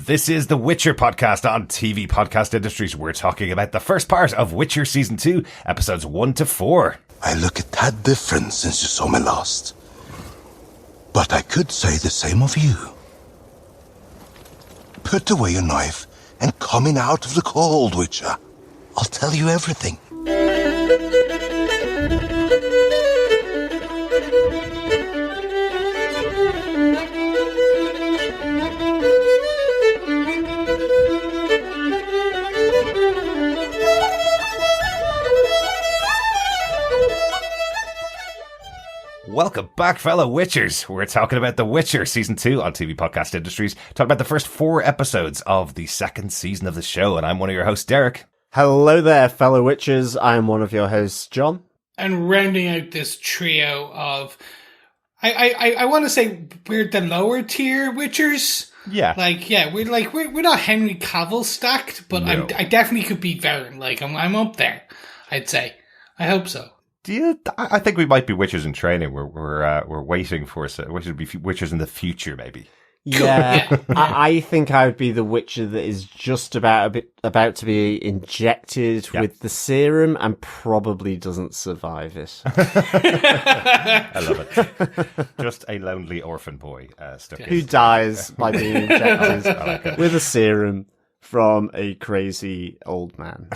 This is the Witcher podcast on TV Podcast Industries. We're talking about the first part of Witcher Season 2, episodes 1 to 4. I look a tad different since you saw me last. But I could say the same of you. Put away your knife and come in out of the cold, Witcher. I'll tell you everything. Welcome back, fellow Witchers. We're talking about The Witcher Season 2 on TV Podcast Industries. Talking about the first 4 episodes of the second season of the show. And I'm one of your hosts, Derek. Hello there, fellow Witchers. I'm one of your hosts, John. And rounding out this trio of... I want to say we're the lower tier Witchers. Yeah. We're not Henry Cavill stacked, but no. I definitely could be Varen. I'm up there, I'd say. I hope so. I think we might be Witchers in training. We're waiting for we should be Witchers in the future, maybe. Yeah, I think I would be the Witcher that is just about to be injected with the serum and probably doesn't survive it. I love it. Just a lonely orphan boy stuck who dies by being injected with a serum from a crazy old man.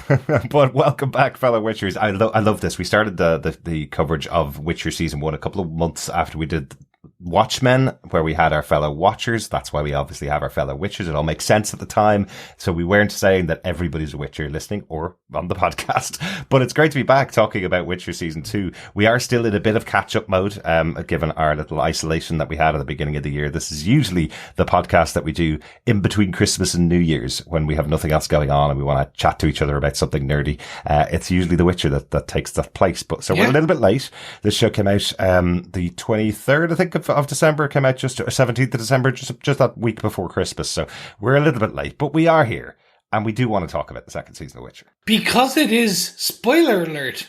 But welcome back, fellow Witchers. I love this. We started the coverage of Witcher Season 1 a couple of months after we did Watchmen, where we had our fellow Watchers. That's why we obviously have our fellow Witchers. It all makes sense at the time. So we weren't saying that everybody's a Witcher listening or on the podcast. But it's great to be back talking about Witcher Season 2. We are still in a bit of catch-up mode, given our little isolation that we had at the beginning of the year. This is usually the podcast that we do in between Christmas and New Year's when we have nothing else going on and we want to chat to each other about something nerdy. It's usually The Witcher that takes that place. But so we're a little bit late. This show came out the 23rd, I think, of December. It came out just 17th of December, just that week before Christmas. So we're a little bit late, but we are here. And we do want to talk about the second season of Witcher. Because it is, spoiler alert,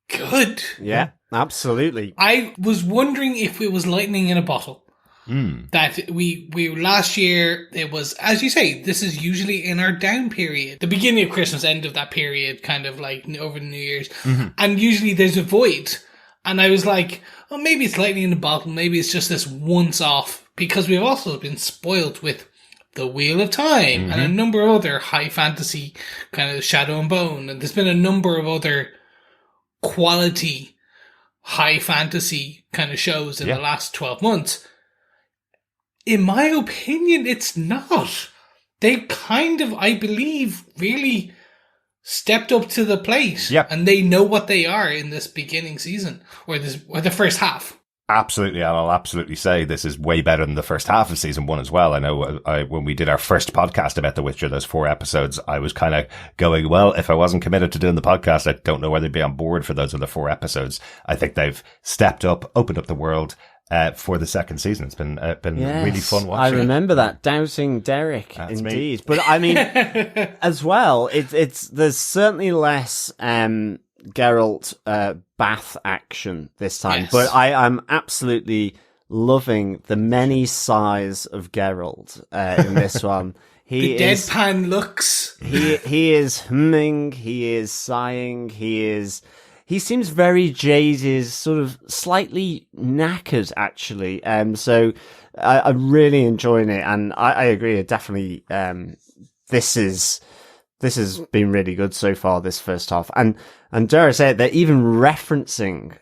good. Yeah, absolutely. I was wondering if it was lightning in a bottle. That we last year, it was, as you say, this is usually in our down period. The beginning of Christmas, end of that period, kind of like over the New Year's. Mm-hmm. And usually there's a void. And I was like, oh, maybe it's lightning in a bottle. Maybe it's just this once off. Because we've also been spoiled with The Wheel of Time and a number of other high fantasy kind of Shadow and Bone. And there's been a number of other quality high fantasy kind of shows in the last 12 months. In my opinion, it's not. They kind of, I believe, really stepped up to the plate. Yep. And they know what they are in this beginning season or the first half. Absolutely, and I'll absolutely say this is way better than the first half of Season 1 as well. I know when we did our first podcast about The Witcher, those 4 episodes, I was kind of going, well, if I wasn't committed to doing the podcast, I don't know whether they'd be on board for those other 4 episodes. I think they've stepped up, opened up the world for the second season. It's been really fun watching. I remember that, doubting Derek. That's indeed. Me. But I mean, as well, there's certainly less Geralt bath action this time, but I'm absolutely loving the many sighs of Geralt in this one. The deadpan looks. He is humming, he is sighing, he seems very jaded, sort of slightly knackered, actually. So I'm really enjoying it, and I agree. Definitely, this has been really good so far, this first half. And dare I say it, they're even referencing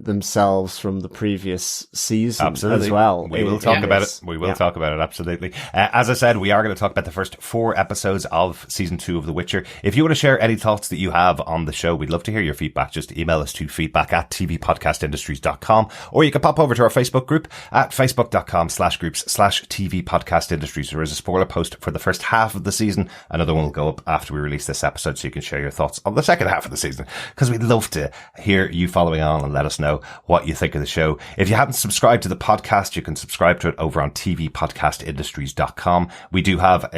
themselves from the previous season as well. We will talk about it. We will talk about it, absolutely. As I said, we are going to talk about the first 4 episodes of Season 2 of The Witcher. If you want to share any thoughts that you have on the show, we'd love to hear your feedback. Just email us to feedback@tvpodcastindustries.com, or you can pop over to our Facebook group at facebook.com/groups/tvpodcastindustries. There is a spoiler post for the first half of the season. Another one will go up after we release this episode, so you can share your thoughts on the second half of the season, because we'd love to hear you following on and let us know what you think of the show. If you haven't subscribed to the podcast, you can subscribe to it over on tvpodcastindustries.com. We do have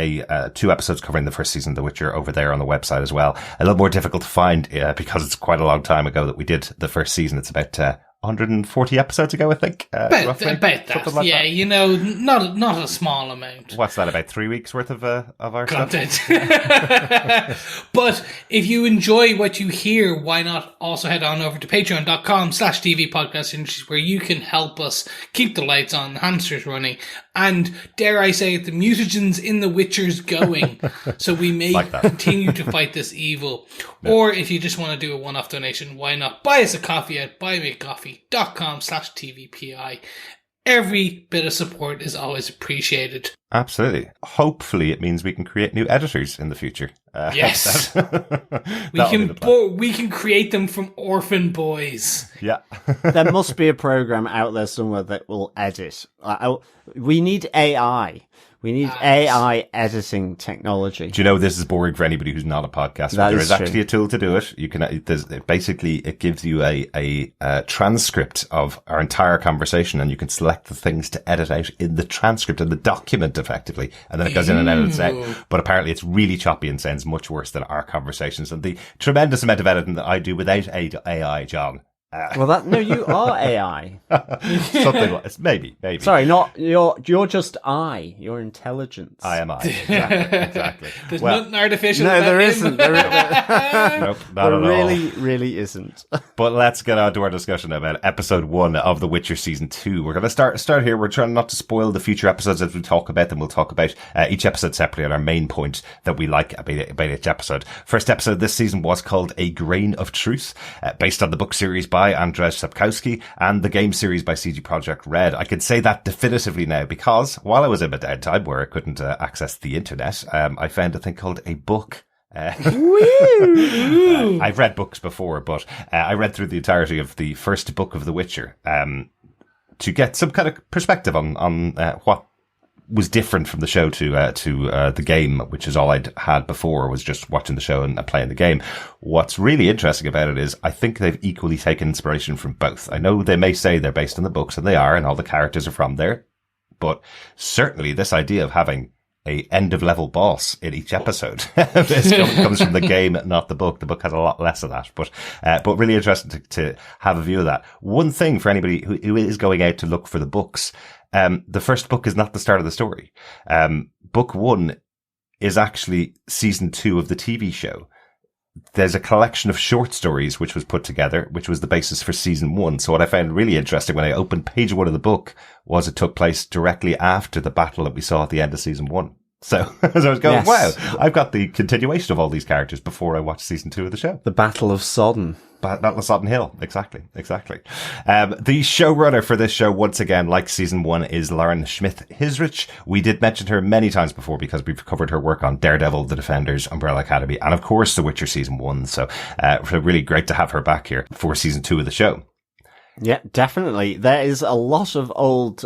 2 episodes covering the first season of The Witcher over there on the website as well. A little more difficult to find because it's quite a long time ago that we did the first season. It's about 140 episodes ago, I think. About roughly, that, like yeah. that. You know, not a small amount. What's that? About 3 weeks worth of our Content. stuff? But if you enjoy what you hear, why not also head on over to patreon.com/tvpodcast, where you can help us keep the lights on, the hamsters running, and dare I say it, the mutagens in the Witchers going, so we may continue to fight this evil. Yeah. Or if you just want to do a one-off donation, why not buy us a coffee at buymeacoffee.com/tvpi. Every bit of support is always appreciated. Absolutely. Hopefully it means we can create new editors in the future. Yes. We can create them from orphan boys. Yeah. There must be a program out there somewhere that will edit. We need AI. We need AI editing technology. Do you know this is boring for anybody who's not a podcaster? There is actually a tool to do it. You can. It gives you a transcript of our entire conversation, and you can select the things to edit out in the transcript and the document effectively, and then it goes in and edits out. But apparently, it's really choppy and sounds much worse than our conversations and the tremendous amount of editing that I do without AI, John. No, you are AI. Something like maybe. Sorry, not you're just You're intelligence. I am I. Exactly. There's nothing artificial. No, about there him. isn't. Nope, not at all. Really isn't. But let's get on to our discussion about episode 1 of The Witcher season 2. We're going to start here. We're trying not to spoil the future episodes as we talk about them. We'll talk about each episode separately and our main point that we like about each episode. First episode this season was called A Grain of Truth, based on the book series by Andrzej Sapkowski and the game series by CD Projekt Red. I can say that definitively now because while I was in my downtime where I couldn't access the internet, I found a thing called a book. I've read books before, but I read through the entirety of the first book of The Witcher to get some kind of perspective on what was different from the show to the game, which is all I'd had before, was just watching the show and playing the game. What's really interesting about it is I think they've equally taken inspiration from both. I know they may say they're based on the books, and they are, and all the characters are from there, but certainly this idea of having a end-of-level boss in each episode comes from the game, not the book. The book has a lot less of that, but really interesting to have a view of that. One thing for anybody who is going out to look for the books, the first book is not the start of the story. Book 1 is actually season 2 of the TV show. There's a collection of short stories which was put together, which was the basis for season 1. So what I found really interesting when I opened page 1 of the book was it took place directly after the battle that we saw at the end of season 1. So as I was going, wow, I've got the continuation of all these characters before I watched season 2 of the show. The Battle of Sodden. Battle of Sodden Hill. Exactly. The showrunner for this show, once again, like season 1, is Lauren Schmidt-Hissrich. We did mention her many times before because we've covered her work on Daredevil, The Defenders, Umbrella Academy, and of course The Witcher season 1. So, really great to have her back here for season 2 of the show. Yeah, definitely. There is a lot of old,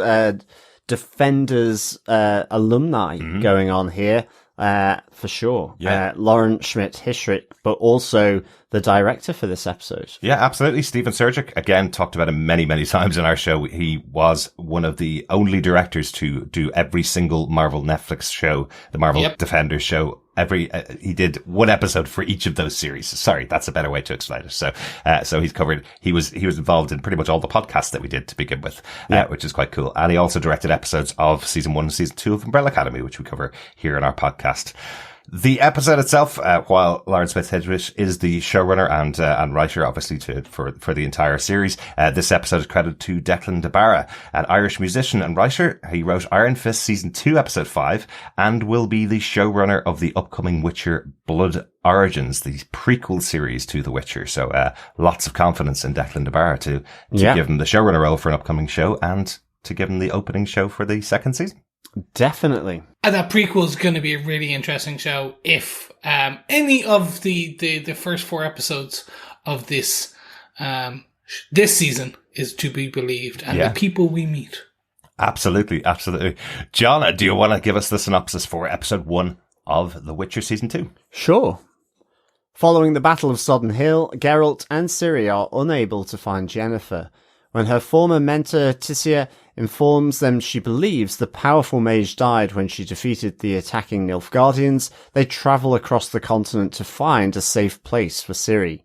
Defenders, alumni going on here. For sure. Yeah. Lauren Schmidt-Hissrich, but also the director for this episode. Yeah, absolutely. Stephen Surgic, again, talked about him many, many times in our show. He was one of the only directors to do every single Marvel Netflix show, the Marvel Defenders show. He did one episode for each of those series. Sorry, that's a better way to explain it. So he was involved in pretty much all the podcasts that we did to begin with, which is quite cool. And he also directed episodes of season 1 and season 2 of Umbrella Academy, which we cover here in our podcast. The episode itself, while Lauren Schmidt-Hissrich is the showrunner and writer, obviously, for the entire series, this episode is credited to Declan DeBarra, an Irish musician and writer. He wrote Iron Fist season 2, episode 5, and will be the showrunner of the upcoming Witcher Blood Origins, the prequel series to The Witcher. So, lots of confidence in Declan DeBarra to give him the showrunner role for an upcoming show and to give him the opening show for the second season. Definitely. And that prequel is going to be a really interesting show if any of the first 4 episodes of this season is to be believed, and the people we meet. Absolutely. John, do you want to give us the synopsis for episode 1 of The Witcher season 2? Sure. Following the Battle of Sodden Hill, Geralt and Ciri are unable to find Yennefer. When her former mentor, Tissaia, informs them she believes the powerful mage died when she defeated the attacking Nilfgaardians, they travel across the continent to find a safe place for Ciri.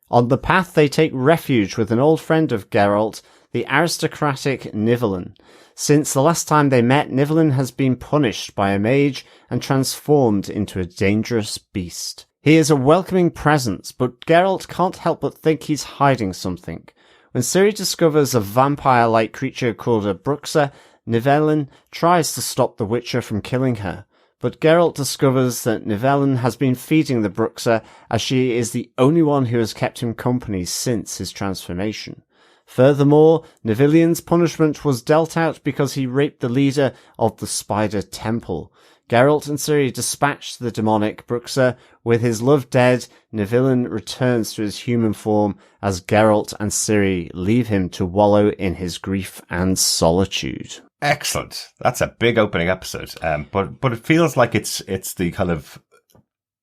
On the path, they take refuge with an old friend of Geralt, the aristocratic Nivellen. Since the last time they met, Nivellen has been punished by a mage and transformed into a dangerous beast. He is a welcoming presence, but Geralt can't help but think he's hiding something. When Ciri discovers a vampire-like creature called a Bruxa, Nivellen tries to stop the Witcher from killing her. But Geralt discovers that Nivellen has been feeding the Bruxa, as she is the only one who has kept him company since his transformation. Furthermore, Nivellen's punishment was dealt out because he raped the leader of the Spider Temple. Geralt and Ciri dispatch the demonic Bruxa. With his love dead, Nivellen returns to his human form as Geralt and Ciri leave him to wallow in his grief and solitude. Excellent. That's a big opening episode. But it feels like it's the kind of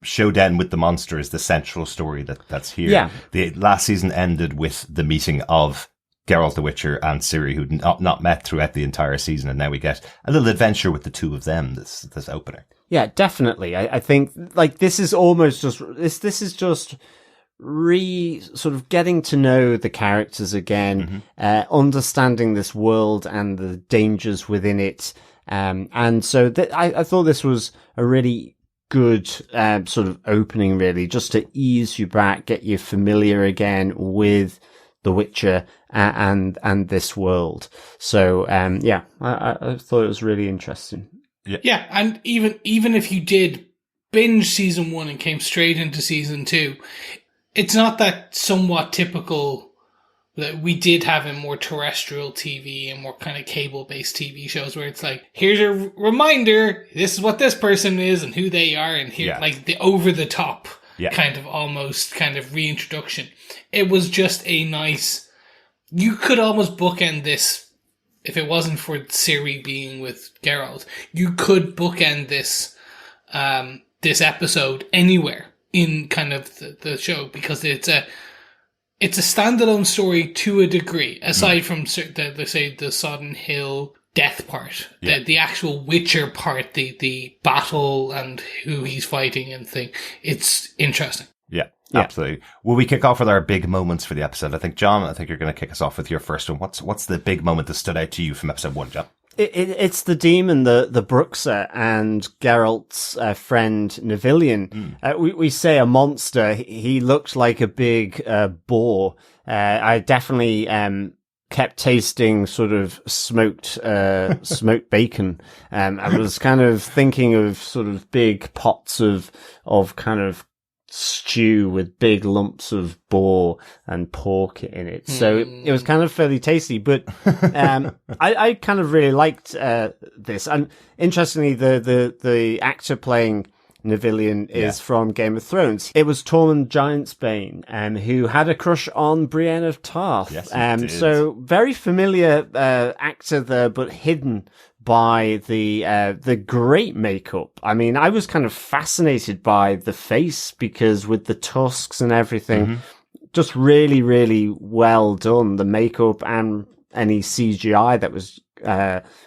showdown with the monster is the central story that's here. Yeah. The last season ended with the meeting of Geralt the Witcher and Ciri, who'd not met throughout the entire season, and now we get a little adventure with the two of them this opening. Yeah, definitely. I think like this is almost just this is just sort of getting to know the characters again, understanding this world and the dangers within it. And so I thought this was a really good sort of opening, really, just to ease you back, get you familiar again with The Witcher and this world. So I thought it was really interesting. Yeah, and even if you did binge season 1 and came straight into season 2, it's not that somewhat typical that we did have in more terrestrial TV and more kind of cable-based TV shows where it's like, here's a reminder, this is what this person is and who they are, and here, like the over-the-top kind of almost kind of reintroduction. It was just a nice, you could almost bookend this, if it wasn't for Ciri being with Geralt, you could bookend this, this episode anywhere in kind of the show, because it's a standalone story to a degree, aside from the Sodden Hill death part, the actual Witcher part, the battle and who he's fighting and thing. It's interesting. Yeah, absolutely. Will we kick off with our big moments for the episode? I think, John, you're going to kick us off with your first one. What's the big moment that stood out to you from episode 1, John? It's the demon, the Bruxa, and Geralt's friend Nivellen. We say a monster. He looked like a big boar. I definitely kept tasting sort of smoked bacon. I was kind of thinking of sort of big pots of kind of stew with big lumps of boar and pork in it. So it was kind of fairly tasty, but I kind of really liked this. And interestingly, the actor playing Nivellen is from Game of Thrones. It was Tormund Giantsbane, who had a crush on Brienne of Tarth. Yes, so very familiar actor there, but hidden by the great makeup. I mean, I was kind of fascinated by the face, because with the tusks and everything, just really, really well done. The makeup and any CGI that was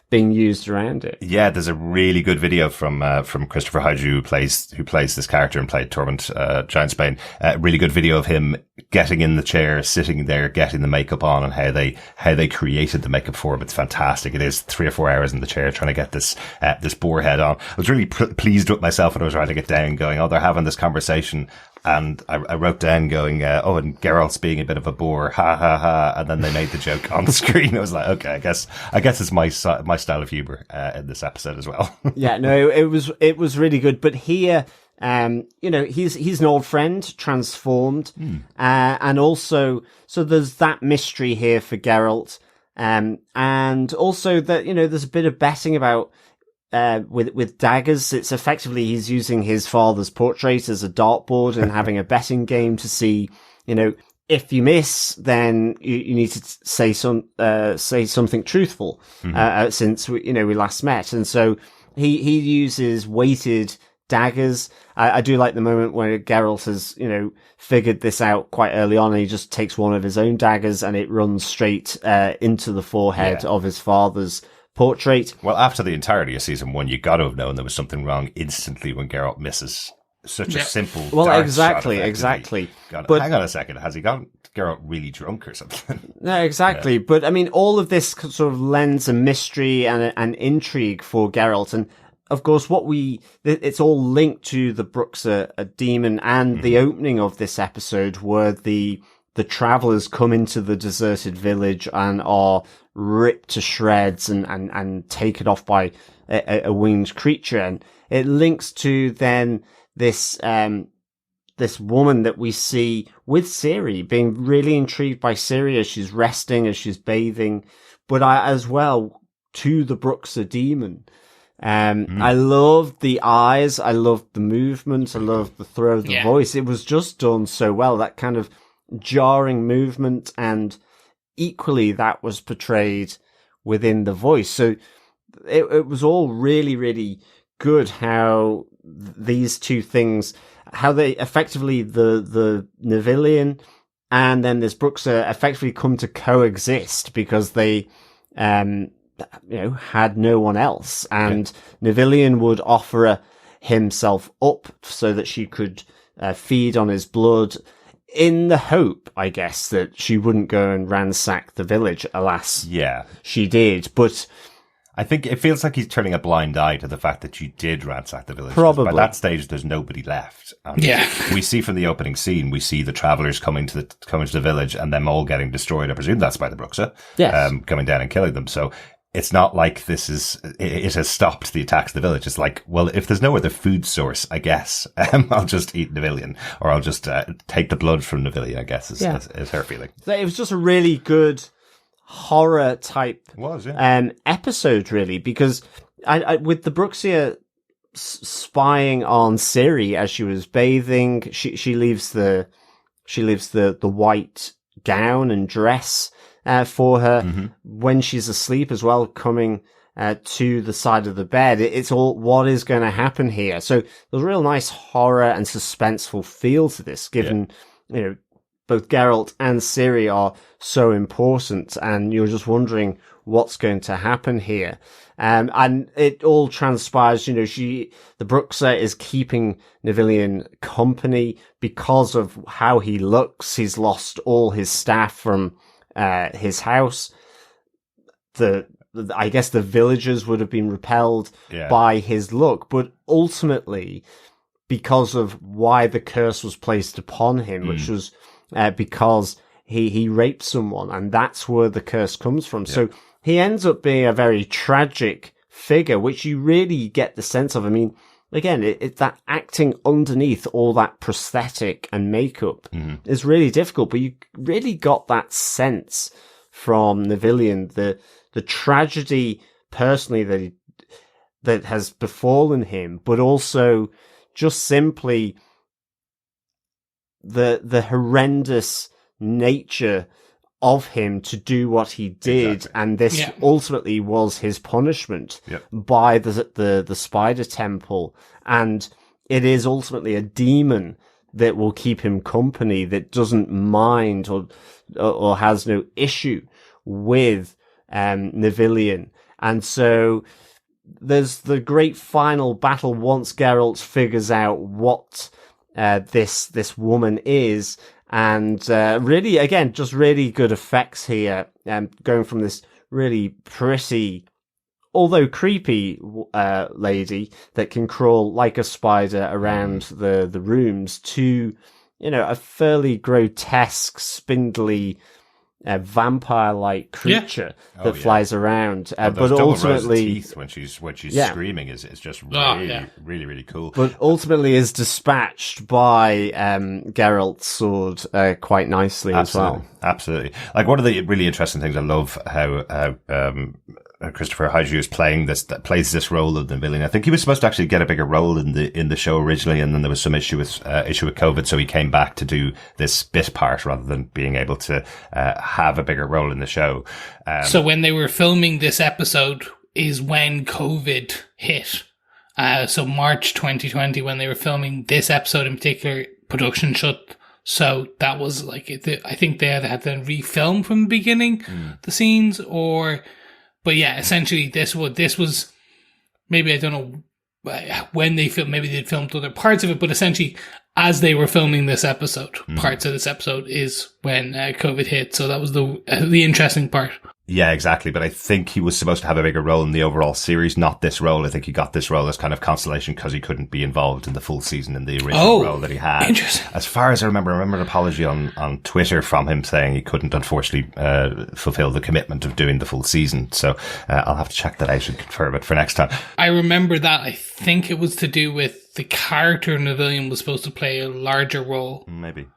being used around it. Yeah, there's a really good video from Kristofer Hivju, who plays this character and played Tormund Giantsbane. Really good video of him getting in the chair, sitting there, getting the makeup on, and how they created the makeup for him. It's fantastic. It is 3 or 4 hours in the chair trying to get this boar head on. I was really pleased with myself when I was writing it down, going, oh, they're having this conversation. And I wrote down going, and Geralt's being a bit of a bore, ha ha ha. And then they made the joke on the screen. I was like, okay, I guess it's my style of humor in this episode as well. Yeah, no, it was really good. But here, he's an old friend transformed, and also so there's that mystery here for Geralt, and also that there's a bit of betting about. With daggers, it's effectively he's using his father's portrait as a dartboard and having a betting game to see, if you miss, then you need to say something truthful, since we last met. And so he uses weighted daggers. I do like the moment where Geralt has, figured this out quite early on, and he just takes one of his own daggers and it runs straight into the forehead of his father's portrait. Well, after the entirety of season 1, you got to have known there was something wrong instantly when Geralt misses such a simple. Well, dark exactly, shot, exactly. But hang on a second, has he got Geralt really drunk or something? No, exactly. Yeah. But I mean, all of this sort of lends a mystery and an intrigue for Geralt, and of course, it's all linked to the Bruxa, a demon, and the opening of this episode where the travelers come into the deserted village and are ripped to shreds and taken off by a winged creature. And it links to then this woman that we see with Ciri, being really intrigued by Ciri as she's resting, as she's bathing, but as well to the Bruxa demon. I loved the eyes, I loved the movement, I loved the throw of the voice. It was just done so well, that kind of jarring movement, and equally that was portrayed within the voice. So it was all really, really good how these two things, how they effectively, the Nivellen and then this Bruxa effectively come to coexist because they, had no one else. And Nivellen would offer himself up so that she could feed on his blood in the hope, I guess, that she wouldn't go and ransack the village. Alas, she did. But I think it feels like he's turning a blind eye to the fact that you did ransack the village. Probably. By that stage, there's nobody left. And we see from the opening scene, we see the travelers coming to the village and them all getting destroyed. I presume that's by the Bruxa. Yes. Coming down and killing them. So it's not like it has stopped the attacks of the village. It's like, well, if there's no other food source, I guess, I'll just eat Nivellen, or I'll just take the blood from Nivellen, I guess, is her feeling. It was just a really good horror type episode, really, because I with the Bruxa spying on Ciri as she was bathing, she leaves the white gown and dress for her when she's asleep as well, coming to the side of the bed. It's all, what is going to happen here? So there's a real nice horror and suspenseful feel to this, given both Geralt and Ciri are so important, and you're just wondering what's going to happen here. And it all transpires, the Bruxa is keeping Nivellen company because of how he looks. He's lost all his staff from his house. I guess the villagers would have been repelled by his look, but ultimately, because of why the curse was placed upon him, which was because he raped someone, and that's where the curse comes from. So he ends up being a very tragic figure, which you really get the sense of. I mean, again, it's that acting underneath all that prosthetic and makeup is really difficult, but you really got that sense from Nivellen, the tragedy personally that has befallen him, but also just simply the horrendous nature of him to do what he did, and this ultimately was his punishment by the Spider Temple, and it is ultimately a demon that will keep him company, that doesn't mind or has no issue with Nivellen. And so there's the great final battle once Geralt figures out what this woman is. And really, again, just really good effects here, going from this really pretty, although creepy, lady that can crawl like a spider around the rooms to, a fairly grotesque, spindly, vampire-like creature that flies around. But ultimately, teeth when she's screaming is just really, really, really cool. But ultimately is dispatched by Geralt's sword quite nicely as well. Absolutely. Like, one of the really interesting things, I love how Kristofer Hivju plays this role of the villain. I think he was supposed to actually get a bigger role in the show originally, and then there was some issue with COVID, so he came back to do this bit part rather than being able to have a bigger role in the show. So when they were filming this episode is when COVID hit. So March 2020, when they were filming this episode in particular, production shut. So that was like, I think they had to refilm from the beginning the scenes, but yeah, essentially this was maybe, I don't know when they filmed, maybe they'd filmed other parts of it, but essentially as they were filming this episode, parts of this episode is when COVID hit. So that was the interesting part. Yeah, exactly. But I think he was supposed to have a bigger role in the overall series, not this role. I think he got this role as kind of consolation because he couldn't be involved in the full season in the original role that he had. Interesting. As far as I remember an apology on Twitter from him saying he couldn't, unfortunately, fulfill the commitment of doing the full season. So I'll have to check that out and confirm it for next time. I remember that. I think it was to do with the character Nivellen was supposed to play a larger role. Maybe.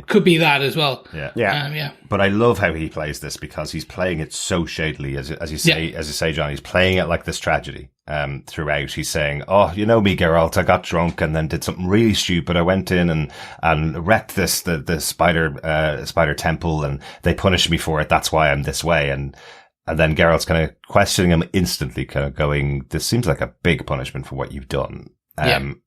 Could be that as well. Yeah. But I love how he plays this because he's playing it so shadily, as you say, John. He's playing it like this tragedy. Throughout, he's saying, "Oh, you know me, Geralt. I got drunk and then did something really stupid. I went in and wrecked the spider temple, and they punished me for it. That's why I'm this way." And then Geralt's kind of questioning him instantly, kind of going, "This seems like a big punishment for what you've done."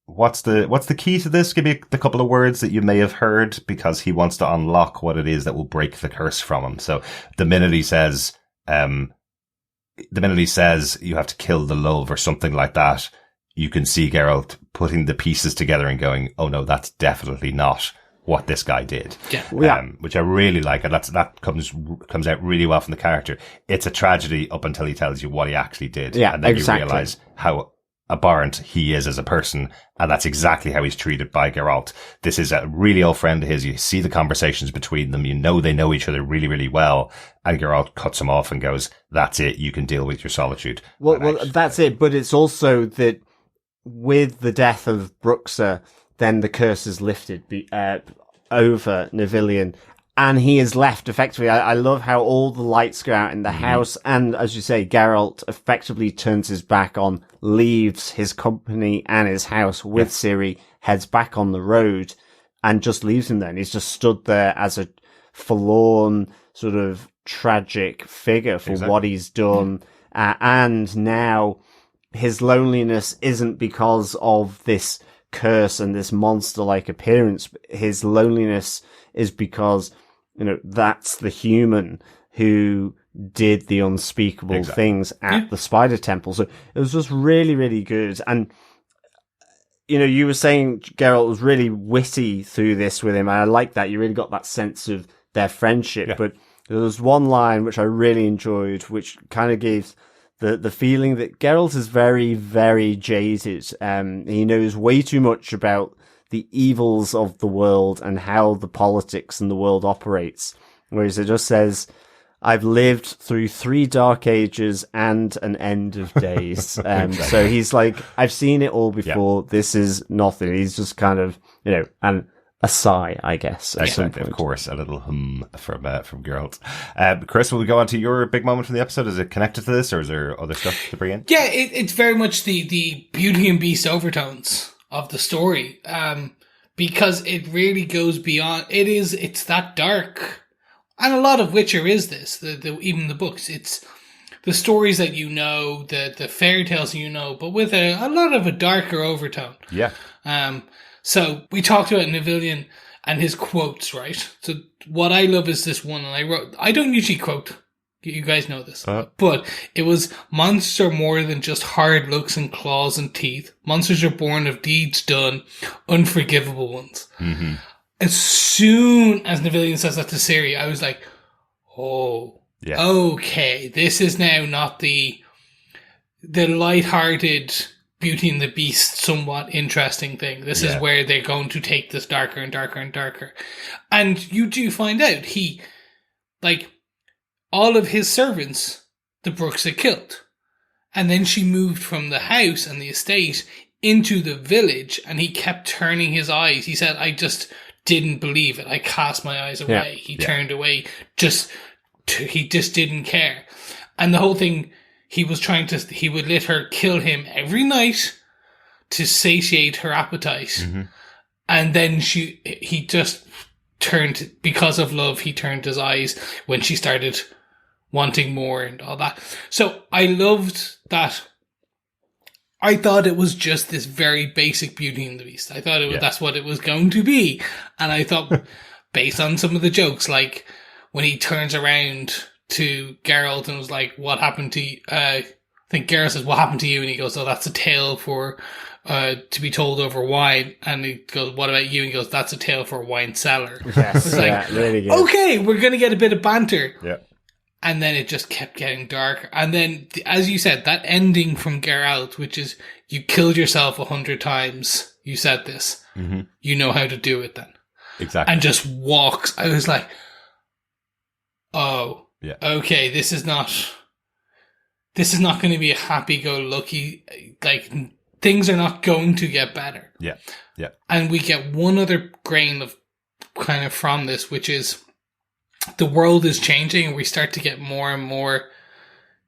What's the key to this? Give me the couple of words that you may have heard, because he wants to unlock what it is that will break the curse from him. So the minute he says you have to kill the love or something like that, you can see Geralt putting the pieces together and going, "Oh no, that's definitely not what this guy did." Which I really like, and that comes out really well from the character. It's a tragedy up until he tells you what he actually did, and then you realize how abhorrent he is as a person, and that's exactly how he's treated by Geralt. This is a really old friend of his. You see the conversations between them. You know they know each other really, really well. And Geralt cuts him off and goes, "That's it. You can deal with your solitude." Well, that's it. But it's also that with the death of Bruxa, then the curse is lifted over Nivellen. And he is left effectively. I love how all the lights go out in the house. And as you say, Geralt effectively turns his back on, leaves his company and his house with Ciri, heads back on the road, and just leaves him there. And he's just stood there as a forlorn, sort of tragic figure for what he's done. And now his loneliness isn't because of this curse and this monster-like appearance. His loneliness is because, that's the human who did the unspeakable things at the Spider Temple. So it was just really, really good. And, you were saying Geralt was really witty through this with him. And I like that. You really got that sense of their friendship. Yeah. But there was one line which I really enjoyed, which kind of gave the feeling that Geralt is very, very jaded. He knows way too much about the evils of the world and how the politics and the world operates. Whereas it just says, "I've lived through 3 dark ages and an end of days." So he's like, I've seen it all before. Yeah. This is nothing. He's just kind of, and a sigh, I guess. Exactly, of course, a little hum from Geralt. Chris, will we go on to your big moment from the episode? Is it connected to this, or is there other stuff to bring in? Yeah, it's very much the Beauty and Beast overtones of the story, because it really goes beyond. It's that dark, and a lot of Witcher is this. Even the books, it's the stories that the fairy tales but with a lot of a darker overtone. Yeah. So we talked about Nivellen and his quotes, right? So what I love is this one, and I don't usually quote. You guys know this. But it was, "Monsters are more than just hard looks and claws and teeth. Monsters are born of deeds done, unforgivable ones." Mm-hmm. As soon as Nivellen says that to Ciri, I was like, oh, okay. This is now not the lighthearted Beauty and the Beast, somewhat interesting thing. This is where they're going to take this darker and darker and darker. And you do find out all of his servants, the Bruxa killed. And then she moved from the house and the estate into the village, and he kept turning his eyes. He said, "I just didn't believe it. I cast my eyes away." He turned away. He just didn't care. And the whole thing, he would let her kill him every night to satiate her appetite. Mm-hmm. And then he just turned, because of love, he turned his eyes when she started wanting more and all that. So I loved that. I thought it was just this very basic Beauty and the Beast. I thought that's what it was going to be. And I thought, based on some of the jokes, like when he turns around to Geralt and was like, "What happened to you?" I think Geralt says, "What happened to you?" And he goes, "Oh, that's a tale for to be told over wine, and he goes, "What about you?" And he goes, "That's a tale for a wine cellar." Yes, It's like, really good. okay, we're going to get a bit of banter. Yeah. And then it just kept getting darker. And then, as you said, that ending from Geralt, which is, you killed yourself 100 times. You said this. Mm-hmm. You know how to do it then. Exactly. And just walks. I was like, oh, yeah. Okay, this is not going to be a happy-go-lucky, like, things are not going to get better. Yeah. Yeah. And we get one other grain of kind of from this, which is, the world is changing, and we start to get more and more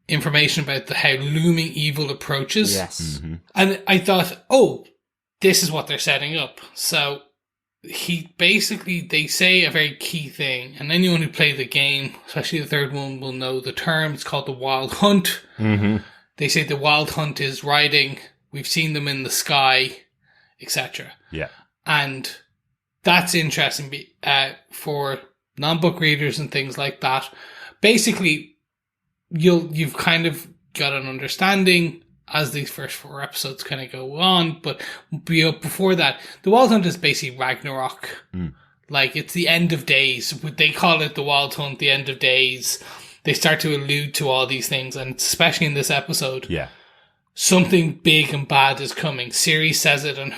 information about how looming evil approaches. Yes. Mm-hmm. And I thought, oh, this is what they're setting up. So they say a very key thing, and anyone who played the game, especially the third one, will know the term. It's called the Wild Hunt. Mm-hmm. They say the Wild Hunt is riding. We've seen them in the sky, etc. Yeah. And that's interesting for non-book readers and things like that. Basically, you've kind of got an understanding as these first 4 episodes kind of go on, but before that, the Wild Hunt is basically Ragnarok. Like, it's the end of days. They call it the Wild Hunt, the end of days. They start to allude to all these things, and especially in this episode, something big and bad is coming. Ciri says it in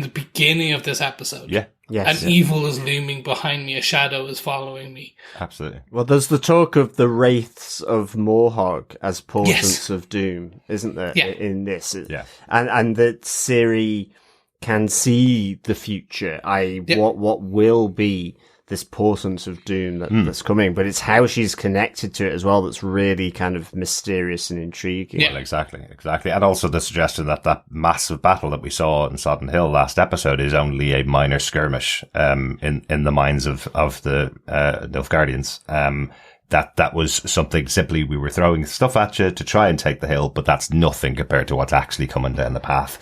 the beginning of this episode. Yeah. Yes. And evil is looming behind me. A shadow is following me. Absolutely. Well, there's the talk of the wraiths of Morhog as portents of doom, isn't there? Yeah. In this, Yeah. and that Ciri can see the future. What will be this portent of doom that's coming, but it's how she's connected to it as well that's really kind of mysterious and intriguing. Well, exactly. And also the suggestion that massive battle that we saw in Sodden Hill last episode is only a minor skirmish in the minds of the Nilfgaardians. That was something simply we were throwing stuff at you to try and take the hill, but that's nothing compared to what's actually coming down the path.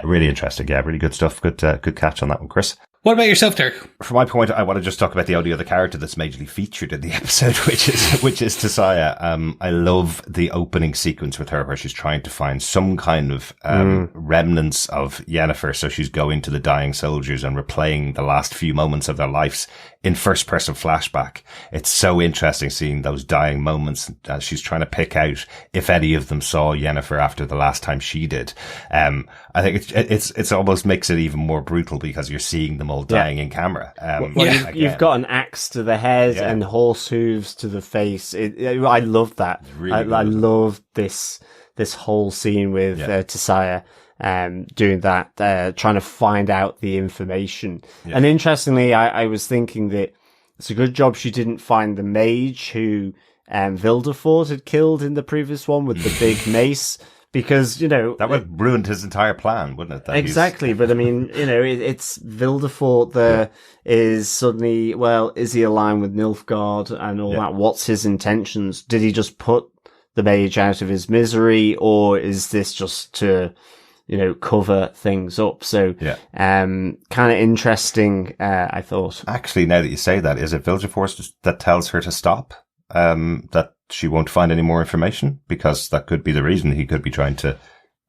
Really interesting. Yeah, really good stuff. Good catch on that one, Chris. What about yourself, Dirk? From my point, I want to just talk about the only other character that's majorly featured in the episode, which is Tissaia. I love the opening sequence with her where she's trying to find some kind of remnants of Yennefer. So she's going to the dying soldiers and replaying the last few moments of their lives in first person flashback. It's so interesting seeing those dying moments as she's trying to pick out if any of them saw Yennefer after the last time she did. I think it's almost makes it even more brutal because you're seeing them all dying in camera. You've got an axe to the head and horse hooves to the face. I love that. Really I love this whole scene with Tissaia doing that, trying to find out the information. Yeah. And interestingly, I was thinking that it's a good job she didn't find the mage who Vildefort had killed in the previous one with the big mace. Because, that would have ruined his entire plan, wouldn't it? Exactly. But I mean, it's Vildefort is suddenly, is he aligned with Nilfgaard and all that? What's his intentions? Did he just put the mage out of his misery, or is this just to, cover things up? So, kind of interesting, I thought. Actually, now that you say that, is it Vildefort that tells her to stop? That she won't find any more information, because that could be the reason he could be trying to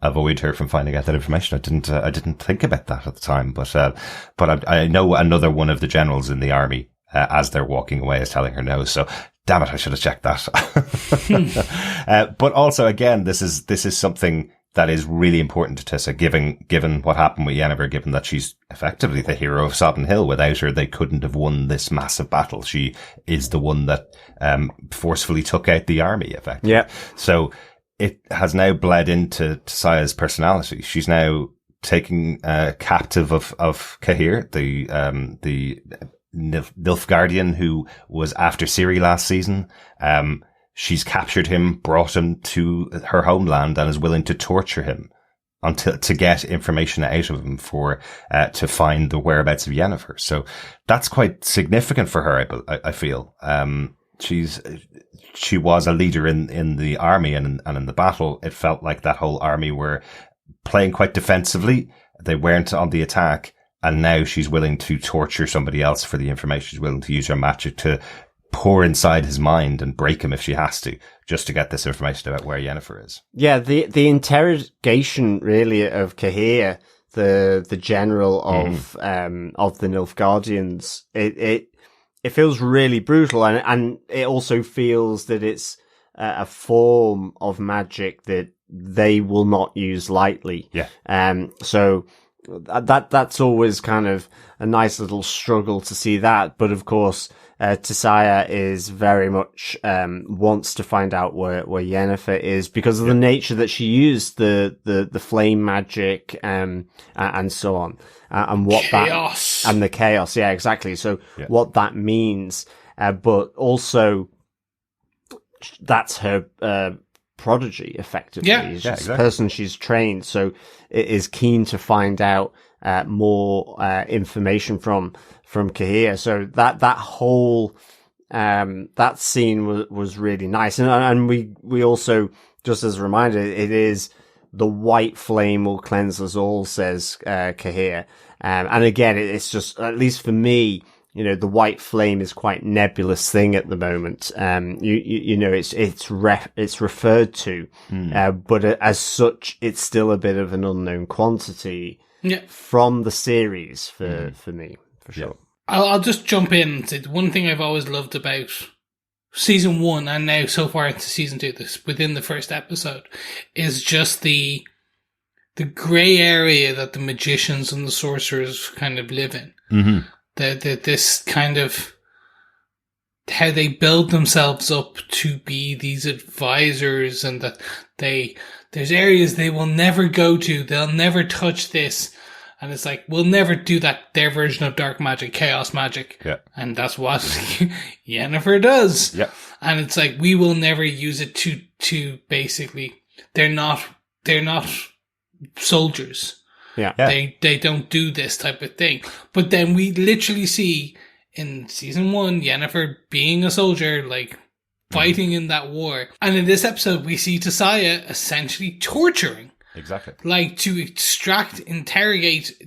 avoid her from finding out that information. I didn't think about that at the time, but I know another one of the generals in the army, as they're walking away, is telling her no. So damn it, I should have checked that. But also, again, this is something that is really important to Tissa, given what happened with Yennefer, given that she's effectively the hero of Sodden Hill. Without her, they couldn't have won this massive battle. She is the one that forcefully took out the army, effectively. Yeah. So it has now bled into Tissaia's personality. She's now taking captive of Cahir, the Nilfgaardian who was after Ciri last season. She's captured him, brought him to her homeland, and is willing to torture him to get information out of him to find the whereabouts of Yennefer. So that's quite significant for her, I feel. She was a leader in the army and in the battle. It felt like that whole army were playing quite defensively. They weren't on the attack. And now she's willing to torture somebody else for the information. She's willing to use her magic to pour inside his mind and break him if she has to, just to get this information about where Yennefer is. Yeah, the interrogation really of Cahir, the general of the Nilfgaardians, it feels really brutal, and it also feels that it's a form of magic that they will not use lightly. Yeah. So that's always kind of a nice little struggle to see that. But of course, Tissaia is very much wants to find out where Yennefer is because of the nature that she used the flame magic and so on, and what chaos. And the chaos. Yeah, exactly. So what that means, but also that's her prodigy, effectively. It's just the person she's trained, so it is keen to find out more information from Cahir. So that whole that scene was really nice, and we also, just as a reminder, it is the white flame will cleanse us all, says Cahir, and again, it's just, at least for me, you know, the white flame is quite nebulous thing at the moment. You know, it's referred to, but as such, it's still a bit of an unknown quantity from the series for me, for sure. I'll just jump in and say one thing I've always loved about season 1 and now so far into season 2, this within the first episode, is just the grey area that the magicians and the sorcerers kind of live in. Mm-hmm. This kind of how they build themselves up to be these advisors, and that there's areas they will never go to, they'll never touch this, and it's like, we'll never do that, their version of dark magic, chaos magic, and that's what Yennefer does. And it's like, we will never use it to basically, they're not soldiers. They don't do this type of thing. But then we literally see in season 1 Yennefer being a soldier, like fighting in that war. And in this episode we see Tissaia essentially torturing. Exactly. Like to interrogate,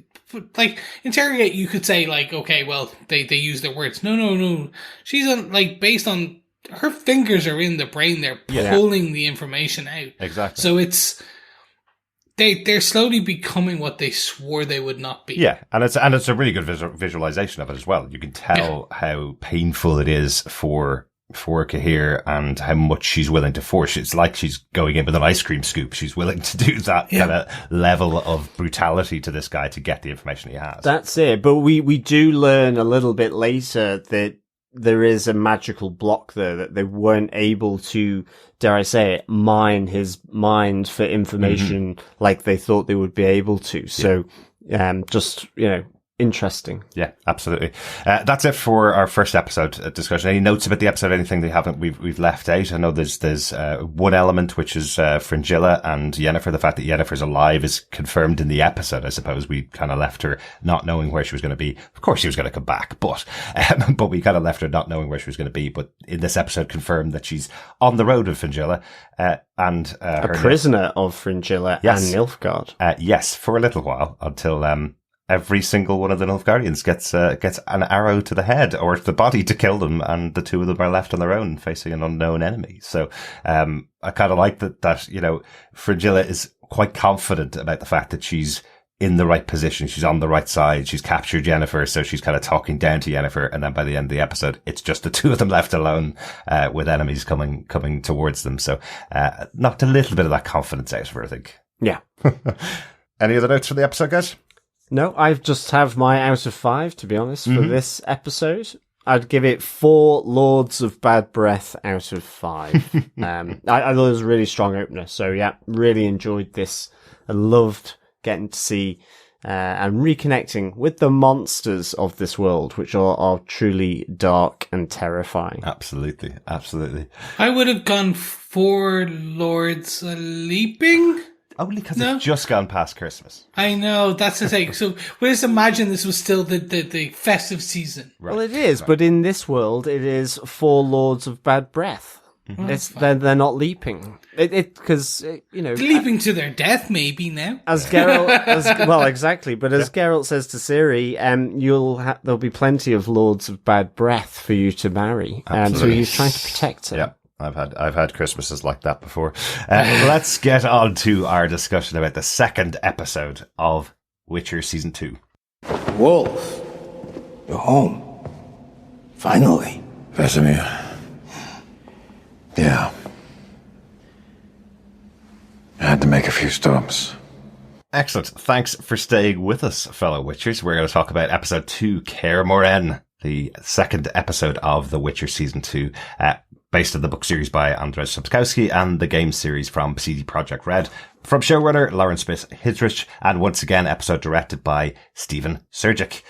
you could say, like, okay, well, they use their words. No. She's based on her fingers are in the brain, they're pulling the information out. Exactly. So it's they're slowly becoming what they swore they would not be. Yeah, and it's a really good visualization of it as well. You can tell how painful it is for Cahir and how much she's willing to force. It's like she's going in with an ice cream scoop. She's willing to do that kind of level of brutality to this guy to get the information he has. That's it. But we do learn a little bit later that there is a magical block there, that they weren't able to, dare I say it, mine his mind for information like they thought they would be able to. So, just, you know, interesting. Yeah, absolutely. That's it for our first episode discussion. Any notes about the episode? Anything we've left out? I know there's one element, which is Fringilla and Yennefer. The fact that Yennefer's alive is confirmed in the episode. I suppose we kind of left her not knowing where she was going to be. Of course she was going to come back, but we kind of left her not knowing where she was going to be. But in this episode confirmed that she's on the road with Fringilla, and a prisoner of Fringilla and Nilfgaard. Yes, for a little while, until every single one of the Nilfgaardians gets an arrow to the head or the body to kill them, and the two of them are left on their own facing an unknown enemy. So I kind of like that, you know, Fringilla is quite confident about the fact that she's in the right position, she's on the right side, she's captured Yennefer, so she's kind of talking down to Yennefer, and then by the end of the episode, it's just the two of them left alone, with enemies coming towards them. So knocked a little bit of that confidence out of her, I think. Yeah. Any other notes for the episode, guys? No, I just have my out of 5, to be honest, for this episode. I'd give it 4 Lords of Bad Breath out of 5. I thought it was a really strong opener. So yeah, really enjoyed this. I loved getting to see and reconnecting with the monsters of this world, which are truly dark and terrifying. Absolutely. I would have gone 4 Lords Leaping. Only because it's just gone past Christmas. I know, that's the thing. So we just imagine this was still the festive season. Right. Well, it is, but in this world, it is 4 Lords of Bad Breath. They're not leaping. Because leaping to their death, maybe now. As Geralt, exactly. But as Geralt says to Ciri, there'll be plenty of lords of bad breath for you to marry. So he's trying to protect her. Yeah. I've had Christmases like that before. Let's get on to our discussion about the second episode of Witcher Season 2. Wolf, you're home. Finally. Vesemir. Yeah. I had to make a few stops. Excellent. Thanks for staying with us, fellow Witchers. We're going to talk about episode 2, Kaer Morhen, the second episode of The Witcher Season 2, based on the book series by Andrzej Sapkowski and the game series from CD Projekt Red. From showrunner Lauren Schmidt-Hissrich, and once again, episode directed by Stephen Surjik.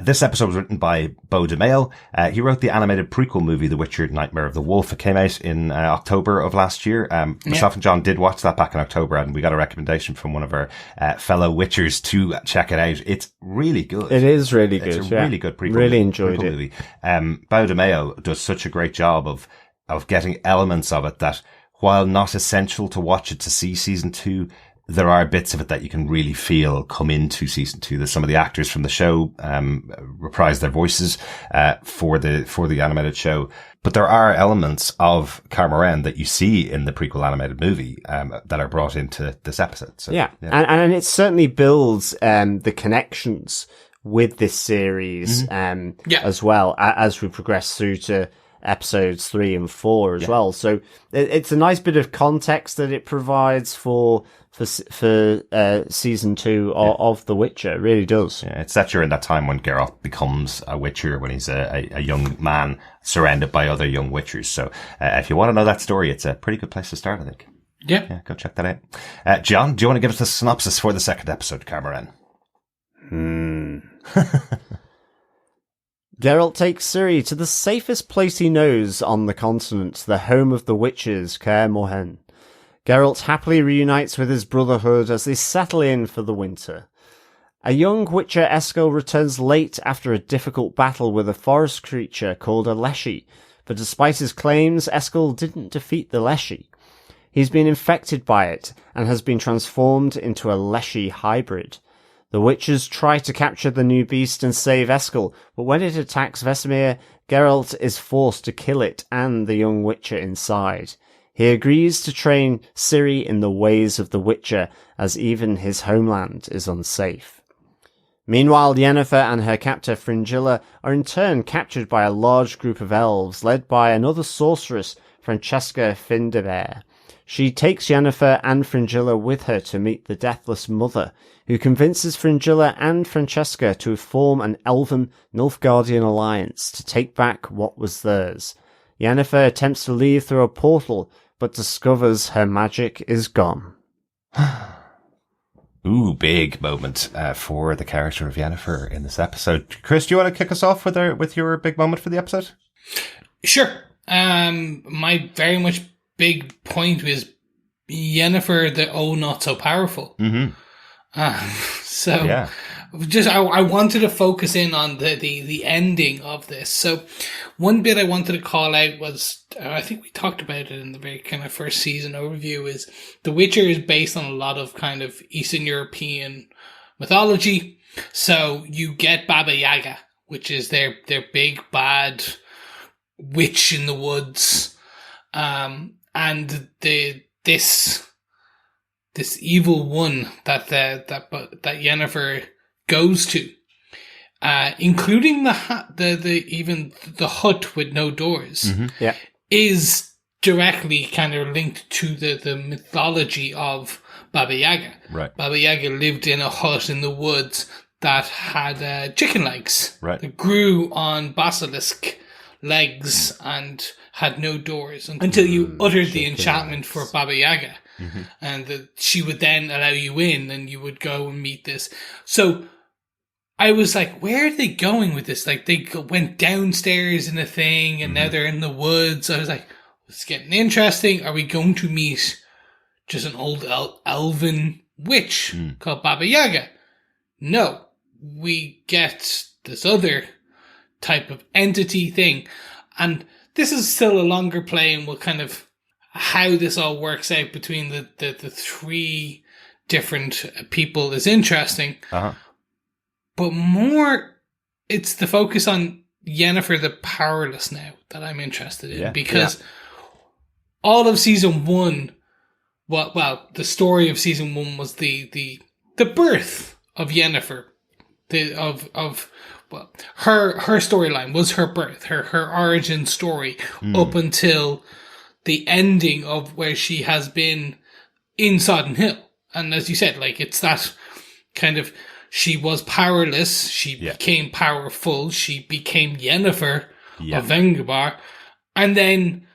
This episode was written by Beau DeMayo. He wrote the animated prequel movie, The Witcher Nightmare of the Wolf. It came out in October of last year. Myself and John did watch that back in October, and we got a recommendation from one of our fellow Witchers to check it out. It's really good. It is really good. It's a really good prequel. Really enjoyed it. Movie. Beau DeMayo does such a great job of getting elements of it that, while not essential to watch it to see season 2, there are bits of it that you can really feel come into season 2. There's some of the actors from the show, reprise their voices, for the animated show. But there are elements of Kaer Morhen that you see in the prequel animated movie, that are brought into this episode. So, yeah. And it certainly builds, the connections with this series, as well, as we progress through to episodes 3 and 4 as well. So it's a nice bit of context that it provides for season 2 of The Witcher. It really does. Yeah, it's set during that time when Geralt becomes a Witcher, when he's a young man surrounded by other young Witchers. So if you want to know that story, it's a pretty good place to start, I think. Yeah, go check that out. John, do you want to give us a synopsis for the second episode, Kaer Morhen? Geralt takes Ciri to the safest place he knows on the continent, the home of the witches, Kaer Morhen. Geralt happily reunites with his brotherhood as they settle in for the winter. A young witcher, Eskel, returns late after a difficult battle with a forest creature called a Leshy, but despite his claims, Eskel didn't defeat the Leshy. He's been infected by it and has been transformed into a Leshy hybrid. The witches try to capture the new beast and save Eskel, but when it attacks Vesemir, Geralt is forced to kill it and the young witcher inside. He agrees to train Ciri in the ways of the Witcher, as even his homeland is unsafe. Meanwhile, Yennefer and her captor Fringilla are in turn captured by a large group of elves, led by another sorceress, Francesca Findabair. She takes Yennefer and Fringilla with her to meet the Deathless Mother, who convinces Fringilla and Francesca to form an elven Nilfgaardian alliance to take back what was theirs. Yennefer attempts to leave through a portal, but discovers her magic is gone. Ooh, big moment for the character of Yennefer in this episode. Chris, do you want to kick us off with your big moment for the episode? Sure. My very much big point was Yennefer, the not so powerful. Mm-hmm. I wanted to focus in on the ending of this. So one bit I wanted to call out was, I think we talked about it in the very kind of first season overview, is The Witcher is based on a lot of kind of Eastern European mythology. So you get Baba Yaga, which is their big bad witch in the woods. And this evil one that Yennefer goes to, including the hut with no doors, is directly kind of linked to the mythology of Baba Yaga. Right. Baba Yaga lived in a hut in the woods that had chicken legs. Right. That grew on basilisk legs and had no doors until you uttered the enchantment for Baba Yaga. Mm-hmm. And she would then allow you in and you would go and meet this. So I was like, where are they going with this? Like, they went downstairs in a thing and now they're in the woods. I was like, it's getting interesting. Are we going to meet just an old elven witch called Baba Yaga? No, we get this other type of entity thing. And this is still a longer play, and we'll kind of how this all works out between the three different people is interesting. But more, it's the focus on Yennefer the Powerless now that I'm interested in, because all of season one, well, the story of season one was the birth of Yennefer, her storyline was her birth, her origin story up until the ending of where she has been in Sodden Hill. And as you said, like, it's that kind of, she was powerless, she became powerful, she became Yennefer of Vengerberg, and then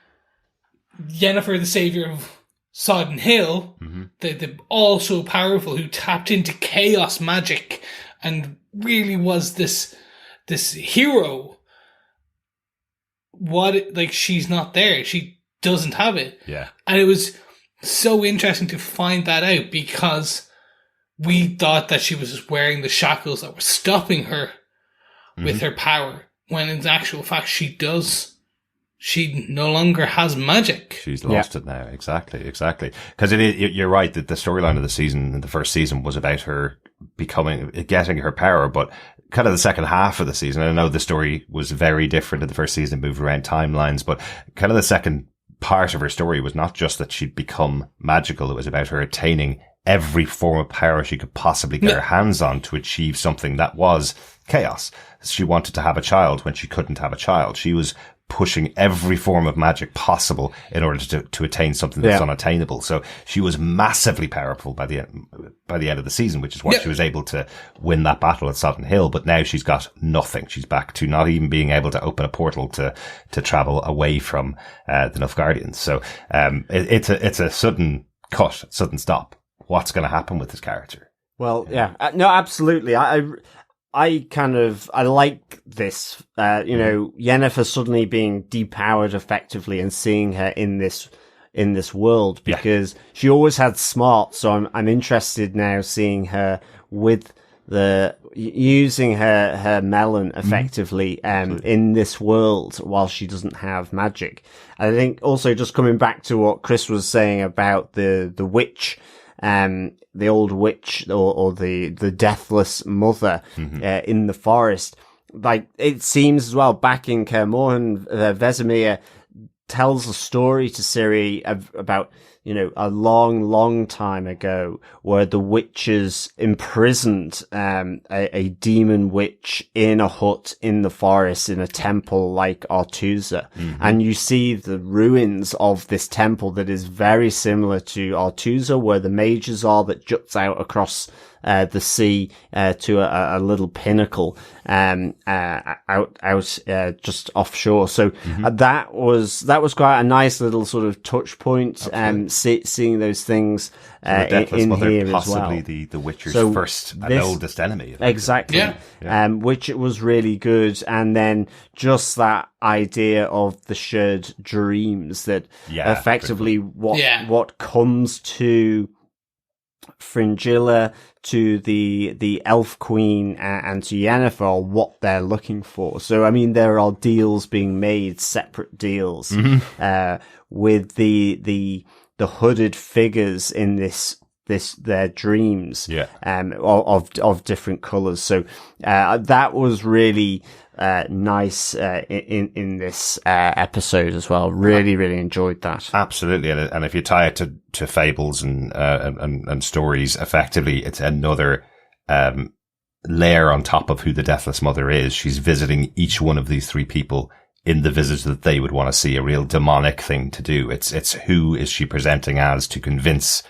Yennefer, the savior of Sodden Hill, the also powerful, who tapped into chaos magic and really was this hero. She's not there. She doesn't have it. Yeah. And it was so interesting to find that out, because we thought that she was just wearing the shackles that were stopping her with her power, when in actual fact she no longer has magic. She's lost it now. Exactly. Because you're right that the storyline of the season, in the first season, was about her getting her power, but kind of the second half of the season, I know the story was very different in the first season, moved around timelines, but kind of the second part of her story was not just that she'd become magical, it was about her attaining every form of power she could possibly get her hands on to achieve something that was chaos. She wanted to have a child when she couldn't have a child. She was pushing every form of magic possible in order to attain something that's unattainable. So she was massively powerful by the end of the season, which is why she was able to win that battle at Sodden Hill. But now she's got nothing. She's back to not even being able to open a portal to travel away from the Nilfgaardians. So it's a sudden cut, sudden stop. What's going to happen with this character? Well, no, absolutely. I like this, Yennefer suddenly being depowered effectively and seeing her in this world, because she always had smart. So I'm interested now seeing her with using her melon effectively, in this world while she doesn't have magic. I think also just coming back to what Chris was saying about the witch, the old witch or the deathless mother in the forest. Like, it seems as well back in Kaer Morhen, Vesemir tells a story to Ciri about, a long, long time ago, where the witches imprisoned a demon witch in a hut in the forest in a temple like Artusa. And you see the ruins of this temple that is very similar to Artusa, where the mages are, that juts out across the sea to a little pinnacle out just offshore. So that was quite a nice little sort of touch point, seeing those things in here as well. Possibly the Witcher's first and oldest enemy. Exactly. Which it was really good. And then just that idea of the shared dreams, that effectively what comes to Fringilla, to the Elf Queen, and to Yennefer, what they're looking for. So, I mean, there are deals being made, separate deals, with the hooded figures in their dreams, of different colors. So, that was really nice in this episode as well. Really, really enjoyed that. Absolutely, and if you tie it to fables and stories, effectively, it's another layer on top of who the Deathless Mother is. She's visiting each one of these three people in the visit that they would want to see, a real demonic thing to do. It's who is she presenting as to convince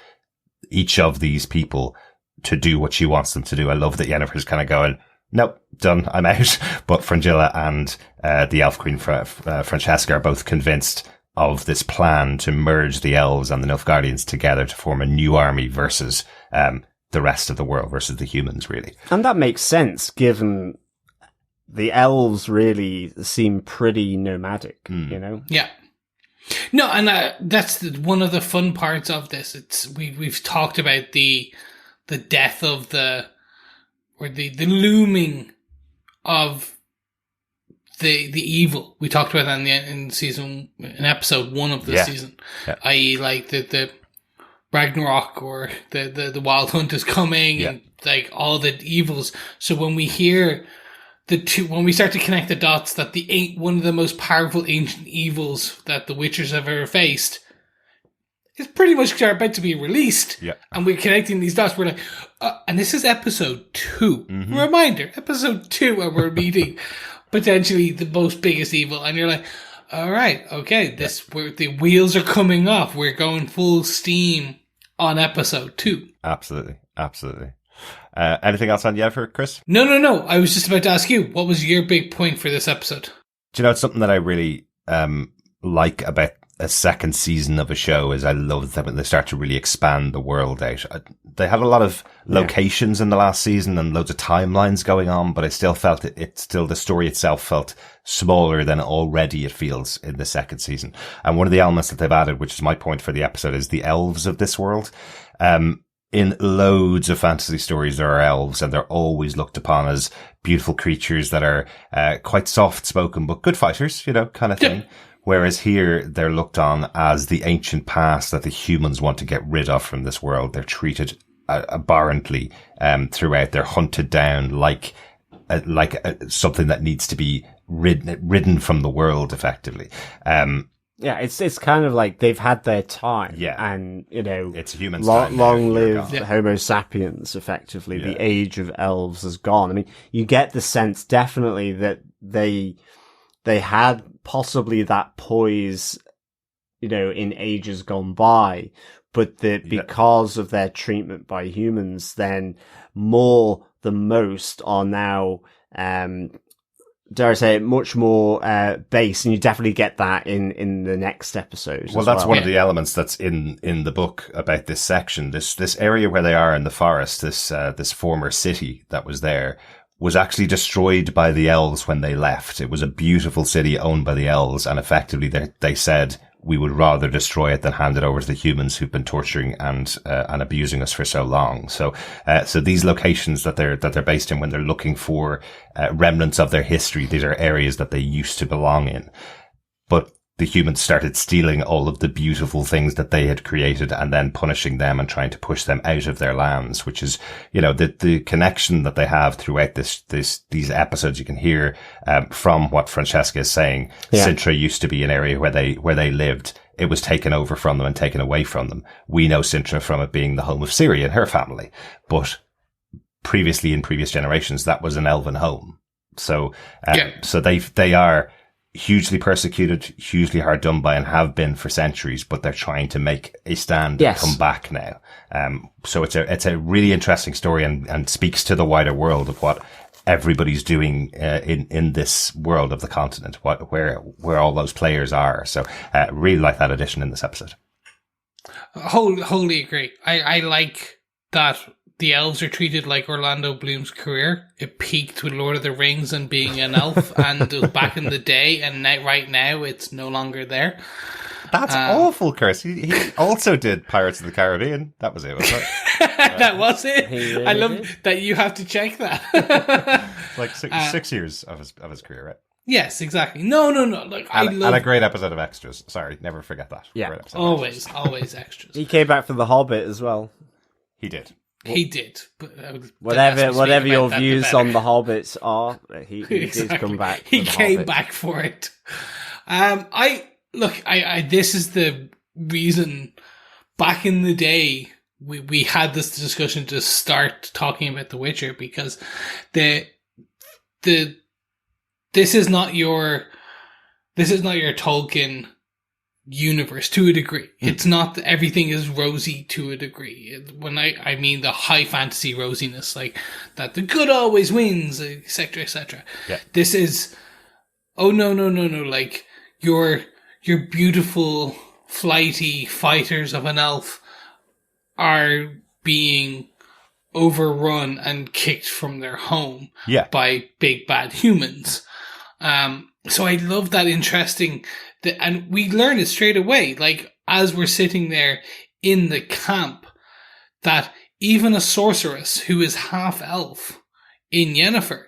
each of these people to do what she wants them to do. I love that Yennefer's kind of going, nope, done, I'm out. But Fringilla and the Elf Queen Francesca are both convinced of this plan to merge the elves and the Nilfgaardians together to form a new army versus the rest of the world, versus the humans, really. And that makes sense, given the elves really seem pretty nomadic, Yeah. No, and that's one of the fun parts of this. We've talked about the death of the looming of the evil. We talked about that in episode 1 of the season, i.e. like the Ragnarok or the Wild Hunt is coming and like all the evils. So when we hear when we start to connect the dots that one of the most powerful ancient evils that the Witchers have ever faced is pretty much about to be released, and we're connecting these dots, we're like, and this is episode 2. Reminder, episode 2, and we're meeting potentially the most biggest evil, and you're like, all right, okay, the wheels are coming off. We're going full steam on episode 2. Absolutely. Anything else on Yennefer, Chris? No. I was just about to ask you, what was your big point for this episode? Do you know, it's something that I really like about a second season of a show is I love that when they start to really expand the world out. They had a lot of locations in the last season and loads of timelines going on, but I still felt the story itself felt smaller than already it feels in the second season. And one of the elements that they've added, which is my point for the episode, is the elves of this world. In loads of fantasy stories, there are elves, and they're always looked upon as beautiful creatures that are quite soft-spoken, but good fighters, kind of thing. Whereas here, they're looked on as the ancient past that the humans want to get rid of from this world. They're treated abhorrently throughout. They're hunted down like something that needs to be ridden from the world, effectively. Yeah, it's kind of like they've had their time. Yeah. And, it's humans. Long live Homo sapiens, effectively. Yeah. The age of elves is gone. I mean, you get the sense definitely that they had possibly that poise, in ages gone by, but that because of their treatment by humans, then more than most are now, dare I say it, much more base, and you definitely get that in the next episode. Well, that's one of the elements that's in the book about this section. This area where they are in the forest, this former city that was there, was actually destroyed by the elves when they left. It was a beautiful city owned by the elves, and effectively they said, we would rather destroy it than hand it over to the humans who've been torturing and abusing us for so long. So these locations that they're based in, when they're looking for remnants of their history, these are areas that they used to belong in. But the humans started stealing all of the beautiful things that they had created and then punishing them and trying to push them out of their lands, which is, the connection that they have throughout these episodes. You can hear, from what Francesca is saying, Sintra used to be an area where they lived. It was taken over from them and taken away from them. We know Sintra from it being the home of Ciri and her family, but previously in previous generations, that was an elven home. So they are hugely persecuted, hugely hard done by, and have been for centuries, but they're trying to make a stand and come back now. So it's a really interesting story and speaks to the wider world of what everybody's doing in this world of the continent, where all those players are. So really like that addition in this episode. Wholly agree. I like that the elves are treated like Orlando Bloom's career. It peaked with Lord of the Rings and being an elf, and it was back in the day, and right now it's no longer there. That's awful, Chris. He also did Pirates of the Caribbean. That was it, wasn't it? That was it. Really I love did. that you have to check that. Like 6 years of his career, right? Yes, exactly. No. Like and a great episode of Extras. Sorry, never forget that. Yeah, always extras. He came back for The Hobbit as well. He did. He did. But whatever your views on The Hobbits are, he did come back. He came back for it. I this is the reason. Back in the day, we had this discussion to start talking about The Witcher, because this is not your Tolkien universe to a degree. It's not that everything is rosy to a degree. When I mean the high fantasy rosiness, like that the good always wins, etc., etc. Yeah. This is, oh no, like your beautiful flighty fighters of an elf are being overrun and kicked from their home by big bad humans. So I love that interesting, and we learn it straight away, like as we're sitting there in the camp, that even a sorceress who is half elf in Yennefer,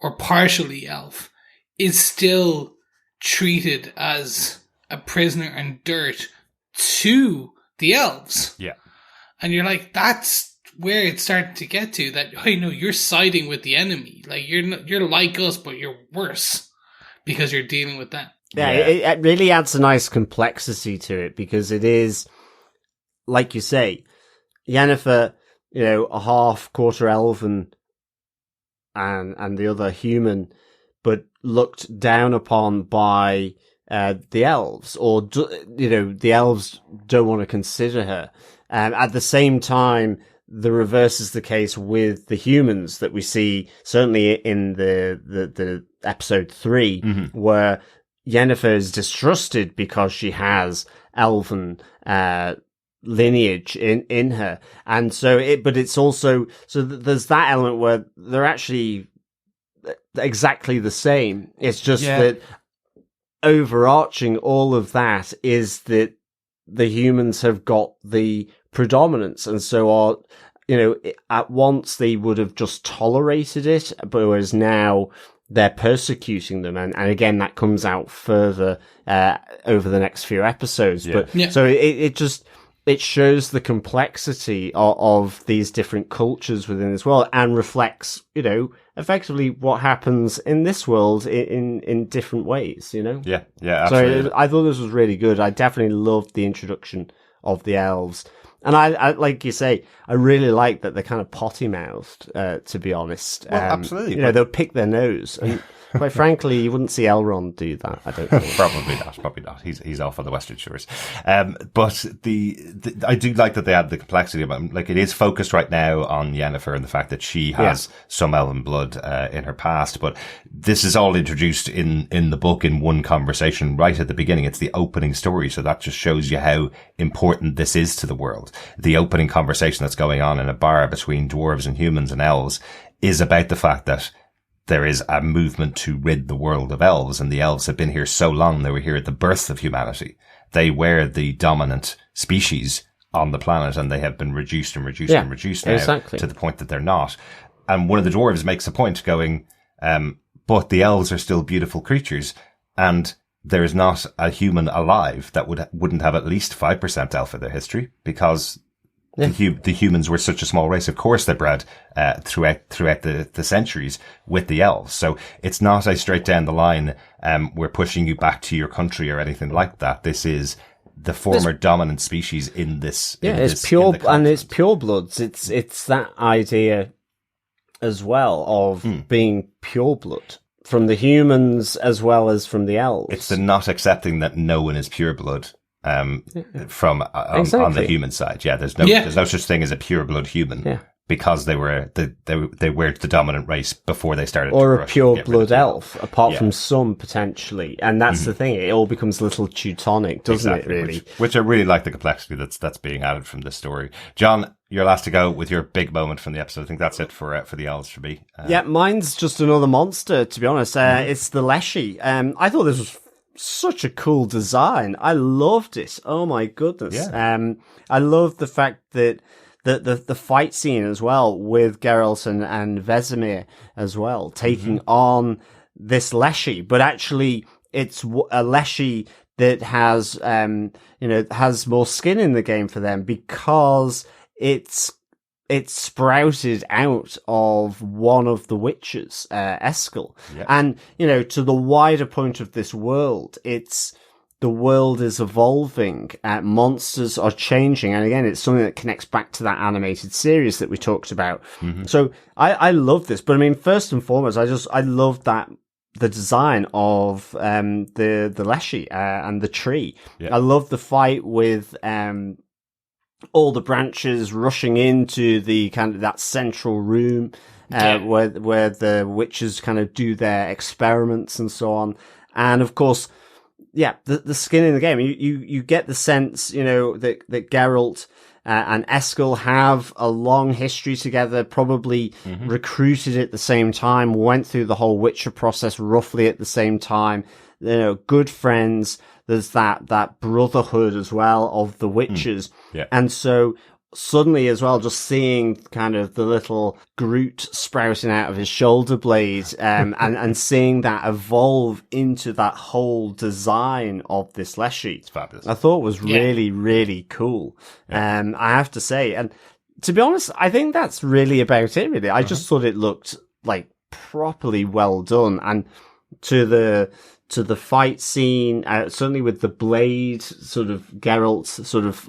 or partially elf, is still treated as a prisoner and dirt to the elves. Yeah. And you're like, that's where it's starting to get to, that, hey, no, you're siding with the enemy. Like, you're like us, but you're worse because you're dealing with that. Yeah, it really adds a nice complexity to it, because it is, like you say, Yennefer, a half quarter elven and the other human, but looked down upon by the elves, or the elves don't want to consider her. At the same time, the reverse is the case with the humans that we see, certainly in the episode 3, where Yennefer is distrusted because she has elven lineage in her, and so but it's also there's that element where they're actually exactly the same. It's just that overarching all of that is that the humans have got the predominance, and so are, at once they would have just tolerated it, but whereas now they're persecuting them, and again that comes out further over the next few episodes. But so it shows the complexity of these different cultures within this world, and reflects, effectively what happens in this world in different ways, Yeah, absolutely. So I thought this was really good. I definitely loved the introduction of the elves. And I like you say, I really like that they're kind of potty-mouthed, to be honest. Well, absolutely. They'll pick their nose. And quite frankly, you wouldn't see Elrond do that, I don't think. Probably not. He's off on the Western Shores. But I do like that they add the complexity about him. Like, it is focused right now on Yennefer and the fact that she has some elven blood in her past. But this is all introduced in the book in one conversation right at the beginning. It's the opening story. So that just shows you how important this is to the world. The opening conversation that's going on in a bar between dwarves and humans and elves is about the fact that there is a movement to rid the world of elves, and the elves have been here so long. They were here at the birth of humanity. They were the dominant species on the planet, and they have been reduced and reduced and reduced now to the point that they're not. And one of the dwarves makes a point going, but the elves are still beautiful creatures, and there is not a human alive that wouldn't have at least 5% elf in their history, because the humans were such a small race. Of course, they bred throughout the centuries with the elves. So it's not a straight down the line, we're pushing you back to your country or anything like that. This is the former dominant species in this. It's pure, and it's pure bloods. It's that idea as well of being pure blood from the humans as well as from the elves. It's the not accepting that no one is pure blood. From on the human side, there's no such thing as a pure blood human, because they were the dominant race before they started, or a pure blood elf, apart from some potentially, and that's the thing. It all becomes a little Teutonic, doesn't it? Really, which I really like the complexity that's being added from this story. John, you're last to go with your big moment from the episode. I think that's it for the elves for me. Mine's just another monster, to be honest. It's the Leshy. I thought this was such a cool design. I loved it. Oh my goodness. I love the fact that the fight scene as well with Geralt and Vizimir as well, taking on this Leshy, but actually it's a Leshy that has, has more skin in the game for them, because it's sprouted out of one of the witches, Eskel. And, to the wider point of this world, the world is evolving, monsters are changing. And again, it's something that connects back to that animated series that we talked about. So I love this, but I mean, first and foremost, I love that the design of, the Leshy, and the tree. I love the fight with, all the branches rushing into the kind of that central room, where the witches kind of do their experiments and so on. And of course, the skin in the game, you get the sense, that Geralt and Eskel have a long history together, probably recruited at the same time, went through the whole Witcher process roughly at the same time, good friends. There's that brotherhood as well of the witches. And so suddenly as well, just seeing kind of the little Groot sprouting out of his shoulder blade, and seeing that evolve into that whole design of this Leshy. It's fabulous. I thought was really, really cool. I have to say, and to be honest, I think that's really about it, really. I just thought it looked like properly well done, and to the fight scene, certainly with the blade, sort of Geralt sort of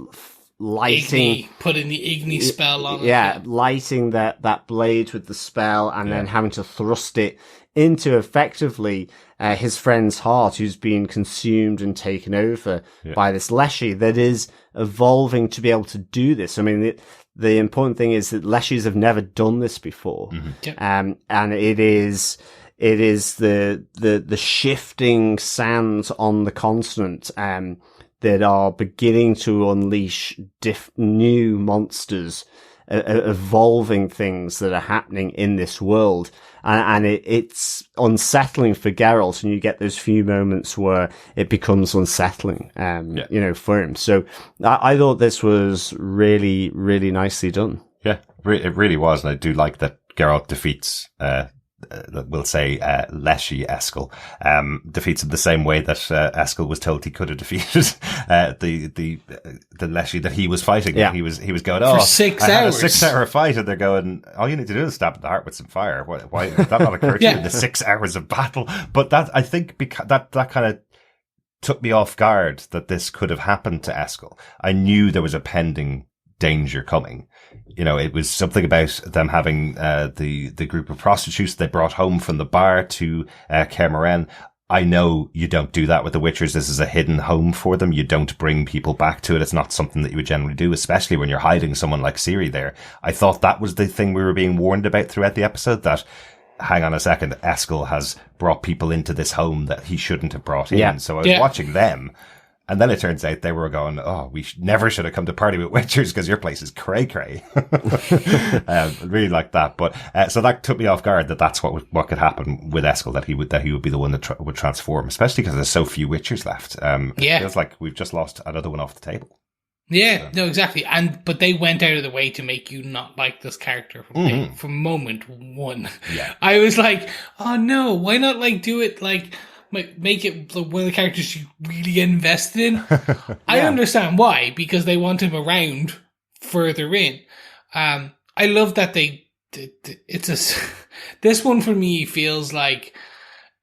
lighting, putting the Igni spell on it. Yeah, lighting that blade with the spell, and then having to thrust it into effectively his friend's heart, who's been consumed and taken over by this Leshy that is evolving to be able to do this. I mean, the important thing is that Leshies have never done this before, and it is the shifting sands on the continent that are beginning to unleash new monsters, evolving things that are happening in this world. And it's unsettling for Geralt, and you get those few moments where it becomes unsettling, for him. So I thought this was really, really nicely done. Yeah, it really was. And I do like that Geralt defeats, we'll say, Leshy Eskel, defeats him the same way that Eskel was told he could have defeated the Leshy that he was fighting. Yeah. He was going, for 6 I had a hours. 6-hour fight, and they're going, all you need to do is stab in the heart with some fire. Why did that not occur to you in the 6 hours of battle? But that, I think, because that kind of took me off guard that this could have happened to Eskel. I knew there was a pending danger coming. It was something about them having the group of prostitutes they brought home from the bar to Cameron. I know you don't do that with the Witchers. This is a hidden home for them. You don't bring people back to it. It's not something that you would generally do, especially when you're hiding someone like Ciri there. I thought that was the thing we were being warned about throughout the episode, that, hang on a second, Eskel has brought people into this home that he shouldn't have brought in. Yeah. So I was watching them. And then it turns out they were going, we never should have come to party with Witchers because your place is cray-cray. Really like that. But, so that took me off guard that that's what could happen with Eskel, that he would be the one that would transform, especially because there's so few Witchers left. It feels like we've just lost another one off the table. Yeah, no, exactly. But they went out of the way to make you not like this character from moment one. Yeah. I was like, oh no, why not do it make it one of the characters you really get invested in. I understand why, because they want him around further in. I love that this one for me feels like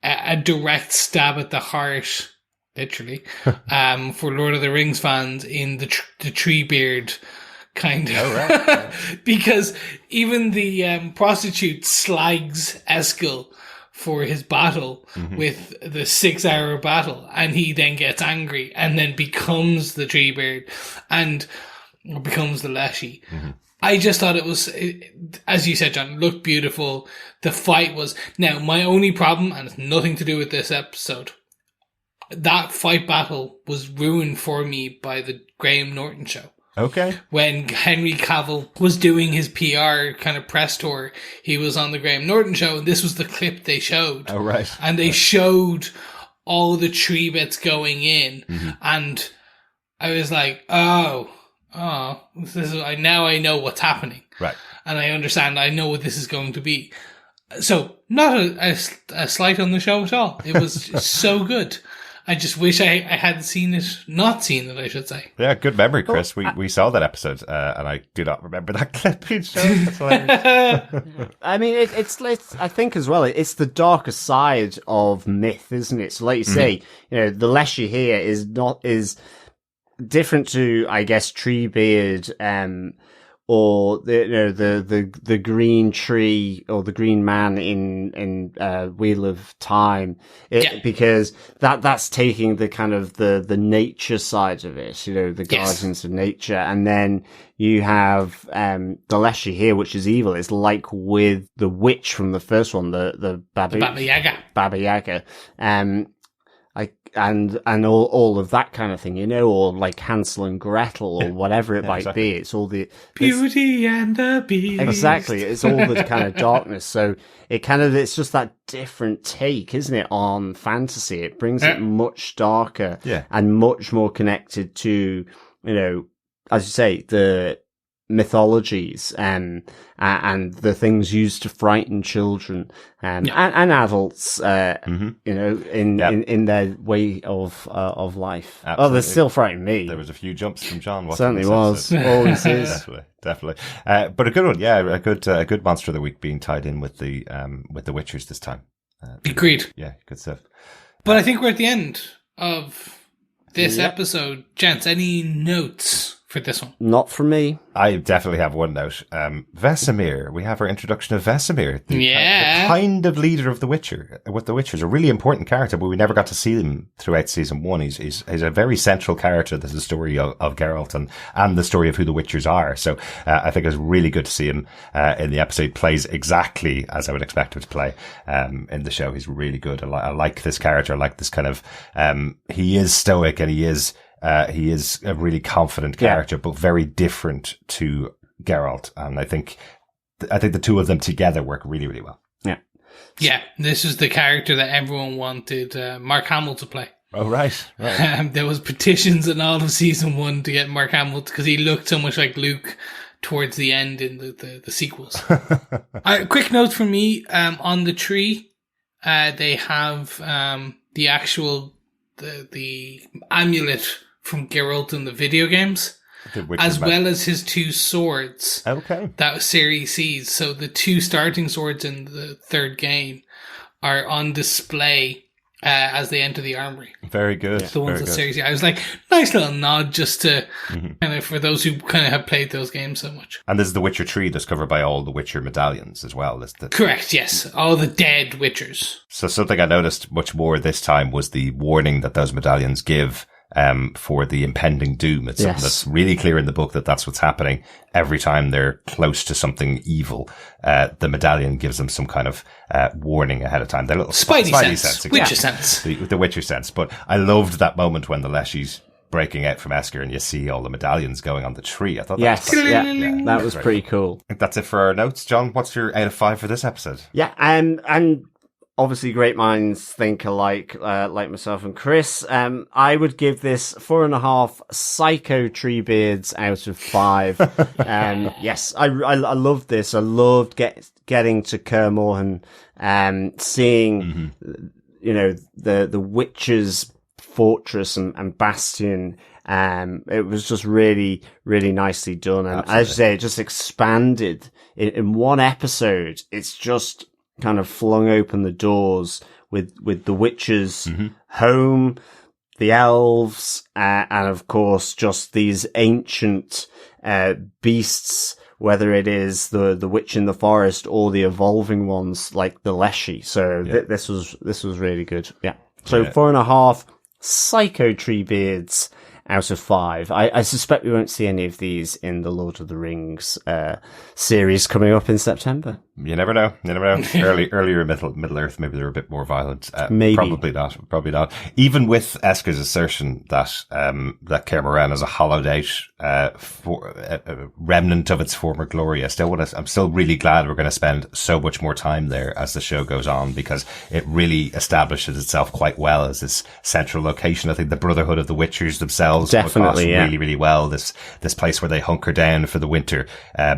a direct stab at the heart, literally, for Lord of the Rings fans in the Treebeard kind of. Oh, right. Because even the prostitute slags Eskel for his battle with the 6-hour battle, and he then gets angry and then becomes the Treebeard and becomes the Leshy. I just thought it was, as you said, John, looked beautiful. The fight was, now my only problem, and it's nothing to do with this episode, that fight battle was ruined for me by the Graham Norton show. Okay. When Henry Cavill was doing his PR kind of press tour, he was on the Graham Norton show, and this was the clip they showed. Oh, right. And they showed all the tree bits going in, and I was like, now I know what's happening. Right. And I understand, I know what this is going to be. So, not a slight on the show at all. It was so good. I just wish I had not seen it, I should say. Yeah, good memory, Chris. We saw that episode, and I do not remember that clip being shown. That's hilarious. I mean, it's I think as well, it's the darker side of myth, isn't it? So like you say, the Leshy here is different to, I guess, Treebeard, or the green tree or the green man in Wheel of Time, because that's taking the kind of the nature side of it, the guardians of nature, and then you have the Leshy here, which is evil. It's like with the witch from the first one, the Baba Yaga, and all of that kind of thing, or like Hansel and Gretel or whatever it might be. It's all the Beauty and the Beast. Exactly. It's all the kind of darkness. So it's just that different take, isn't it, on fantasy? It brings it much darker and much more connected to, as you say, the mythologies and the things used to frighten children and adults, in their way of life. Absolutely. Oh, they still frighten me. There was a few jumps from John. Certainly was. Always is. Definitely. But a good one. Yeah, a good monster of the week being tied in with the Witchers this time. Agreed. Yeah, good stuff. But I think we're at the end of this episode. Gents, any notes for this one? Not for me. I definitely have one note. Vesemir. We have our introduction of Vesemir. The kind of leader of the Witchers. A really important character, but we never got to see him throughout season 1. He's a very central character to the story of Geralt and the story of who the Witchers are. So I think it's really good to see him in the episode. Plays exactly as I would expect him to play in the show. He's really good. I like this character. I like this kind of he is stoic and he is a really confident character, but very different to Geralt. And I think the two of them together work really, really well. Yeah. Yeah. This is the character that everyone wanted Mark Hamill to play. Oh, right. There was petitions in all of season 1 to get Mark Hamill because he looked so much like Luke towards the end in the sequels. Quick note from me, on the tree, they have, the actual, the amulet from Geralt in the video games, as well as his 2 swords. Okay. That Ciri sees. So the 2 starting swords in the 3rd game are on display as they enter the armory. Very good. The ones that Ciri sees. I was like, nice little nod just to kind of for those who kind of have played those games so much. And this is the Witcher tree that's covered by all the Witcher medallions as well. Correct, yes. All the dead Witchers. So something I noticed much more this time was the warning that those medallions give for the impending doom. It's something that's really clear in the book that's what's happening every time they're close to something evil. The medallion gives them some kind of warning ahead of time. Their little Spidey sense. Exactly. Witcher sense. The Witcher sense. But I loved that moment when the Leshy's breaking out from Esker and you see all the medallions going on the tree. I thought that was pretty cool. I think that's it for our notes. John, what's your out of 5 for this episode? Yeah, and obviously great minds think alike, like myself and Chris. I would give this 4.5 psycho tree beards out of 5. Yes, I loved this. I loved getting to Kaer Morhen, seeing, the witches' fortress and bastion. It was just really, really nicely done. And as you say, it just expanded in one episode. It's just kind of flung open the doors with the witches' home, the elves, and of course just these ancient beasts, whether it is the witch in the forest or the evolving ones like the Leshy. So this was really good. Yeah. So 4.5 psycho tree beards out of 5. I suspect we won't see any of these in the Lord of the Rings series coming up in September. You never know. Earlier Middle Earth, maybe they're a bit more violent. Maybe. Probably not. Even with Esker's assertion that Kaer Morhen is a hollowed out remnant of its former glory, I'm still really glad we're going to spend so much more time there as the show goes on, because it really establishes itself quite well as this central location. I think the Brotherhood of the Witchers themselves definitely really, really well. This place where they hunker down for the winter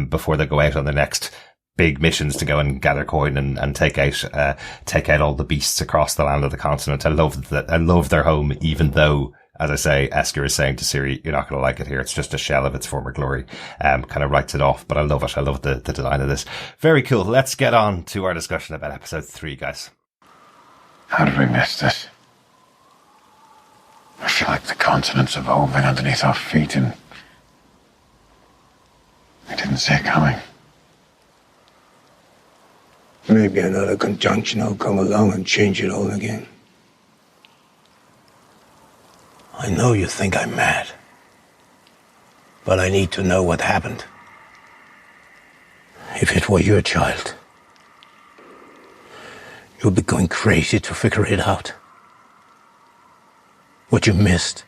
before they go out on the next big missions to go and gather coin and take out all the beasts across the land of the continent. I love their home, even though, as I say, Esker is saying to Ciri, you're not going to like it here. It's just a shell of its former glory. Kind of writes it off, but I love it. I love the design of this. Very cool. Let's get on to our discussion about episode 3, guys. How did we miss this? I feel like the continent's evolving underneath our feet and I didn't see it coming. Maybe another conjunction will come along and change it all again. I know you think I'm mad, but I need to know what happened. If it were your child, you'd be going crazy to figure it out. What you missed.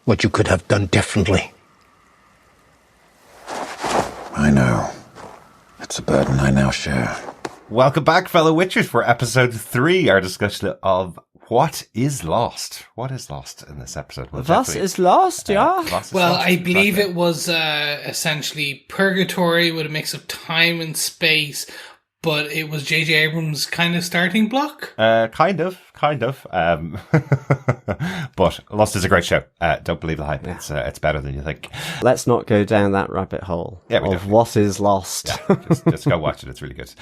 What you could have done differently. I know. It's a burden I now share. Welcome back, fellow Witchers, for episode 3, our discussion of what is lost? What is lost in this episode? Well, Was is lost, yeah. Well, I believe it was essentially purgatory with a mix of time and space, but it was J.J. Abrams' kind of starting block. Kind of. But Lost is a great show. Don't believe the hype. Yeah. It's better than you think. Let's not go down that rabbit hole of what is lost. Yeah, just go watch it. It's really good.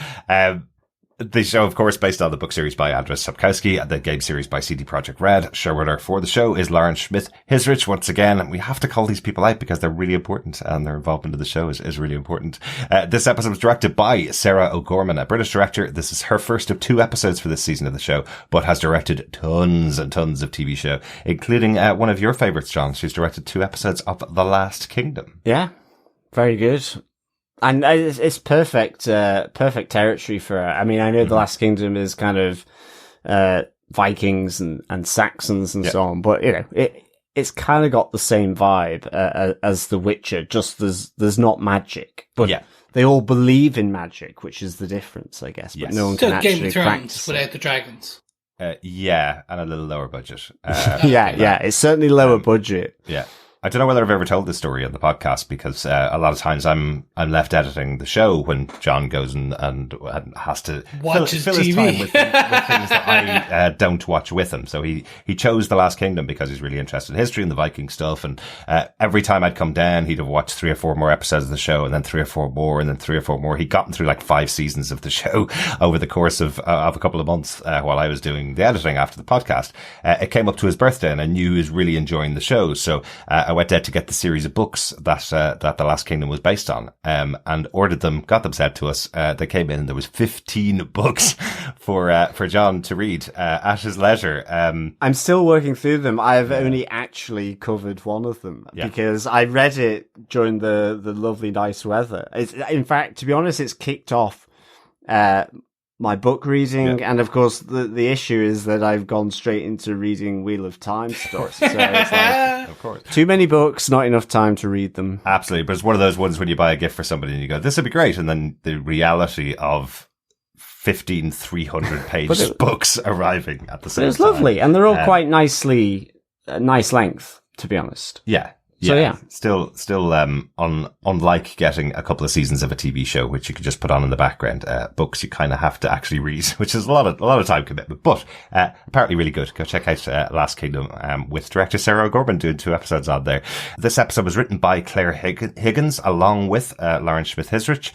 The show, of course, based on the book series by Andrzej Sapkowski and the game series by CD Projekt Red. Showrunner for the show is Lauren Schmidt-Hissrich. Once again, we have to call these people out because they're really important and their involvement in the show is really important. This episode was directed by Sarah O'Gorman, a British director. This is her first of 2 episodes for this season of the show, but has directed tons and tons of TV show, including one of your favorites, John. She's directed 2 episodes of The Last Kingdom. Yeah, very good. And it's perfect territory for her. I mean, I know The Last Kingdom is kind of Vikings and Saxons and so on, but it's kind of got the same vibe as The Witcher. Just there's not magic, but they all believe in magic, which is the difference, I guess. But no one can actually Game of Thrones practice without the dragons. And a little lower budget. It's certainly lower budget. Yeah. I don't know whether I've ever told this story on the podcast because a lot of times I'm left editing the show when John goes and has to watch fill his time with things that I don't watch with him. So he chose The Last Kingdom because he's really interested in history and the Viking stuff. And every time I'd come down, he'd have watched 3 or 4 more episodes of the show, and then 3 or 4 more, and then 3 or 4 more. He'd gotten through like 5 seasons of the show over the course of a couple of months while I was doing the editing after the podcast. It came up to his birthday, and I knew he was really enjoying the show. So I went out to get the series of books that The Last Kingdom was based on, and ordered them, got them sent to us. They came in and there was 15 books for John to read, at his leisure. I'm still working through them. I've only actually covered one of them because I read it during the lovely nice weather. In fact, to be honest, it's kicked off, my book reading, and of course the issue is that I've gone straight into reading Wheel of Time stories. So it's like, of course, too many books, not enough time to read them. Absolutely, but it's one of those ones when you buy a gift for somebody and you go, "This would be great," and then the reality of 15 300-page books arriving at the same time. It was lovely, and they're all quite nice length, to be honest. Yeah. Still, unlike getting a couple of seasons of a TV show, which you could just put on in the background, books you kind of have to actually read, which is a lot of time commitment, but, apparently really good. Go check out, Last Kingdom, with director Sarah O'Gorman doing 2 episodes on there. This episode was written by Claire Higgins, along with, Lauren Schmidt-Hissrich.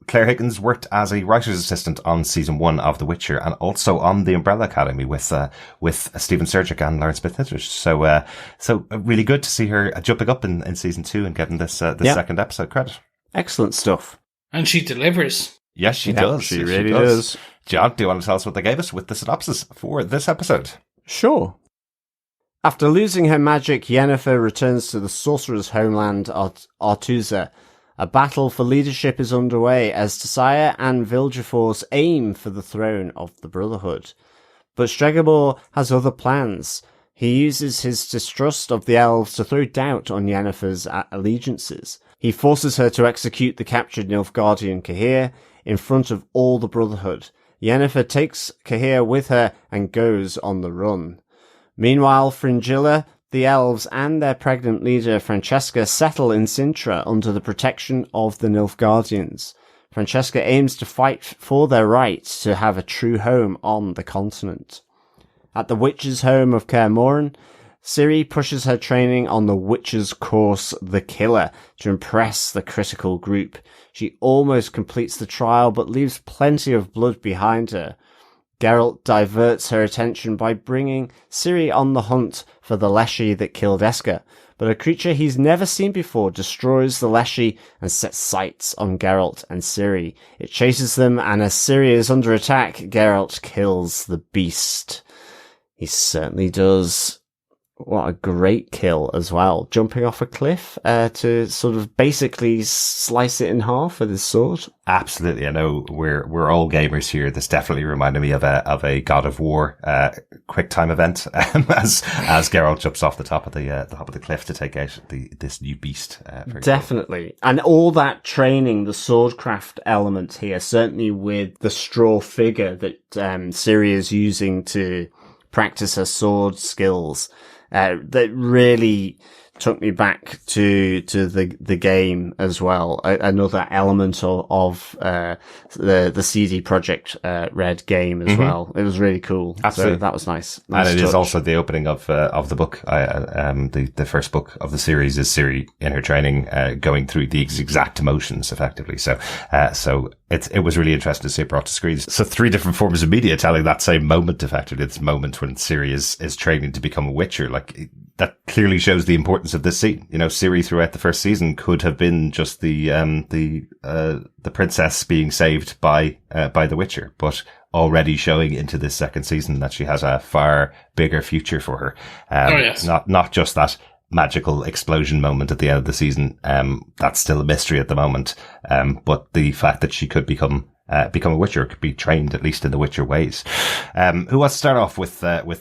Claire Higgins worked as a writer's assistant on season 1 of The Witcher and also on The Umbrella Academy with Stephen Surgic and Lauren Schmidt-Hissrich. So really good to see her jumping up in season 2 and getting this second episode credit. Excellent stuff. And she delivers. Yes, she does. She really does. John, do you want to tell us what they gave us with the synopsis for this episode? Sure. After losing her magic, Yennefer returns to the sorcerer's homeland, Artusa. A battle for leadership is underway as Tissaia and Vilgefortz aim for the throne of the Brotherhood. But Stregobor has other plans. He uses his distrust of the elves to throw doubt on Yennefer's allegiances. He forces her to execute the captured Nilfgaardian Cahir in front of all the Brotherhood. Yennefer takes Cahir with her and goes on the run. Meanwhile, Fringilla, the elves and their pregnant leader Francesca settle in Sintra under the protection of the Nilfgaardians. Francesca aims to fight for their right to have a true home on the continent. At the witches' home of Kaer Morhen, Ciri pushes her training on the witches' course The Killer to impress the critical group. She almost completes the trial but leaves plenty of blood behind her. Geralt diverts her attention by bringing Ciri on the hunt for the Leshy that killed Esker, but a creature he's never seen before destroys the Leshy and sets sights on Geralt and Ciri. It chases them, and as Ciri is under attack, Geralt kills the beast. He certainly does. What a great kill as well. Jumping off a cliff to sort of basically slice it in half with his sword. Absolutely. I know we're all gamers here. This definitely reminded me of a God of War quick time event as Geralt jumps off the top of the cliff to take out this new beast. Definitely. Cool. And all that training, the swordcraft element here, certainly with the straw figure that Ciri is using to practice her sword skills. That really took me back to the game as well. Another element of the CD Projekt Red game as well. It was really cool. Absolutely. So that was nice. And it touch. is also the opening of the book. The first book of the series is Ciri in her training, going through the exact motions effectively. So it was really interesting to see it brought to screens. So 3 different forms of media telling that same moment effectively. This moment when Ciri is training to become a Witcher. Like, that clearly shows the importance of this scene. You know, Ciri throughout the first season could have been just the princess being saved by the Witcher, but already showing into this second season that she has a far bigger future for her. Not just that magical explosion moment at the end of the season. That's still a mystery at the moment. But the fact that she could become a Witcher, could be trained at least in the Witcher ways. Who wants to start off with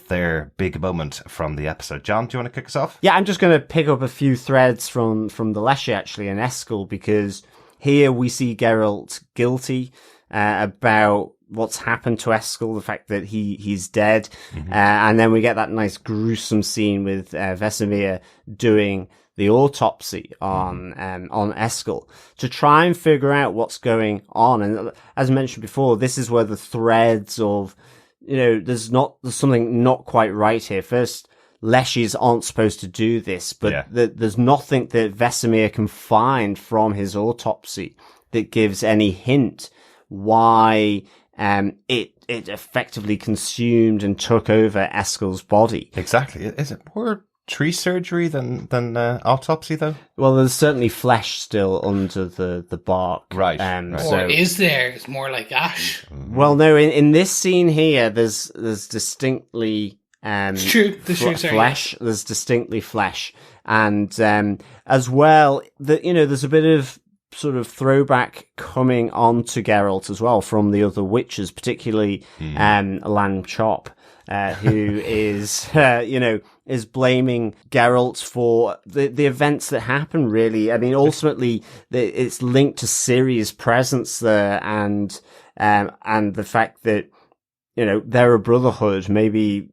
their big moment from the episode? John, do you want to kick us off? Yeah, I'm just going to pick up a few threads from the Leshy actually and Eskel, because here we see Geralt guilty about what's happened to Eskel, the fact that he's dead, and then we get that nice gruesome scene with Vizimir doing the autopsy on Eskel to try and figure out what's going on. And as mentioned before, this is where the threads of, there's something not quite right here. First, Leshies aren't supposed to do this, but there's nothing that Vizimir can find from his autopsy that gives any hint why it effectively consumed and took over Eskel's body. Exactly. Is it more tree surgery than autopsy though? Well, there's certainly flesh still under the bark. Right. Or is there? It's more like ash. Well, no, in this scene here, there's distinctly it's true. Flesh. Yeah. There's distinctly flesh. And as well, there's a bit of sort of throwback coming onto Geralt as well from the other witches, particularly Lan Chop, who is is blaming Geralt for the events that happen. Really, I mean, ultimately it's linked to Ciri's presence there, and the fact that they're a brotherhood. Maybe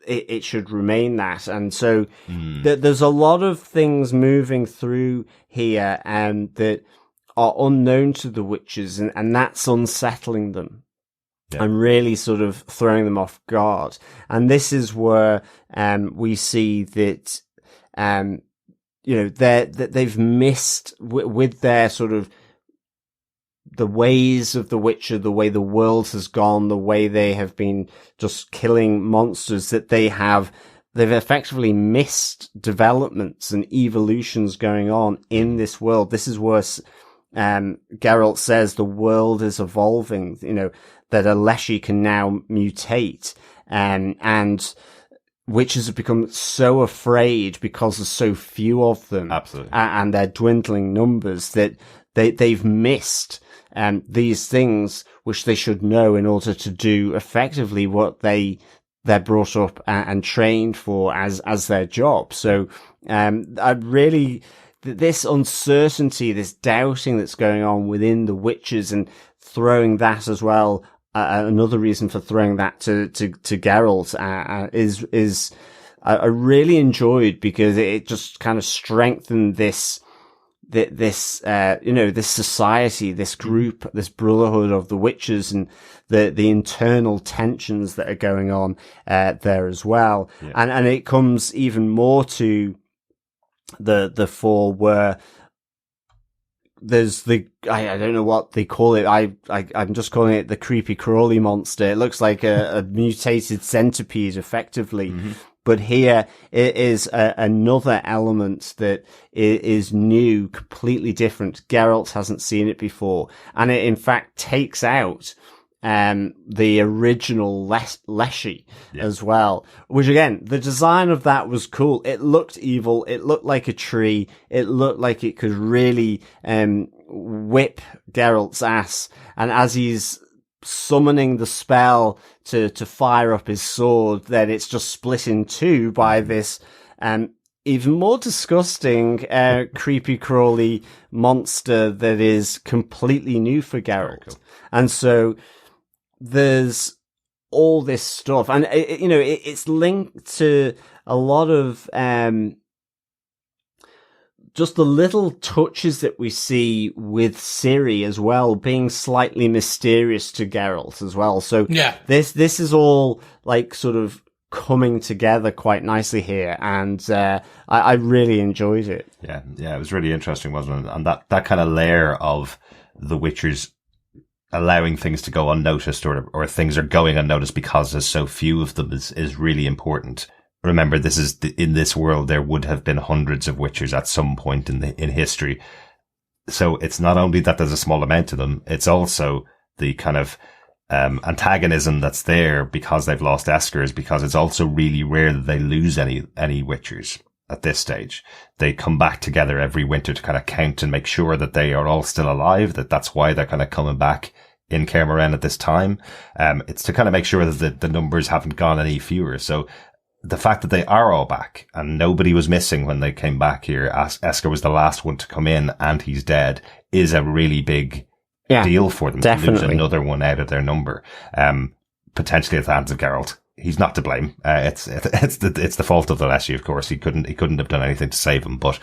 it should remain that. And so there's a lot of things moving through here that are unknown to the witches, and that's unsettling them and really sort of throwing them off guard. And this is where we see that that they've missed with their sort of the ways of the Witcher, the way the world has gone, the way they have been just killing monsters, that they've effectively missed developments and evolutions going on in this world. This is where Geralt says the world is evolving, that a Leshy can now mutate, and witches have become so afraid because there's so few of them. Absolutely. And their dwindling numbers, that they've missed these things which they should know in order to do effectively what they're brought up and trained for as their job. So this uncertainty, this doubting that's going on within the witches, and throwing that as well, another reason for throwing that to Geralt is I really enjoyed, because it just kind of strengthened this society, this group, this brotherhood of the witches, and the internal tensions that are going on there as well. Yeah. And it comes even more to the fore, where there's I don't know what they call it. I'm just calling it the creepy crawly monster. It looks like a mutated centipede effectively. Mm-hmm. But here it is another element that is new, completely different. Geralt hasn't seen it before. And it in fact takes out the original Leshy as well. Which again, the design of that was cool. It looked evil. It looked like a tree. It looked like it could really whip Geralt's ass. And as he's summoning the spell to fire up his sword, then it's just split in two by this even more disgusting creepy crawly monster that is completely new for Geralt. Cool. And so there's all this stuff, and it's linked to a lot of just the little touches that we see with Ciri as well, being slightly mysterious to Geralt as well. So this is all like sort of coming together quite nicely here, and I really enjoyed it. Yeah, it was really interesting, wasn't it? And that kind of layer of the Witchers allowing things to go unnoticed, or things are going unnoticed because there's so few of them, is really important. Remember, this is in this world there would have been hundreds of Witchers at some point in history. So it's not only that there's a small amount of them, it's also the kind of antagonism that's there because they've lost Eskers, because it's also really rare that they lose any Witchers at this stage. They come back together every winter to kind of count and make sure that they are all still alive, that's why they're kind of coming back in Caermaren at this time. It's to kind of make sure that the numbers haven't gone any fewer. So the fact that they are all back and nobody was missing when they came back here, Esker was the last one to come in and he's dead, is a really big deal for them. Definitely. To lose another one out of their number, potentially at the hands of Geralt. He's not to blame. It's the fault of the Leshy, of course. He couldn't have done anything to save him, but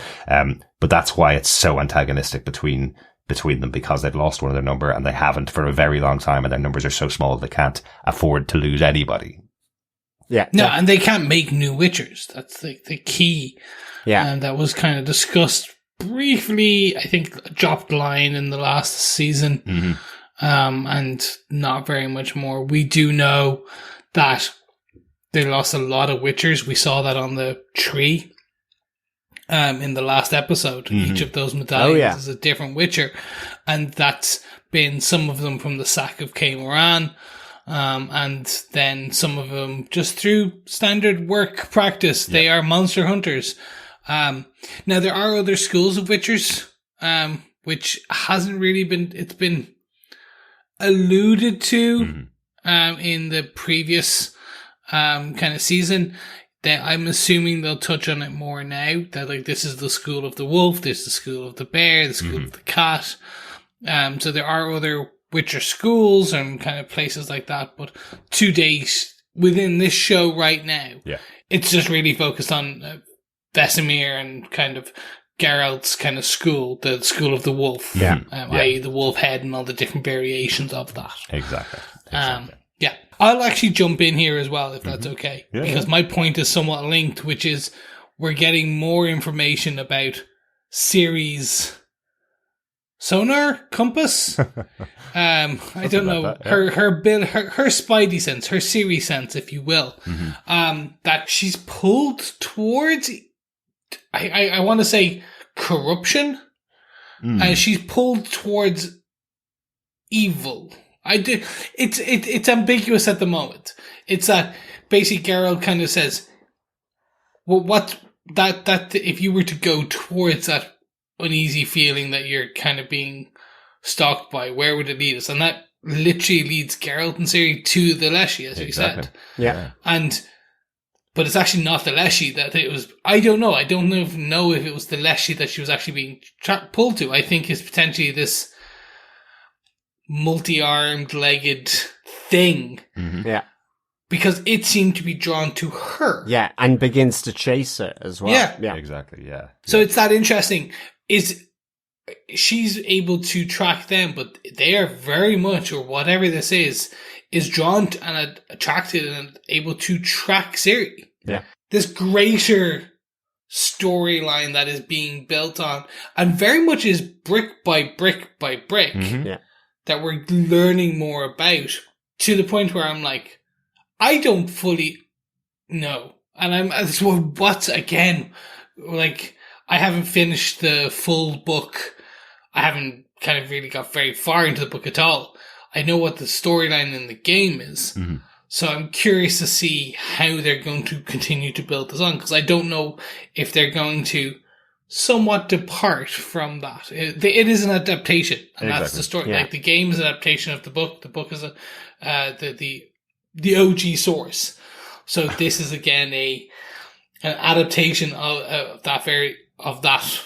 that's why it's so antagonistic between them, because they've lost one of their number and they haven't for a very long time, and their numbers are so small they can't afford to lose anybody. Yeah. No, and they can't make new Witchers. That's the key. Yeah. And that was kind of discussed briefly, I think, a dropped line in the last season. Mm-hmm. And not very much more. We do know that they lost a lot of Witchers. We saw that on the tree. In the last episode, each of those medallions is a different Witcher. And that's been some of them from the sack of Caermaren. And then some of them just through standard work practice. They are monster hunters. Now there are other schools of Witchers, which hasn't really it's been alluded to, in the previous, kind of season. That I'm assuming they'll touch on it more now. That like, this is the school of the wolf, this is the school of the bear, the school of the cat. So there are other Witcher schools and kind of places like that, but to date, within this show right now, it's just really focused on Vizimir and kind of Geralt's kind of school, the school of the wolf, i.e. the wolf head and all the different variations of that. Exactly. I'll actually jump in here as well, if that's okay, because my point is somewhat linked, which is we're getting more information about Ciri's sonar compass. I don't know, her spidey sense, her Ciri sense, if you will, that she's pulled towards, I want to say corruption, and she's pulled towards evil. It's ambiguous at the moment. It's that basically Geralt kind of says, well, what that if you were to go towards that uneasy feeling that you're kind of being stalked by, where would it lead us? And that literally leads Geralt and Ciri to the Leshy, as you said. Yeah. But it's actually not the Leshy that it was. I don't know. I don't know if it was the Leshy that she was actually being pulled to. I think it's potentially this multi-armed, legged thing. Yeah. Because it seemed to be drawn to her. Yeah, and begins to chase her as well. Yeah. Exactly, yeah. So it's that interesting. She's able to track them, but they are very much, or whatever this is drawn to and attracted and able to track Ciri. Yeah. This greater storyline that is being built on, and very much is brick by brick by brick, that we're learning more about, to the point where I'm like, I don't fully know. And what's again, like, I haven't finished the full book. I haven't kind of really got very far into the book at all. I know what the storyline in the game is. So I'm curious to see how they're going to continue to build this on, because I don't know if they're going to somewhat depart from that. It is an adaptation, and that's the story. Like, the game is an adaptation of the book. The book is the OG source. So this is again an adaptation of that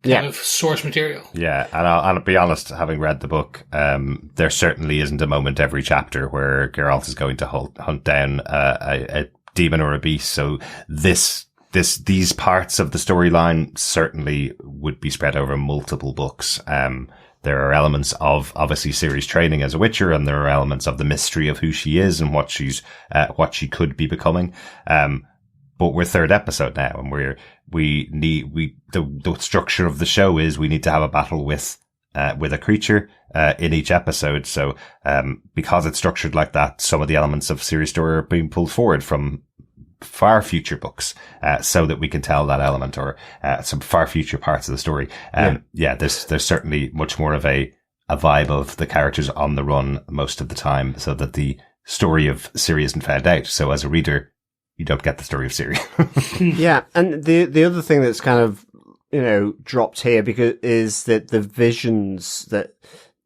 kind of source material. Yeah, and I'll be honest, having read the book, there certainly isn't a moment every chapter where Geralt is going to hunt down a demon or a beast. So these parts of the storyline certainly would be spread over multiple books. There are elements of obviously Ciri's training as a Witcher, and there are elements of the mystery of who she is and what she could be becoming. But we're third episode now, and the structure of the show is we need to have a battle with a creature, in each episode. So, because it's structured like that, some of the elements of Ciri's story are being pulled forward from far future books, so that we can tell that element or, some far future parts of the story. There's certainly much more of a vibe of the characters on the run most of the time, so that the story of Ciri isn't found out. So as a reader, you don't get the story of Ciri. Yeah. And the other thing that's kind of, dropped here is that the visions that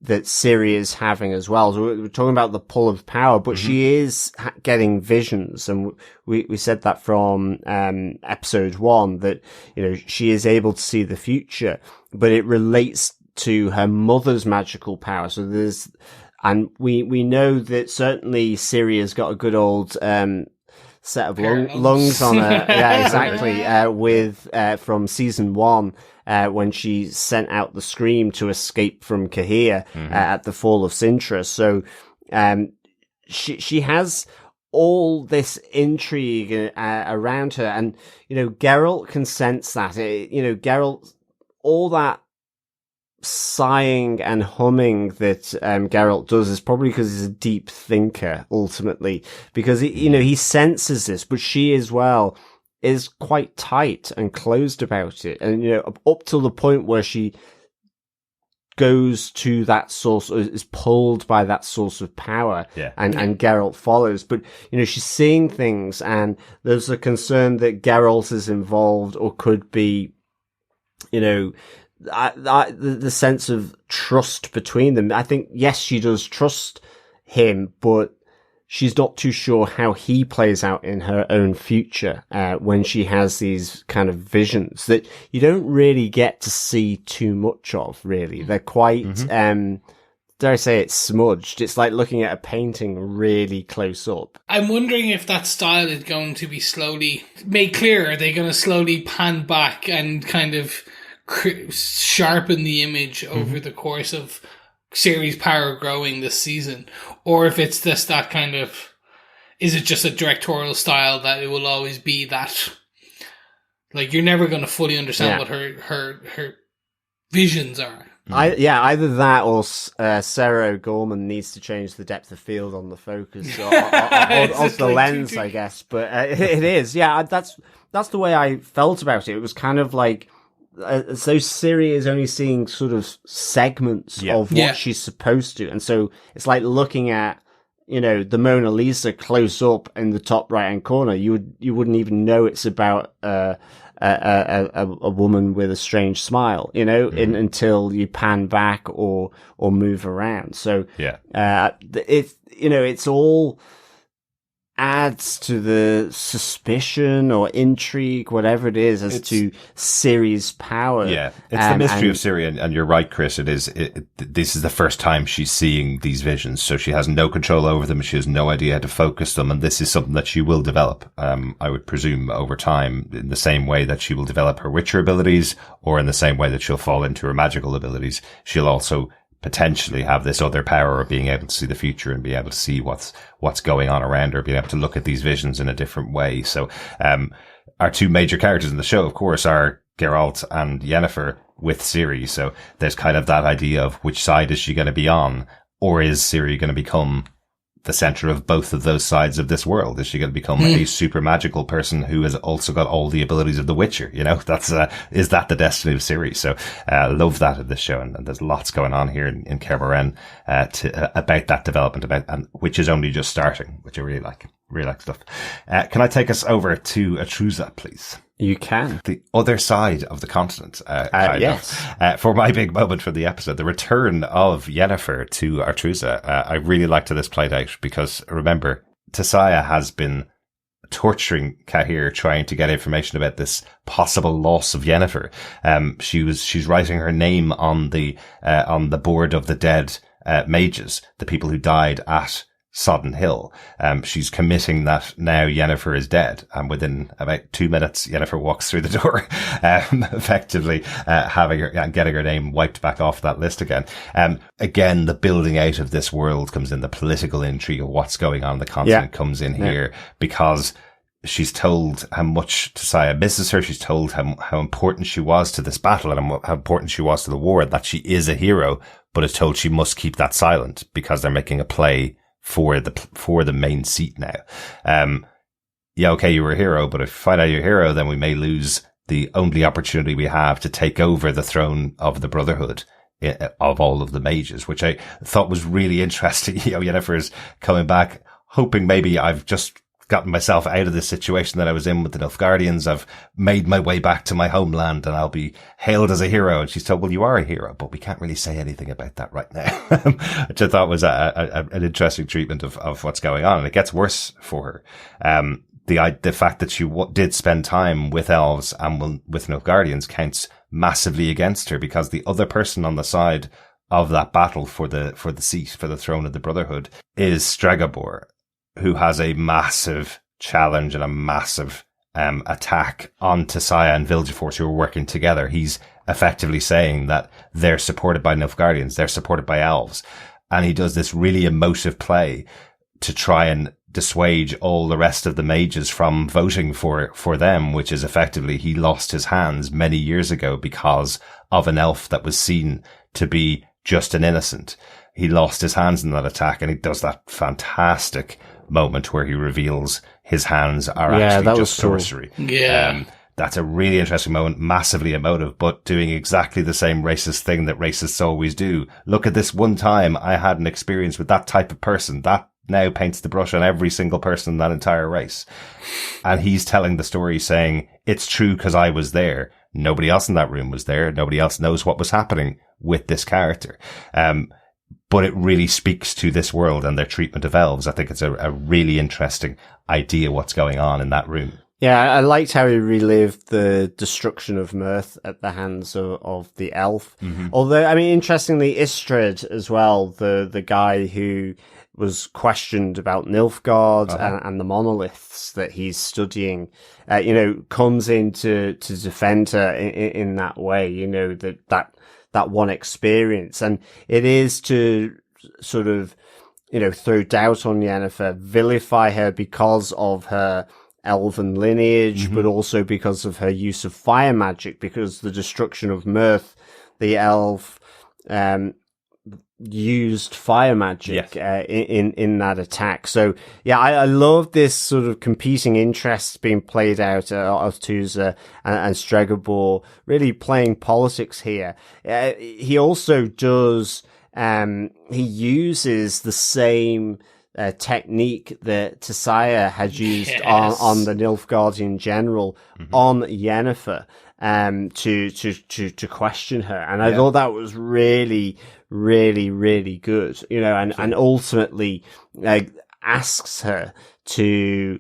Ciri is having as well. So we're talking about the pull of power, but she is getting visions. And we said that from, episode 1 that, she is able to see the future, but it relates to her mother's magical power. So and we know that certainly Ciri has got a good old, set of lungs on her. Yeah, exactly. From season 1, when she sent out the scream to escape from Cahir, at the fall of Sintra. So, she has all this intrigue around her, and, Geralt can sense that. Geralt, all that sighing and humming that Geralt does is probably because he's a deep thinker ultimately, because he senses this, but she as well is quite tight and closed about it, and up till the point where she goes to that source, or is pulled by that source of power, and Geralt follows. But she's seeing things, and there's a concern that Geralt is involved or could be, the sense of trust between them. I think, yes, she does trust him, but she's not too sure how he plays out in her own future, when she has these kind of visions that you don't really get to see too much of, really. They're quite, dare I say it, smudged. It's like looking at a painting really close up. I'm wondering if that style is going to be slowly made clearer. Are they going to slowly pan back and kind of sharpen the image over the course of Ciri's power growing this season? Or if it's just that kind of, is it just a directorial style that it will always be that, like, you're never going to fully understand what her visions are? Either that or Sarah O'Gorman needs to change the depth of field on the focus or the lens, I guess. But it is, that's the way I felt about it. It was kind of like, so Ciri is only seeing sort of segments of what she's supposed to. And so it's like looking at, the Mona Lisa close up in the top right hand corner. You wouldn't even know it's about, a woman with a strange smile, until you pan back or move around. So, it's all adds to the suspicion or intrigue, whatever it is, as to Ciri's power. Yeah, it's the mystery of Ciri, and you're right, Chris. This is the first time she's seeing these visions, so she has no control over them. She has no idea how to focus them, and this is something that she will develop, I would presume, over time, in the same way that she will develop her Witcher abilities, or in the same way that she'll fall into her magical abilities. She'll also potentially have this other power of being able to see the future and be able to see what's going on around her, being able to look at these visions in a different way. So, our two major characters in the show, of course, are Geralt and Yennefer with Ciri. So there's kind of that idea of which side is she going to be on, or is Ciri going to become the center of both of those sides of this world? Is she going to become a super magical person who has also got all the abilities of the Witcher? That's, is that the destiny of Ciri? So, love that in this show. And there's lots going on here in Kaer Morhen, about that development, which is only just starting, which I really like. Really like stuff. Can I take us over to Aretuza, please? You can. The other side of the continent, yes. For my big moment for the episode, the return of Yennefer to Aretuza. I really liked how this played out because, remember, Tissaia has been torturing Cahir, trying to get information about this possible loss of Yennefer. She's writing her name on the board of the dead, mages, the people who died at Sodden Hill. She's committing that now Yennefer is dead, and within about 2 minutes, Yennefer walks through the door, effectively, getting her name wiped back off that list again. Again, the building out of this world comes in, the political intrigue of what's going on in the continent comes in here, because she's told how much Tissaia misses her. She's told how important she was to this battle and how important she was to the war, that she is a hero, but is told she must keep that silent because they're making a play for the main seat now. Okay, you were a hero, but if you find out you're a hero, then we may lose the only opportunity we have to take over the throne of the Brotherhood of all of the mages, which I thought was really interesting. Yennefer's coming back, hoping maybe I've just gotten myself out of the situation that I was in with the Nilfgaardians. I've made my way back to my homeland and I'll be hailed as a hero. And she's told, well, you are a hero, but we can't really say anything about that right now, which I thought was an interesting treatment of what's going on. And it gets worse for her. The fact that she did spend time with elves and with Nilfgaardians counts massively against her, because the other person on the side of that battle for the seat, for the throne of the Brotherhood, is Stregobor, who has a massive challenge and a massive attack on Tissaia and Vilgefortz, who are working together. He's effectively saying that they're supported by Nilfgaardians, they're supported by elves. And he does this really emotive play to try and dissuade all the rest of the mages from voting for them, which is effectively he lost his hands many years ago because of an elf that was seen to be just an innocent. He lost his hands in that attack, and he does that fantastic moment where he reveals his hands are actually just sorcery. Yeah. That's a really interesting moment, massively emotive, but doing exactly the same racist thing that racists always do. Look at this one time I had an experience with that type of person. That now paints the brush on every single person in that entire race. And he's telling the story saying, it's true because I was there. Nobody else in that room was there. Nobody else knows what was happening with this character. But it really speaks to this world and their treatment of elves. I think it's a really interesting idea what's going on in that room. Yeah, I liked how he relived the destruction of Mirth at the hands of the elf. Mm-hmm. Although, I mean, interestingly, Istredd as well, the guy who was questioned about Nilfgaard and the monoliths that he's studying, comes in to defend her in that way, that one experience. And it is to sort of, throw doubt on Yennefer, vilify her because of her elven lineage, but also because of her use of fire magic, because the destruction of Mirth, the elf, used fire magic in that attack. So yeah, I love this sort of competing interests being played out of Tusa and Stregobor really playing politics here. He also does he uses the same technique that Tissaia had used on the Nilfgaardian general on Yennefer to question her, and I thought that was really good, and ultimately asks her to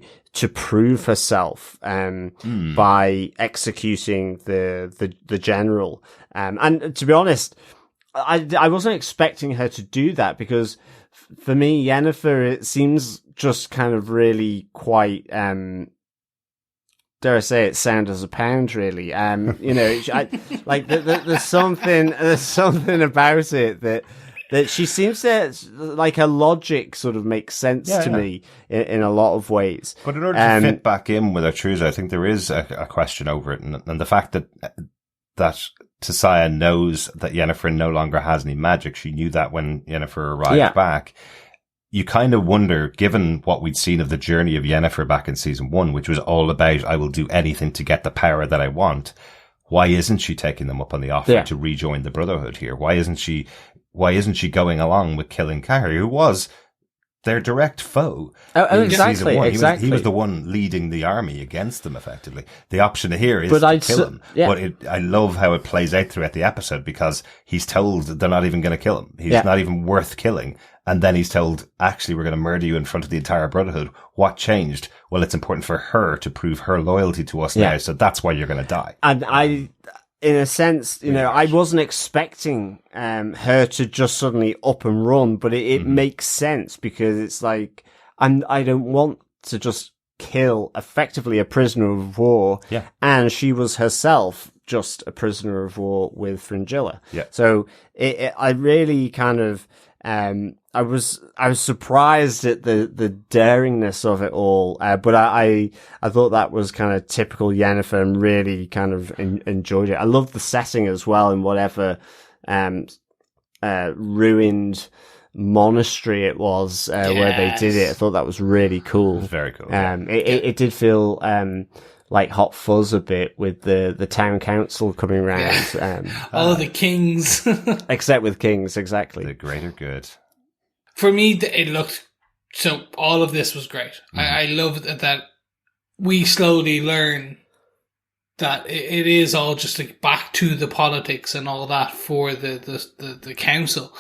prove herself by executing the general, and to be honest, I wasn't expecting her to do that, because for me, Yennefer, it seems just kind of really quite, dare I say it, sound as a pound, really. There's something about it that she seems to, like, her logic sort of makes sense to me in a lot of ways. But in order to fit back in with Artruza, I think there is a question over it, and the fact that Tissaia knows that Yennefer no longer has any magic. She knew that when Yennefer arrived back. You kind of wonder, given what we'd seen of the journey of Yennefer back in season 1, which was all about, I will do anything to get the power that I want. Why isn't she taking them up on the offer to rejoin the Brotherhood here? Why isn't she going along with killing Cahir, who was their direct foe. Oh, in exactly, season one. exactly. He was the one leading the army against them, effectively. The option here is But to kill him. yeah. But I love how it plays out throughout the episode, because he's told that they're not even going to kill him. He's not even worth killing. And then he's told, actually, we're going to murder you in front of the entire Brotherhood. What changed? Well, it's important for her to prove her loyalty to us now, so that's why you're going to die. And in a sense, I wasn't expecting her to just suddenly up and run, but it makes sense, because it's like, I don't want to just kill effectively a prisoner of war. Yeah. And she was herself just a prisoner of war with Fringilla. Yeah. So I really kind of, I was surprised at the daringness of it all, but I thought that was kind of typical Yennefer, and really kind of enjoyed it. I loved the setting as well, and whatever ruined monastery it was where they did it. I thought that was really cool. It was very cool. It did feel like Hot Fuzz a bit, with the town council coming around. All of the kings. Except with kings, exactly. The greater good. For me, it looked, so all of this was great. I love that we slowly learn that it is all just like back to the politics and all that for the council.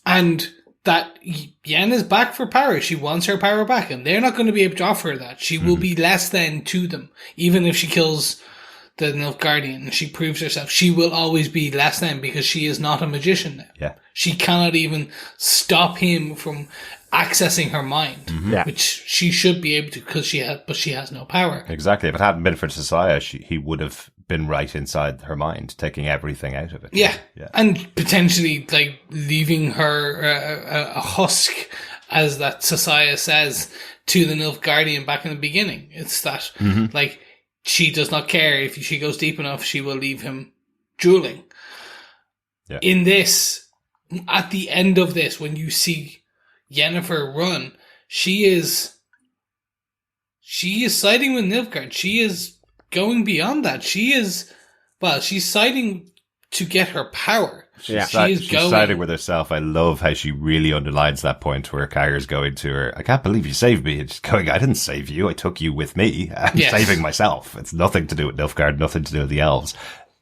And that Yen is back for power. She wants her power back, and they're not going to be able to offer her that. She will be less than to them. Even if she kills the Nilfgaardian and she proves herself, she will always be less than, because she is not a magician now. Yeah. She cannot even stop him from accessing her mind, which she should be able to, because she has no power. Exactly. If it hadn't been for Tissaia, he would have been right inside her mind, taking everything out of it. Yeah. And potentially like leaving her a husk, as that Tissaia says to the Nilfgaardian back in the beginning. It's that like, she does not care. If she goes deep enough, she will leave him drooling. Yeah. In this, at the end of this, when you see Yennefer run, she is siding with Nilfgaard. She is going beyond that. She's siding to get her power. She's siding with herself. I love how she really underlines that point where Cahir's going to her, I can't believe you saved me. And she's going, I didn't save you. I took you with me. I'm saving myself. It's nothing to do with Nilfgaard, nothing to do with the elves,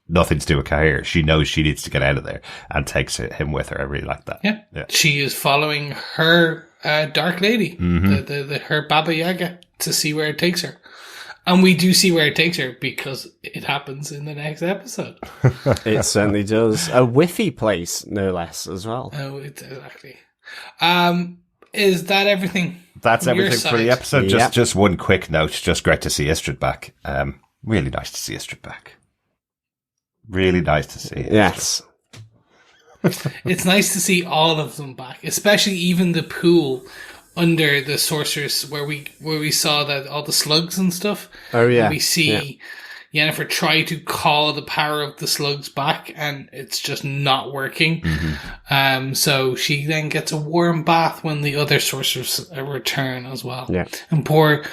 nothing to do with Cahir. She knows she needs to get out of there and takes him with her. I really like that. Yeah. She is following her Dark Lady, her Baba Yaga, to see where it takes her. And we do see where it takes her, because it happens in the next episode. It certainly does. A whiffy place, no less, as well. Oh, exactly. Is that everything? That's everything for the episode. Yep. Just one quick note. Just great to see Istredd back. Really nice to see Istredd back. Really nice to see. Yes. It's nice to see all of them back, especially even the pool under the sorceress where we saw that all the slugs and stuff. Oh yeah. And we see Yennefer try to call the power of the slugs back, and it's just not working. So she then gets a warm bath when the other sorcerers return as well. Yeah. And poor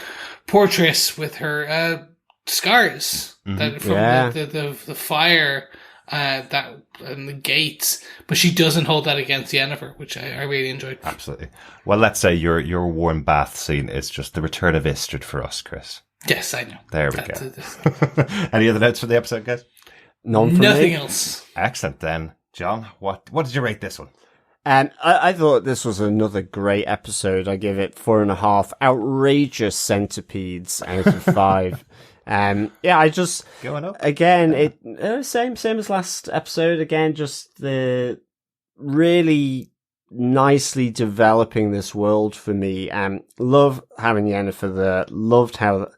Triss with her scars that from the fire that and the gates, but she doesn't hold that against Yennefer, which I really enjoyed. Absolutely. Well, let's say your warm bath scene is just the return of Istredd for us, Chris. Yes, I know. There we go. Any other notes for the episode, guys? Nothing else. Excellent then. John, what did you rate this one? I thought this was another great episode. I give it 4.5 outrageous centipedes out of 5. I just going up again. Same as last episode. Again, just the really nicely developing this world for me. Love having Yennefer there. Loved how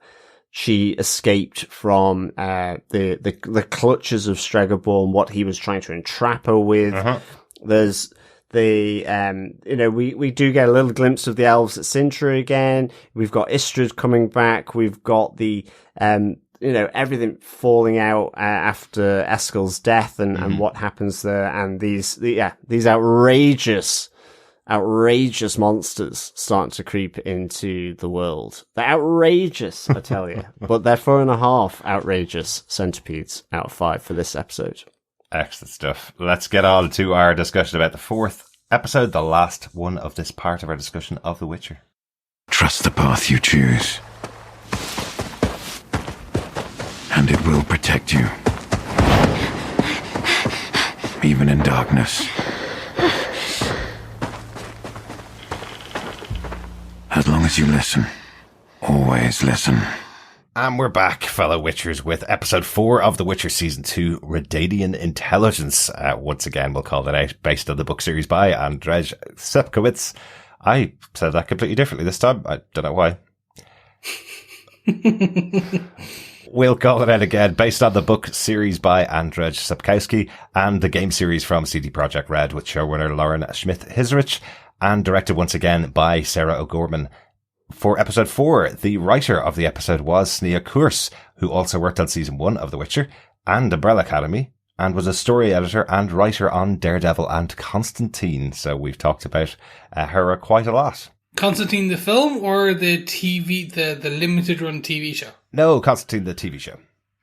she escaped from the clutches of Stregobor and what he was trying to entrap her with. There's we do get a little glimpse of the elves at Sintra again. We've got Istredd coming back. We've got the everything falling out after Eskel's death and what happens there, and these outrageous monsters starting to creep into the world. They're outrageous, I tell you. But they're 4.5 outrageous centipedes out of 5 for this episode. Excellent stuff. Let's get on to our discussion about the 4th episode, the last one of this part of our discussion of The Witcher. Trust the path you choose, and it will protect you, even in darkness. As long as you listen, always listen. And we're back, fellow Witchers, with episode 4 of The Witcher Season 2, Redanian Intelligence. Once again, we'll call that out, based on the book series by Andrzej Sapkowski. I said that completely differently this time. I don't know why. We'll call it out again, based on the book series by Andrzej Sapkowski and the game series from CD Projekt Red with showrunner Lauren Schmidt-Hissrich, and directed once again by Sarah O'Gorman. For episode 4, the writer of the episode was Sneha Kurz, who also worked on season 1 of The Witcher and Umbrella Academy, and was a story editor and writer on Daredevil and Constantine. So we've talked about her quite a lot. Constantine the film or the TV, the limited run TV show? No, Constantine the TV show.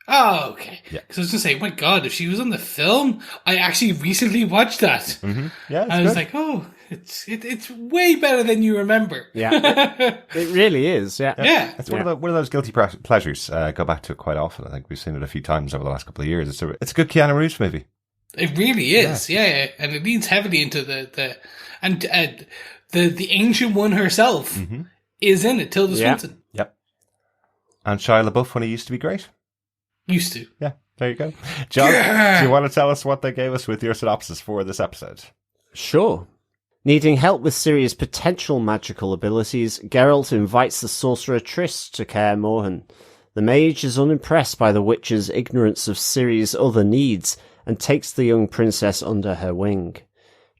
Oh, okay. Yeah. Because I was going to say, my God, if she was on the film, I actually recently watched that. Mm-hmm. Yeah, I was like, oh, it's way better than you remember. Yeah, it really is. Yeah, yeah. It's one of those guilty pleasures. Go back to it quite often. I think we've seen it a few times over the last couple of years. It's a good Keanu Reeves movie. It really is. Yeah. And it leans heavily into the ancient one herself is in it. Tilda Swinton. Yep. And Shia LaBeouf when he used to be great. Used to. Yeah, there you go. John, do you want to tell us what they gave us with your synopsis for this episode? Sure. Needing help with Ciri's potential magical abilities, Geralt invites the sorcerer Triss to Kaer Morhen. The mage is unimpressed by the witch's ignorance of Ciri's other needs and takes the young princess under her wing.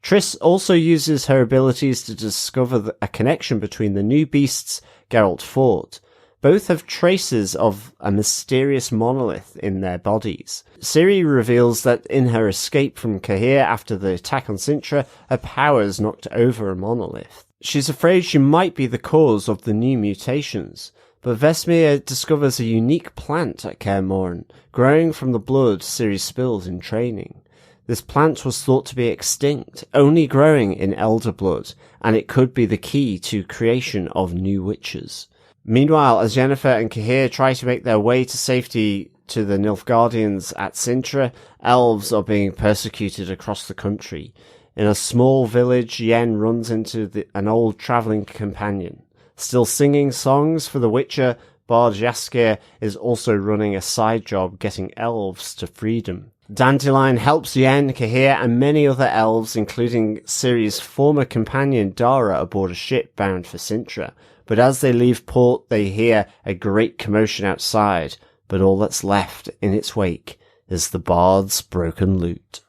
Triss also uses her abilities to discover a connection between the new beasts Geralt fought. Both have traces of a mysterious monolith in their bodies. Ciri reveals that in her escape from Cahir after the attack on Sintra, her powers knocked over a monolith. She's afraid she might be the cause of the new mutations, but Vesemir discovers a unique plant at Kaer Morhen, growing from the blood Ciri spilled in training. This plant was thought to be extinct, only growing in elder blood, and it could be the key to creation of new witches. Meanwhile, as Yennefer and Cahir try to make their way to safety to the Nilfgaardians at Sintra, elves are being persecuted across the country. In a small village, Yen runs into an old travelling companion. Still singing songs for the Witcher, BirchTissaia is also running a side job getting elves to freedom. Dandelion helps Yen, Cahir, and many other elves, including Ciri's former companion Dara, aboard a ship bound for Sintra. But as they leave port, they hear a great commotion outside, but all that's left in its wake is the bard's broken lute.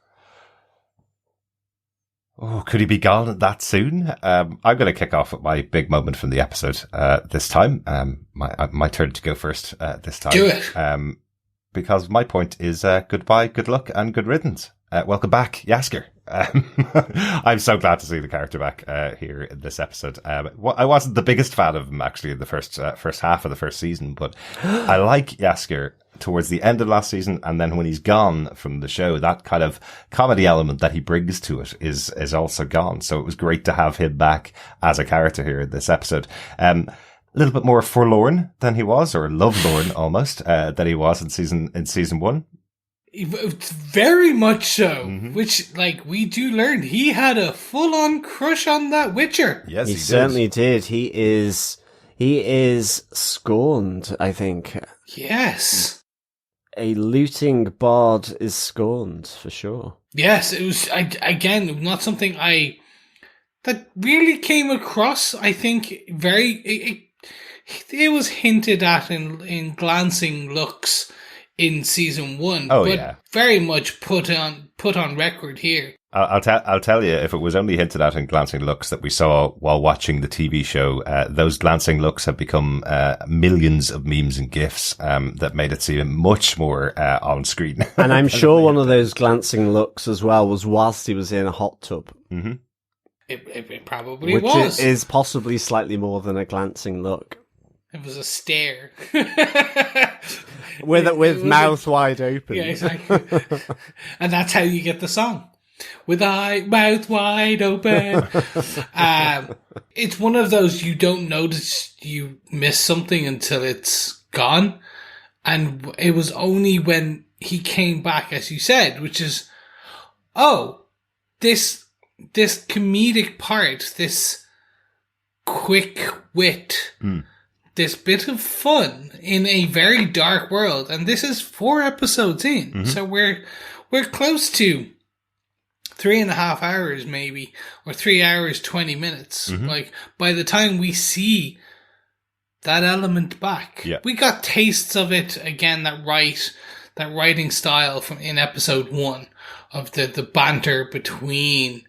Oh, could he be gone that soon? I'm going to kick off with my big moment from the episode this time. My turn to go first this time. Do it. Because my point is goodbye, good luck, and good riddance. Welcome back, Jaskier. I'm so glad to see the character back here in this episode. I wasn't the biggest fan of him actually in the first half of the first season, but I like Jaskier towards the end of last season, and then when he's gone from the show, that kind of comedy element that he brings to it is also gone. So it was great to have him back as a character here in this episode. A little bit more forlorn than he was, or lovelorn almost, than he was in season 1. Very much so. Which, like, we do learn he had a full-on crush on that Witcher. Yes, he certainly did. He is scorned, I think. Yes. A looting bard is scorned, for sure. Yes, it was, again, not something that really came across, I think, very... It was hinted at in glancing looks in season 1, but very much put on record here. I'll tell you, if it was only hinted at in glancing looks that we saw while watching the TV show, those glancing looks have become millions of memes and GIFs that made it seem much more on screen. And I'm sure one of those glancing looks as well was whilst he was in a hot tub. Mm-hmm. It probably was. Which is possibly slightly more than a glancing look. It was a stare. with mouth wide open. Yeah, exactly. And that's how you get the song. with mouth wide open. It's one of those you don't notice you miss something until it's gone. And it was only when he came back, as you said, which is, this comedic part, this quick wit, this bit of fun in a very dark world. And this is 4 episodes in. So we're close to 3.5 hours maybe, or 3 hours, 20 minutes. Like, by the time we see that element back, we got tastes of it again, that writing style from in episode 1 of the banter between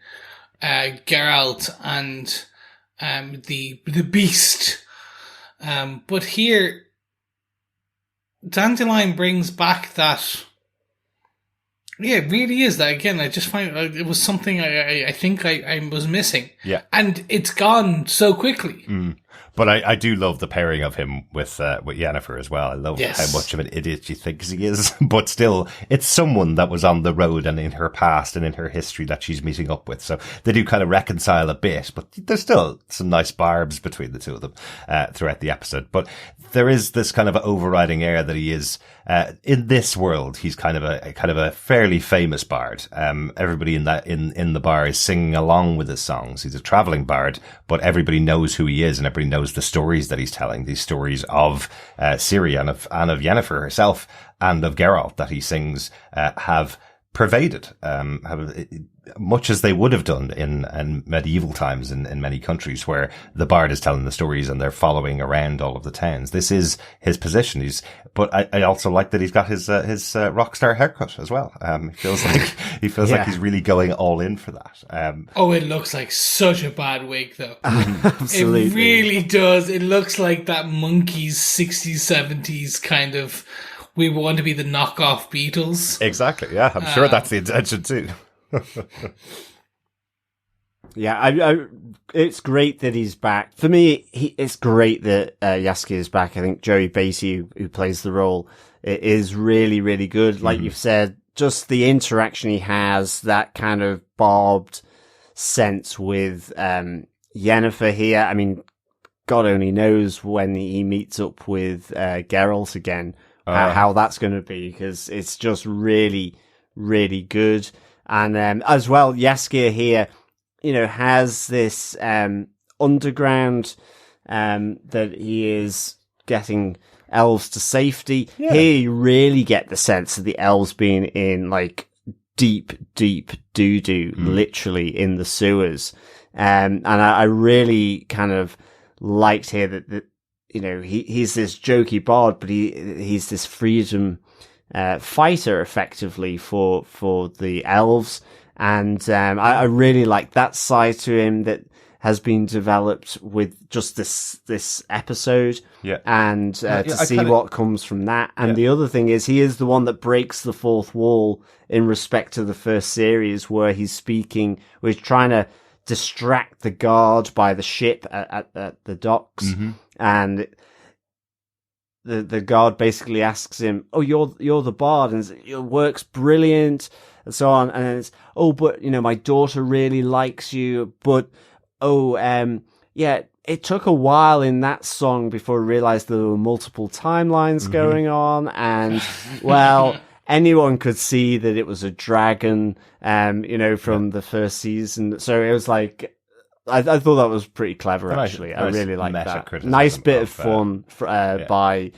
Geralt and the beast. But here, Dandelion brings back that. Yeah, it really is that. Again, I just find it was something I think I was missing. Yeah. And it's gone so quickly. But I do love the pairing of him with Yennefer as well. I love how much of an idiot she thinks he is. But still, it's someone that was on the road and in her past and in her history that she's meeting up with. So they do kind of reconcile a bit, but there's still some nice barbs between the two of them throughout the episode. But there is this kind of overriding air that he is in this world. He's kind of a fairly famous bard. Everybody in the bar is singing along with his songs. He's a traveling bard, but everybody knows who he is and everybody knows the stories that he's telling. These stories of Ciri and of Yennefer herself and of Geralt that he sings have pervaded, much as they would have done in medieval times in many countries where the bard is telling the stories and they're following around all of the towns. This is his position. But I also like that he's got his rock star haircut as well. He feels like he's really going all in for that. It looks like such a bad wig though. Absolutely. It really does. It looks like that Monkees 60s, 70s kind of, we want to be the knockoff Beatles. Exactly. Yeah. I'm sure that's the intention too. Yeah, it's great that he's back. For me, it's great that Jaskier is back. I think Joey Batey, who plays the role, is really, really good. Like you've said, just the interaction he has, that kind of barbed sense with Yennefer here. I mean, God only knows when he meets up with Geralt again, how that's going to be, because it's just really, really good. And as well, Jaskier here, has this underground that he is getting elves to safety. Yeah. Here you really get the sense of the elves being in like deep doo-doo, literally in the sewers. And I really kind of liked here that he's this jokey bard, but he's this freedom fighter effectively for the elves. And I really like that side to him that has been developed with just this episode. Yeah. And to see what comes from that. And the other thing is, he is the one that breaks the fourth wall in respect to the first series, where he's trying to distract the guard by the ship at the docks. Mm-hmm. And the guard basically asks him, "Oh, you're the bard, and your work's brilliant," and so on. And then it's, "Oh, but my daughter really likes you, but it took a while in that song before I realized there were multiple timelines going on, and well." Anyone could see that it was a dragon, from the first season. So it was like, I thought that was pretty clever, actually. I really like that. Nice bit of fun by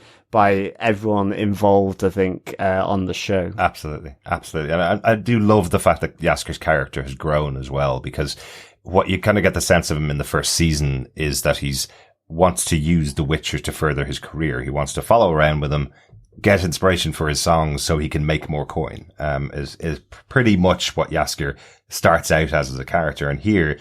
everyone involved, I think, on the show. Absolutely. And I do love the fact that Jaskier's character has grown as well, because what you kind of get the sense of him in the first season is that he's wants to use the Witcher to further his career. He wants to follow around with him, get inspiration for his songs so he can make more coin, is pretty much what Jaskier starts out as a character. And here,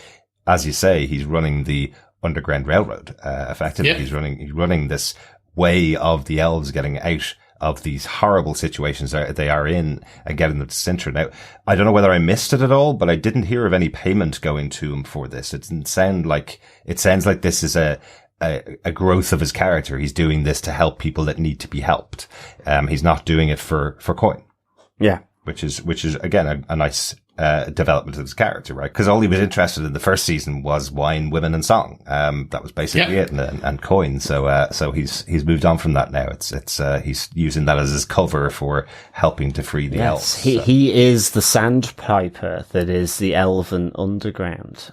as you say, he's running the Underground Railroad, effectively. Yeah. He's running this way of the elves getting out of these horrible situations that they are in and getting them to Sintra. Now, I don't know whether I missed it at all, but I didn't hear of any payment going to him for this. It sounds like this is a growth of his character. He's doing this to help people that need to be helped. He's not doing it for coin. Yeah. Which is again, a nice development of his character, right? Because all he was interested in the first season was wine, women, and song. That was basically it, and coin. So he's moved on from that now. He's using that as his cover for helping to free the elves. He is the sandpiper that is the elven underground.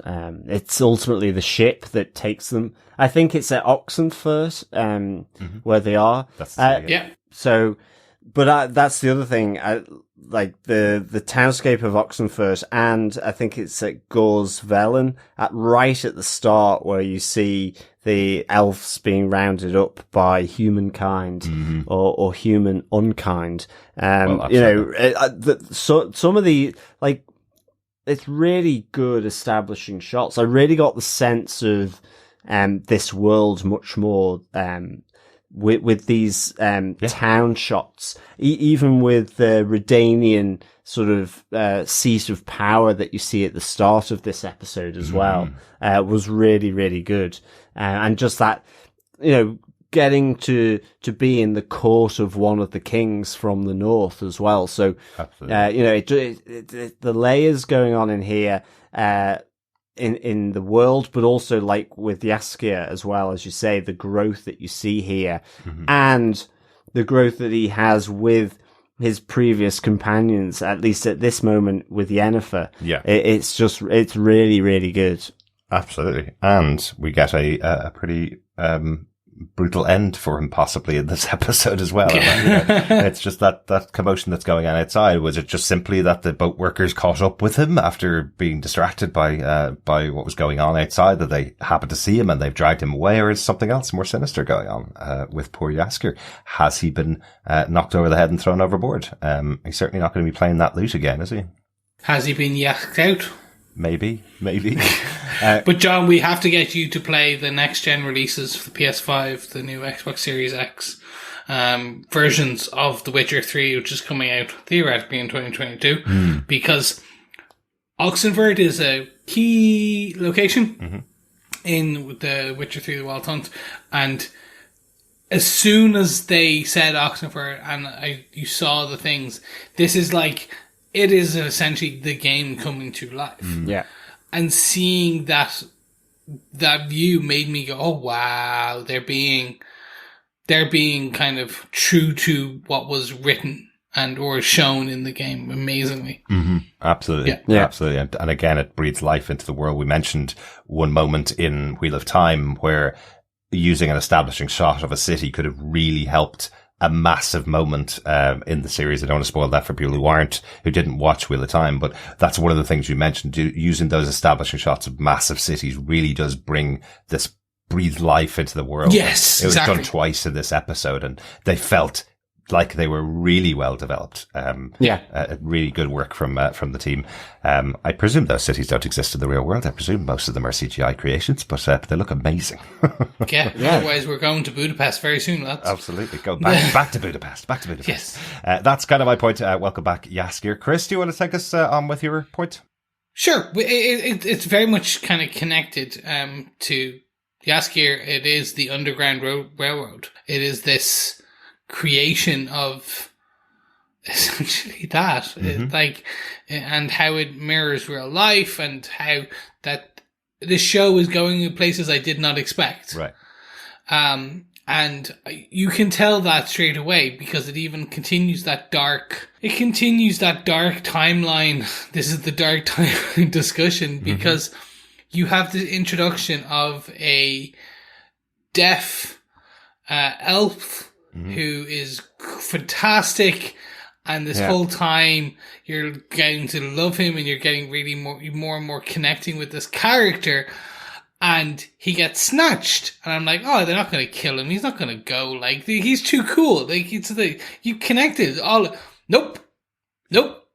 It's ultimately the ship that takes them. I think it's at Oxenfurt, where they are. So, but that's the other thing. Like the townscape of Oxenfurt, and I think it's at Gorsvellen, right at the start, where you see the elves being rounded up by humankind or human unkind. Some of the it's really good establishing shots. I really got the sense of this world much more with these town shots, even with the Redanian sort of seat of power that you see at the start of this episode as well, was really, really good. And just that, getting to be in the court of one of the kings from the north as well. So, the layers going on in here, in the world, but also like with Jaskier as well, as you say, the growth that you see here and the growth that he has with his previous companions, at least at this moment with Yennefer. Yeah. It's really, really good. Absolutely. And we get a pretty, brutal end for him possibly in this episode as well. It's just that commotion that's going on outside. Was it just simply that the boat workers caught up with him after being distracted by what was going on outside, that they happened to see him and they've dragged him away, or is something else more sinister going on with poor Jaskier? Has he been knocked over the head and thrown overboard? He's certainly not going to be playing that lute again, is he? Has he been yacked out? Maybe. But John, we have to get you to play the next gen releases for the PS5, the new Xbox Series X versions of The Witcher 3, which is coming out theoretically in 2022, because Oxenfurt is a key location in The Witcher 3: The Wild Hunt, and as soon as they said Oxenfurt and you saw the things, this is like, it is essentially the game coming to life. Yeah. And seeing that view made me go, oh wow, they're being kind of true to what was written and or shown in the game amazingly. Absolutely. Yeah. Absolutely. And again, it breathes life into the world. We mentioned one moment in Wheel of Time where using an establishing shot of a city could have really helped a massive moment in the series. I don't want to spoil that for people who didn't watch Wheel of Time, but that's one of the things you mentioned. Using those establishing shots of massive cities really does bring this breathe life into the world. Yes, it was exactly. done twice in this episode, and they felt like they were really well developed. Really good work from the team. I presume those cities don't exist in the real world. I presume most of them are CGI creations, but they look amazing. Otherwise we're going to Budapest very soon, lads. Absolutely. Go back to Budapest. Back to Budapest. Yes. That's kind of my point. Welcome back, Jaskier. Chris, do you want to take us on with your point? Sure. It's very much kind of connected to Jaskier. It is the Underground Railroad. It is this creation of essentially that, and how it mirrors real life, and how that this show is going in places I did not expect. Right. And you can tell that straight away, because it even continues that dark timeline. This is the dark timeline discussion, because you have the introduction of a deaf elf who is fantastic, and this whole time you're getting to love him, and you're getting really more and more connecting with this character, and he gets snatched, and I'm like, oh, they're not going to kill him, he's not going to go, like, he's too cool, like, you connected nope,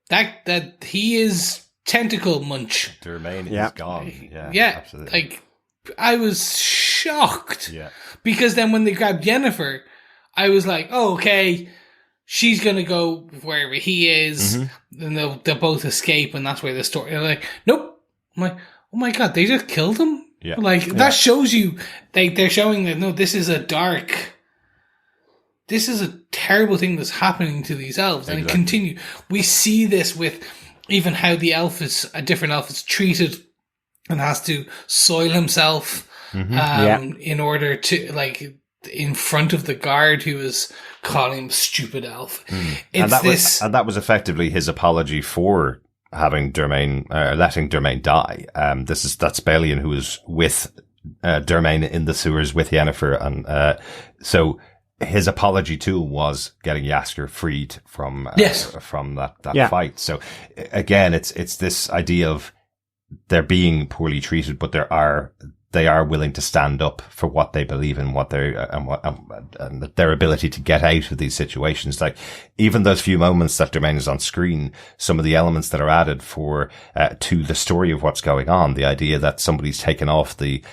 that he is tentacle munch. To remain, he's gone. Yeah, absolutely. like, I was shocked. Yeah. Because then when they grabbed Yennefer, I was like, oh, okay, she's going to go wherever he is, and they'll both escape, and that's where the story... They're like, nope. I'm like, oh my god, they just killed him? Yeah. Like, that shows you... They're showing that, no, this is a terrible thing that's happening to these elves, and it continues. We see this with even how a different elf is treated and has to soil himself in order to, like, in front of the guard who is calling him stupid elf. And that was effectively his apology for having letting Dermain die. That's Balian, who was with Dermain in the sewers with Yennefer, and so his apology to him was getting Jaskier freed from that fight. So again, it's this idea of they're being poorly treated, but they are willing to stand up for what they believe in, and their ability to get out of these situations. Like, even those few moments that Dermain is on screen, some of the elements that are added to the story of what's going on, the idea that somebody's taken off the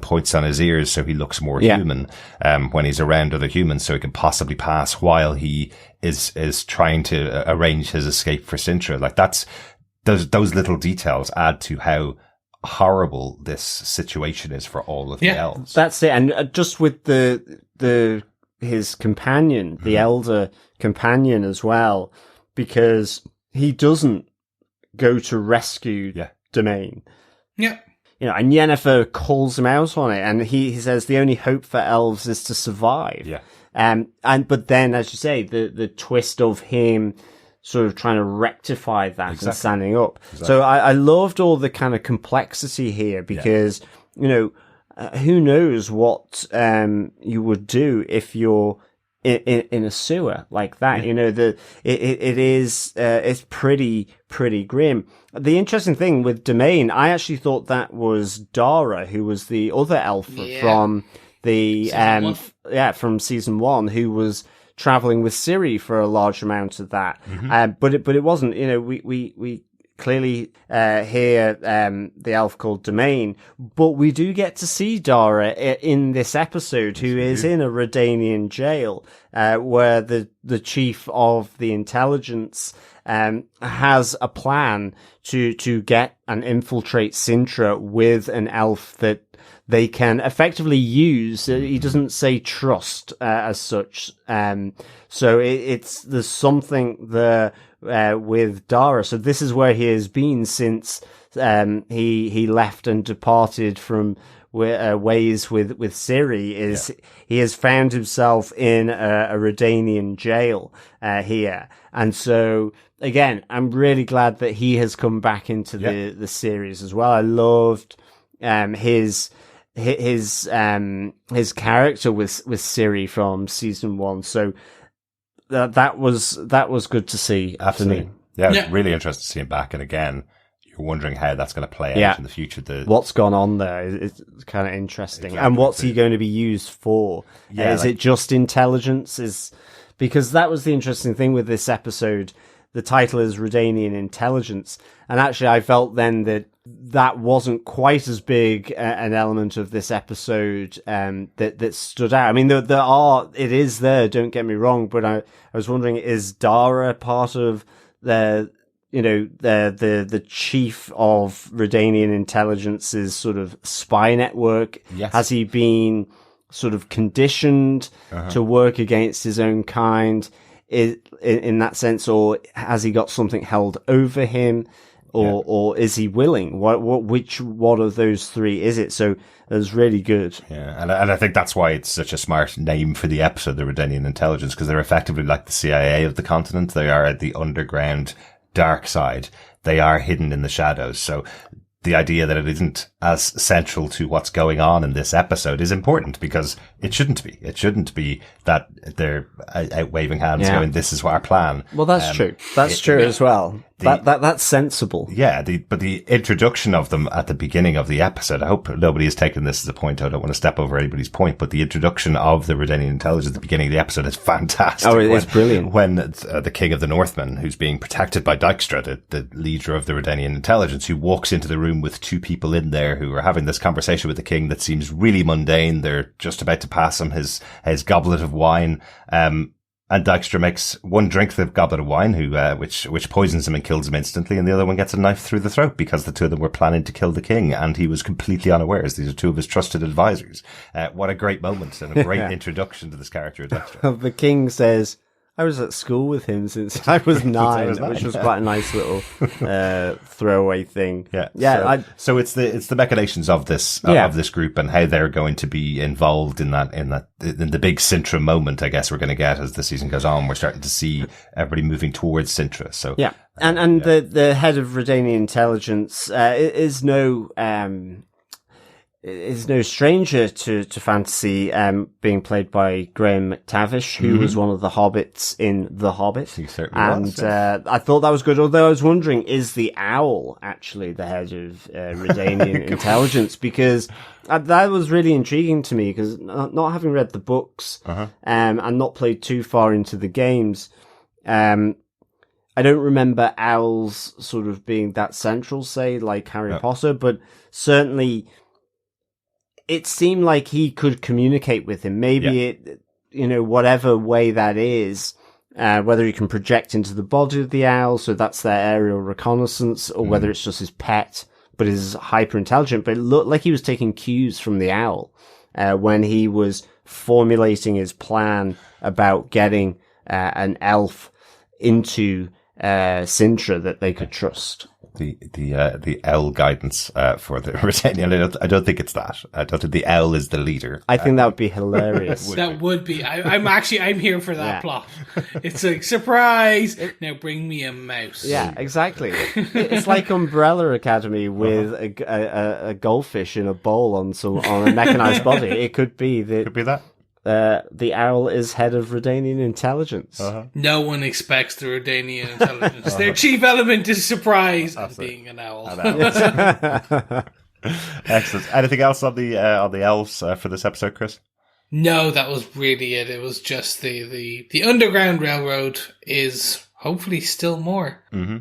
points on his ears so he looks more human, when he's around other humans, so he can possibly pass while he is trying to arrange his escape for Sintra. Like, those little details add to how horrible this situation is for all of the elves. That's it. And just with his companion, the elder companion as well, because he doesn't go to rescue Dermain. Yeah. And Yennefer calls him out on it, and he says the only hope for elves is to survive. Yeah. But then, as you say, the twist of him sort of trying to rectify that and standing up. Exactly. So I loved all the kind of complexity here, because, who knows what you would do if you're in a sewer like that. It's pretty grim. The interesting thing with Dermain, I actually thought that was Dara, who was the other elf from the from season 1, who was traveling with Ciri for a large amount of that. But it wasn't, we clearly hear the elf called Dermain, but we do get to see Dara in this episode, who is in a Redanian jail, where the chief of the intelligence has a plan to get and infiltrate Sintra with an elf that they can effectively use. He doesn't say trust as such. So there's something there with Dara. So this is where he has been since he left and departed from ways with Ciri. He has found himself in a Redanian jail here. And so again, I'm really glad that he has come back into the series as well. I loved his character with Ciri from season 1. So that was good to see. Absolutely. Yeah, it was really interesting to see him back. And again, you're wondering how that's going to play out in the future. What's gone on there is kind of interesting. Exactly. And what's he going to be used for? Is it just intelligence? Because that was the interesting thing with this episode. The title is Redanian Intelligence. And actually, I felt then that wasn't quite as big an element of this episode that stood out. I mean, it is there, don't get me wrong, but I was wondering, is Dara part of the chief of Redanian Intelligence's sort of spy network? Yes. Has he been sort of conditioned to work against his own kind in that sense, or has he got something held over him? Or is he willing? Which one of those three is it? So it was really good. Yeah, and I think that's why it's such a smart name for the episode, the Redanian Intelligence, because they're effectively like the CIA of the continent. They are at the underground dark side. They are hidden in the shadows. So the idea that it isn't as central to what's going on in this episode is important, because it shouldn't be. It shouldn't be that they're out waving hands going, this is our plan. Well, that's true. That's true as well. That's sensible. Yeah, but the introduction of them at the beginning of the episode, I hope nobody has taken this as a point. I don't want to step over anybody's point, but the introduction of the Redanian Intelligence at the beginning of the episode is fantastic. Oh, it's brilliant. When the King of the Northmen, who's being protected by Dijkstra, the leader of the Redanian Intelligence, who walks into the room with two people in there who are having this conversation with the king that seems really mundane. They're just about to pass him his goblet of wine. And Dijkstra makes one drink the goblet of wine, which poisons him and kills him instantly, and the other one gets a knife through the throat, because the two of them were planning to kill the king, and he was completely unawares. These are two of his trusted advisors. What a great moment, and a great introduction to this character of Dijkstra. The king says, I was at school with him since I was 9, which was quite a nice little throwaway thing. Yeah. So it's the machinations of this group and how they're going to be involved in the big Sintra moment. I guess we're going to get as the season goes on. We're starting to see everybody moving towards Sintra. So yeah, and the head of Redania intelligence is no stranger to fantasy, being played by Graham McTavish, who was one of the hobbits in The Hobbit. He certainly was. I thought that was good, although I was wondering, is the owl actually the head of Redanian intelligence? Because that was really intriguing to me, because not having read the books and not played too far into the games, I don't remember owls sort of being that central, say, like Harry Potter, but certainly it seemed like he could communicate with him. Maybe whatever way that is, whether he can project into the body of the owl, so that's their aerial reconnaissance, or whether it's just his pet, but is hyper intelligent. But it looked like he was taking cues from the owl when he was formulating his plan about getting an elf into Sintra that they could trust. The L guidance for the Redania. I don't think it's that. I don't think the L is the leader. I think that would be hilarious. That would be. I'm here for that plot. It's like, surprise! Now bring me a mouse. Yeah, exactly. It's like Umbrella Academy with a goldfish in a bowl on a mechanized body. It could be that. Could be that. The owl is head of Redanian intelligence. No one expects the Redanian intelligence. Their chief element is surprise and being an owl. Excellent. Anything else on the elves for this episode, Chris? No, that was really it. It was just the Underground Railroad is hopefully still more. Mm-hmm.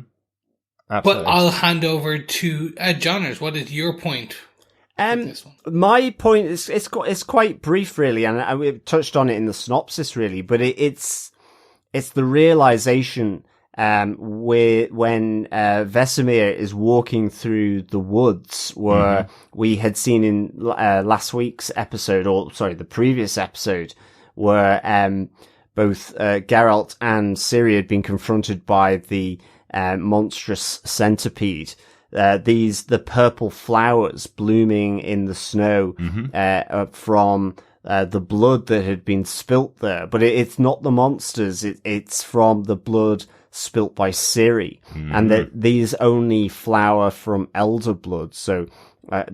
Absolutely. But I'll hand over to Johnners. What is your point? My point is it's quite brief, really, and we've touched on it in the synopsis, really. But it's the realization when Vizimir is walking through the woods, where we had seen in last week's episode, the previous episode, where both Geralt and Ciri had been confronted by the monstrous centipede. The purple flowers blooming in the snow from the blood that had been spilt there, but it's not the monsters. It's from the blood spilt by Ciri, and that these only flower from elder blood. So, I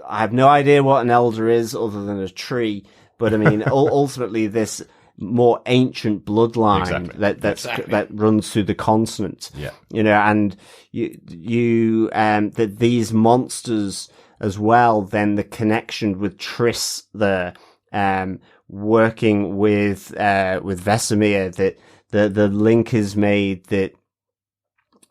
have no idea what an elder is other than a tree, but I mean, ultimately this more ancient bloodline that runs through the continent. Yeah. And that these monsters as well, then the connection with Triss there, working with Vizimir, that the link is made that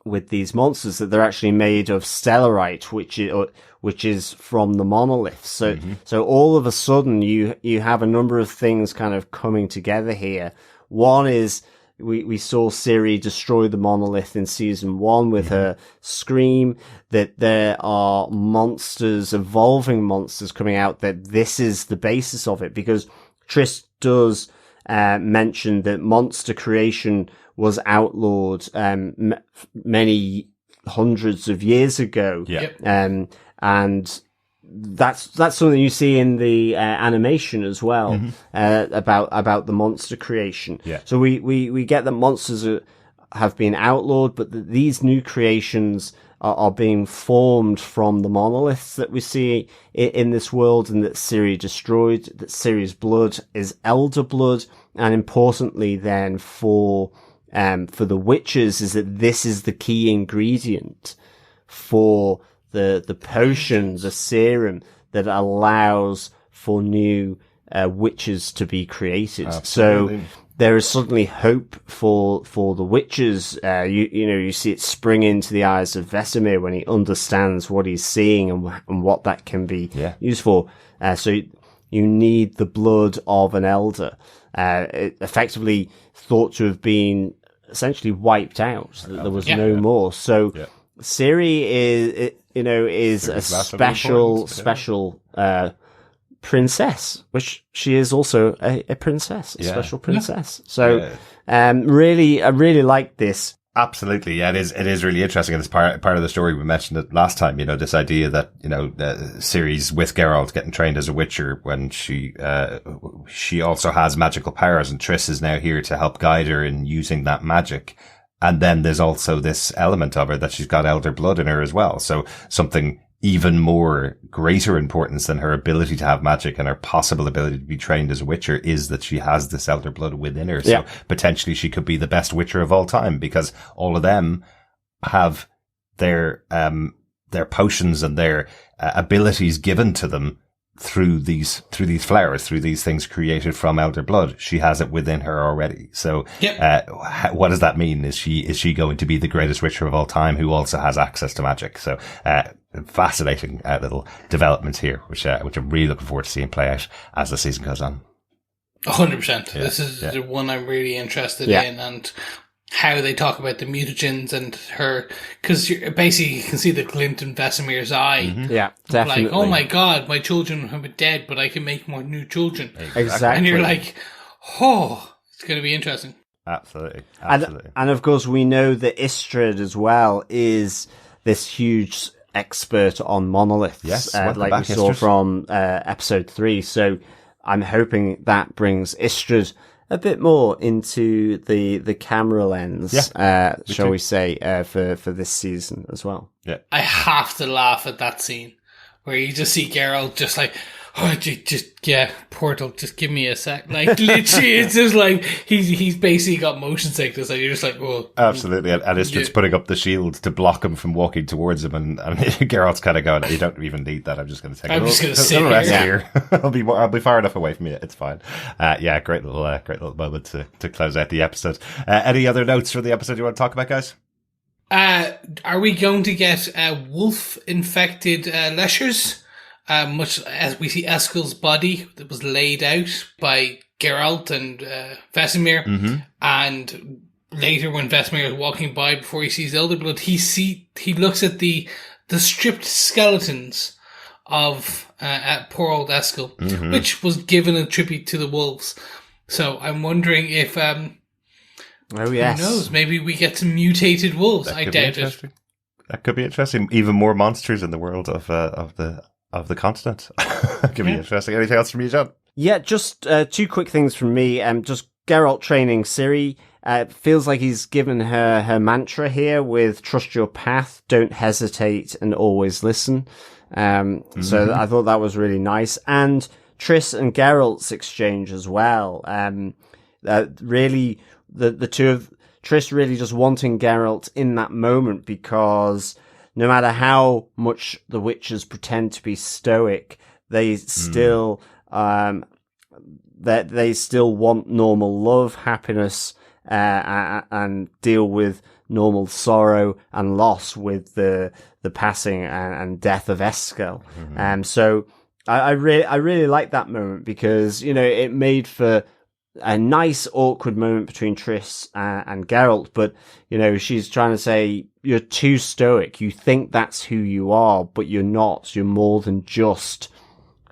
with these monsters that they're actually made of stellarite, which is from the monolith. So all of a sudden you have a number of things kind of coming together here. One is we saw Ciri destroy the monolith in season 1 with her scream, that there are monsters, evolving monsters coming out, that this is the basis of it, because Triss does mention that monster creation was outlawed many hundreds of years ago. And that's something you see in the animation as well, about the monster creation. So we get that monsters have been outlawed, but these new creations are being formed from the monoliths that we see in this world, and that Ciri destroyed, that Ciri's blood is elder blood, and importantly then for the witches is that this is the key ingredient for the potion, the serum that allows for new witches to be created. Absolutely. So there is suddenly hope for the witches. You see it spring into the eyes of Vizimir when he understands what he's seeing and what that can be used for. So you need the blood of an elder, effectively thought to have been essentially wiped out. There was no more. So Ciri is a special princess, which she is also a princess, a special princess. So, I really like this. Absolutely, yeah, it is really interesting. And it's part of the story. We mentioned it last time, this idea that, Ciri's with Geralt getting trained as a Witcher when she also has magical powers, and Triss is now here to help guide her in using that magic. And then there's also this element of her that she's got elder blood in her as well. So something even more greater importance than her ability to have magic and her possible ability to be trained as a Witcher is that she has this elder blood within her. So potentially she could be the best Witcher of all time, because all of them have their potions and their abilities given to them through these flowers, through these things created from elder blood. She has it within her already. So, what does that mean? Is she going to be the greatest Witcher of all time who also has access to magic? So, fascinating little developments here, which I'm really looking forward to seeing play out as the season goes on. 100%. This is the one I'm really interested in, and how they talk about the mutagens and her, because you can see the glint in Vesemir's eye. Mm-hmm. Yeah, definitely. Like, oh my god, my children have been dead, but I can make more new children. Exactly. And you're like, oh, it's going to be interesting. Absolutely. And of course, we know that Istredd as well is this huge expert on monoliths. Yes, like we saw from episode 3. So I'm hoping that brings Istredd a bit more into the camera lens, shall we say, for this season as well. Yeah, I have to laugh at that scene where you just see Geralt just like, portal, just give me a sec. Like, literally, it's just like he's basically got motion sickness, and you're just like, oh, absolutely. And it's just putting up the shield to block him from walking towards him, and Geralt's kind of going, you don't even need that. I'm just going to take. I'm just going to sit here. I'll be far enough away from you. It's fine. Great little moment to close out the episode. Any other notes for the episode you want to talk about, guys? Are we going to get wolf-infected leshers? Much as we see Eskel's body that was laid out by Geralt and Vizimir, and later when Vizimir is walking by before he sees Elderblood, he looks at the stripped skeletons of poor old Eskel, which was given a tribute to the wolves. So I'm wondering if who knows, maybe we get some mutated wolves. I doubt it. That could be interesting. Even more monsters in the world of the continent. Could be interesting. Anything else from you, John? Yeah, just 2 quick things from me. Just Geralt training Ciri. Feels like he's given her mantra here with trust your path, don't hesitate, and always listen. So I thought that was really nice. And Triss and Geralt's exchange as well. Really, the two of Triss really just wanting Geralt in that moment, because no matter how much the Witchers pretend to be stoic, they still they still want normal love, happiness, and deal with normal sorrow and loss with the passing and death of Eskel. So I really like that moment, because it made for a nice awkward moment between Triss and Geralt, but she's trying to say, you're too stoic. You think that's who you are, but you're not. You're more than just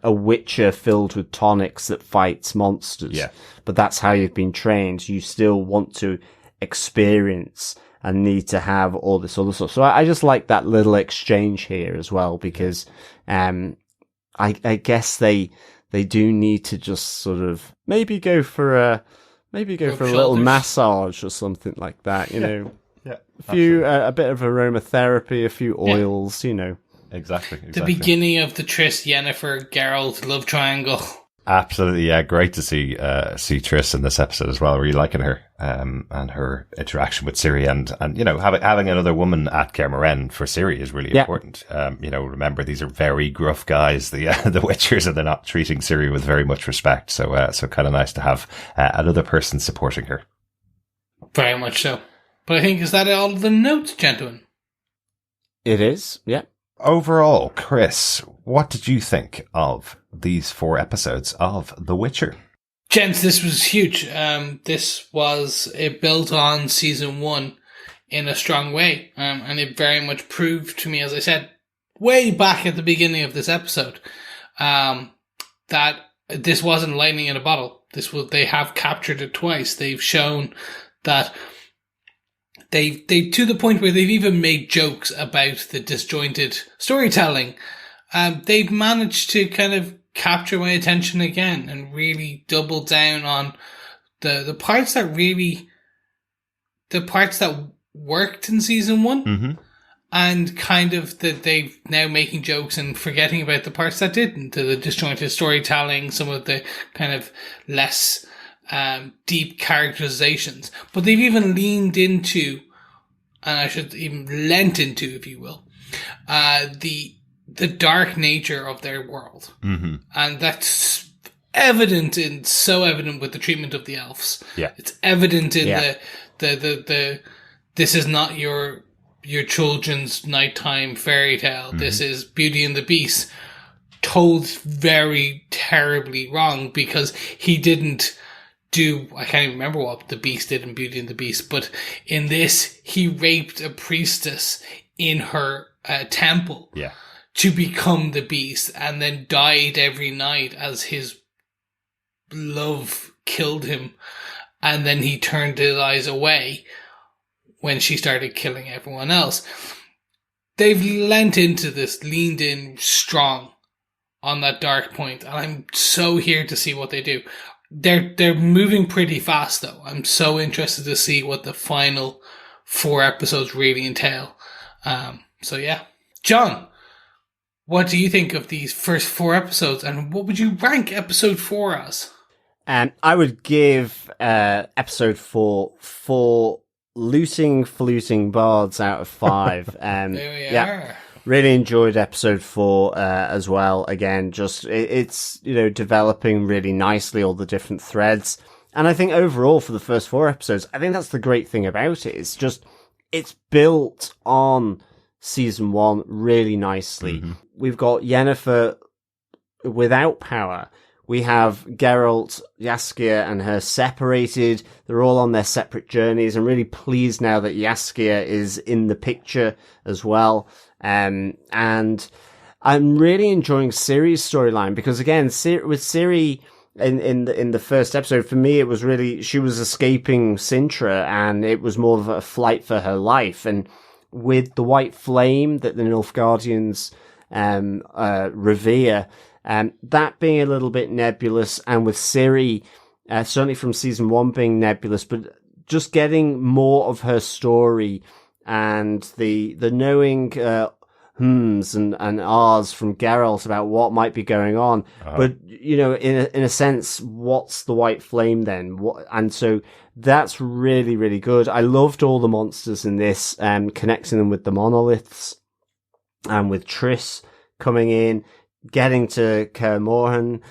a Witcher filled with tonics that fights monsters. Yeah. But that's how you've been trained. You still want to experience and need to have all this other stuff. So I just like that little exchange here as well, because I guess they do need to just sort of maybe go for a little massage or something like that, a bit of aromatherapy, a few oils, Exactly. The beginning of the Triss, Yennefer, Geralt love triangle. Absolutely, yeah. Great to see Triss in this episode as well. Really liking her, and her interaction with Ciri, and having another woman at Kermoren for Ciri is really important. Remember, these are very gruff guys, the Witchers, and they're not treating Ciri with very much respect. So kind of nice to have another person supporting her. Very much so. But I think, is that all the notes, gentlemen? It is, yeah. Overall, Chris, what did you think of these 4 episodes of The Witcher? Gents, this was huge. It built on season 1 in a strong way. And it very much proved to me, as I said, way back at the beginning of this episode, that this wasn't lightning in a bottle. They have captured it twice. They've shown that they to the point where they've even made jokes about the disjointed storytelling. They've managed to kind of capture my attention again and really double down on the parts that worked in season 1. Mm-hmm. And kind of that they've now making jokes and forgetting about the parts that didn't. The disjointed storytelling, some of the kind of less deep characterizations. But they've even leaned into, and I should even lent into, if you will, the dark nature of their world. Mm-hmm. And that's so evident with the treatment of the elves. Yeah. It's evident in the this is not your children's nighttime fairy tale. Mm-hmm. This is Beauty and the Beast told very terribly wrong because he didn't do, I can't even remember what the Beast did in Beauty and the Beast, but in this, he raped a priestess in her temple to become the Beast and then died every night as his love killed him. And then he turned his eyes away when she started killing everyone else. They've leaned in strong on that dark point, and I'm so here to see what they do. They're moving pretty fast, though. I'm so interested to see what the final 4 episodes really entail. So yeah. John, what do you think of these first 4 episodes, and what would you rank episode 4 as? I would give episode 4 looting fluting bards out of 5. There we are. Really enjoyed episode 4 as well. Again, just it's developing really nicely, all the different threads. And I think overall for the first 4 episodes, I think that's the great thing about it. It's built on season 1 really nicely. Mm-hmm. We've got Yennefer without power. We have Geralt, Jaskier, and her separated. They're all on their separate journeys. I'm really pleased now that Jaskier is in the picture as well. And I'm really enjoying Ciri's storyline because, again, with Ciri in the first episode, for me, it was really, she was escaping Sintra and it was more of a flight for her life. And with the white flame that the Nilfgaardians revere, that being a little bit nebulous, and with Ciri, certainly from season 1 being nebulous, but just getting more of her story and the knowing hms and ahs from Geralt about what might be going on. But in a sense, what's the white flame then? And so that's really, really good. I loved all the monsters in this, connecting them with the monoliths and with Triss coming in. Getting to Kaer Morhen,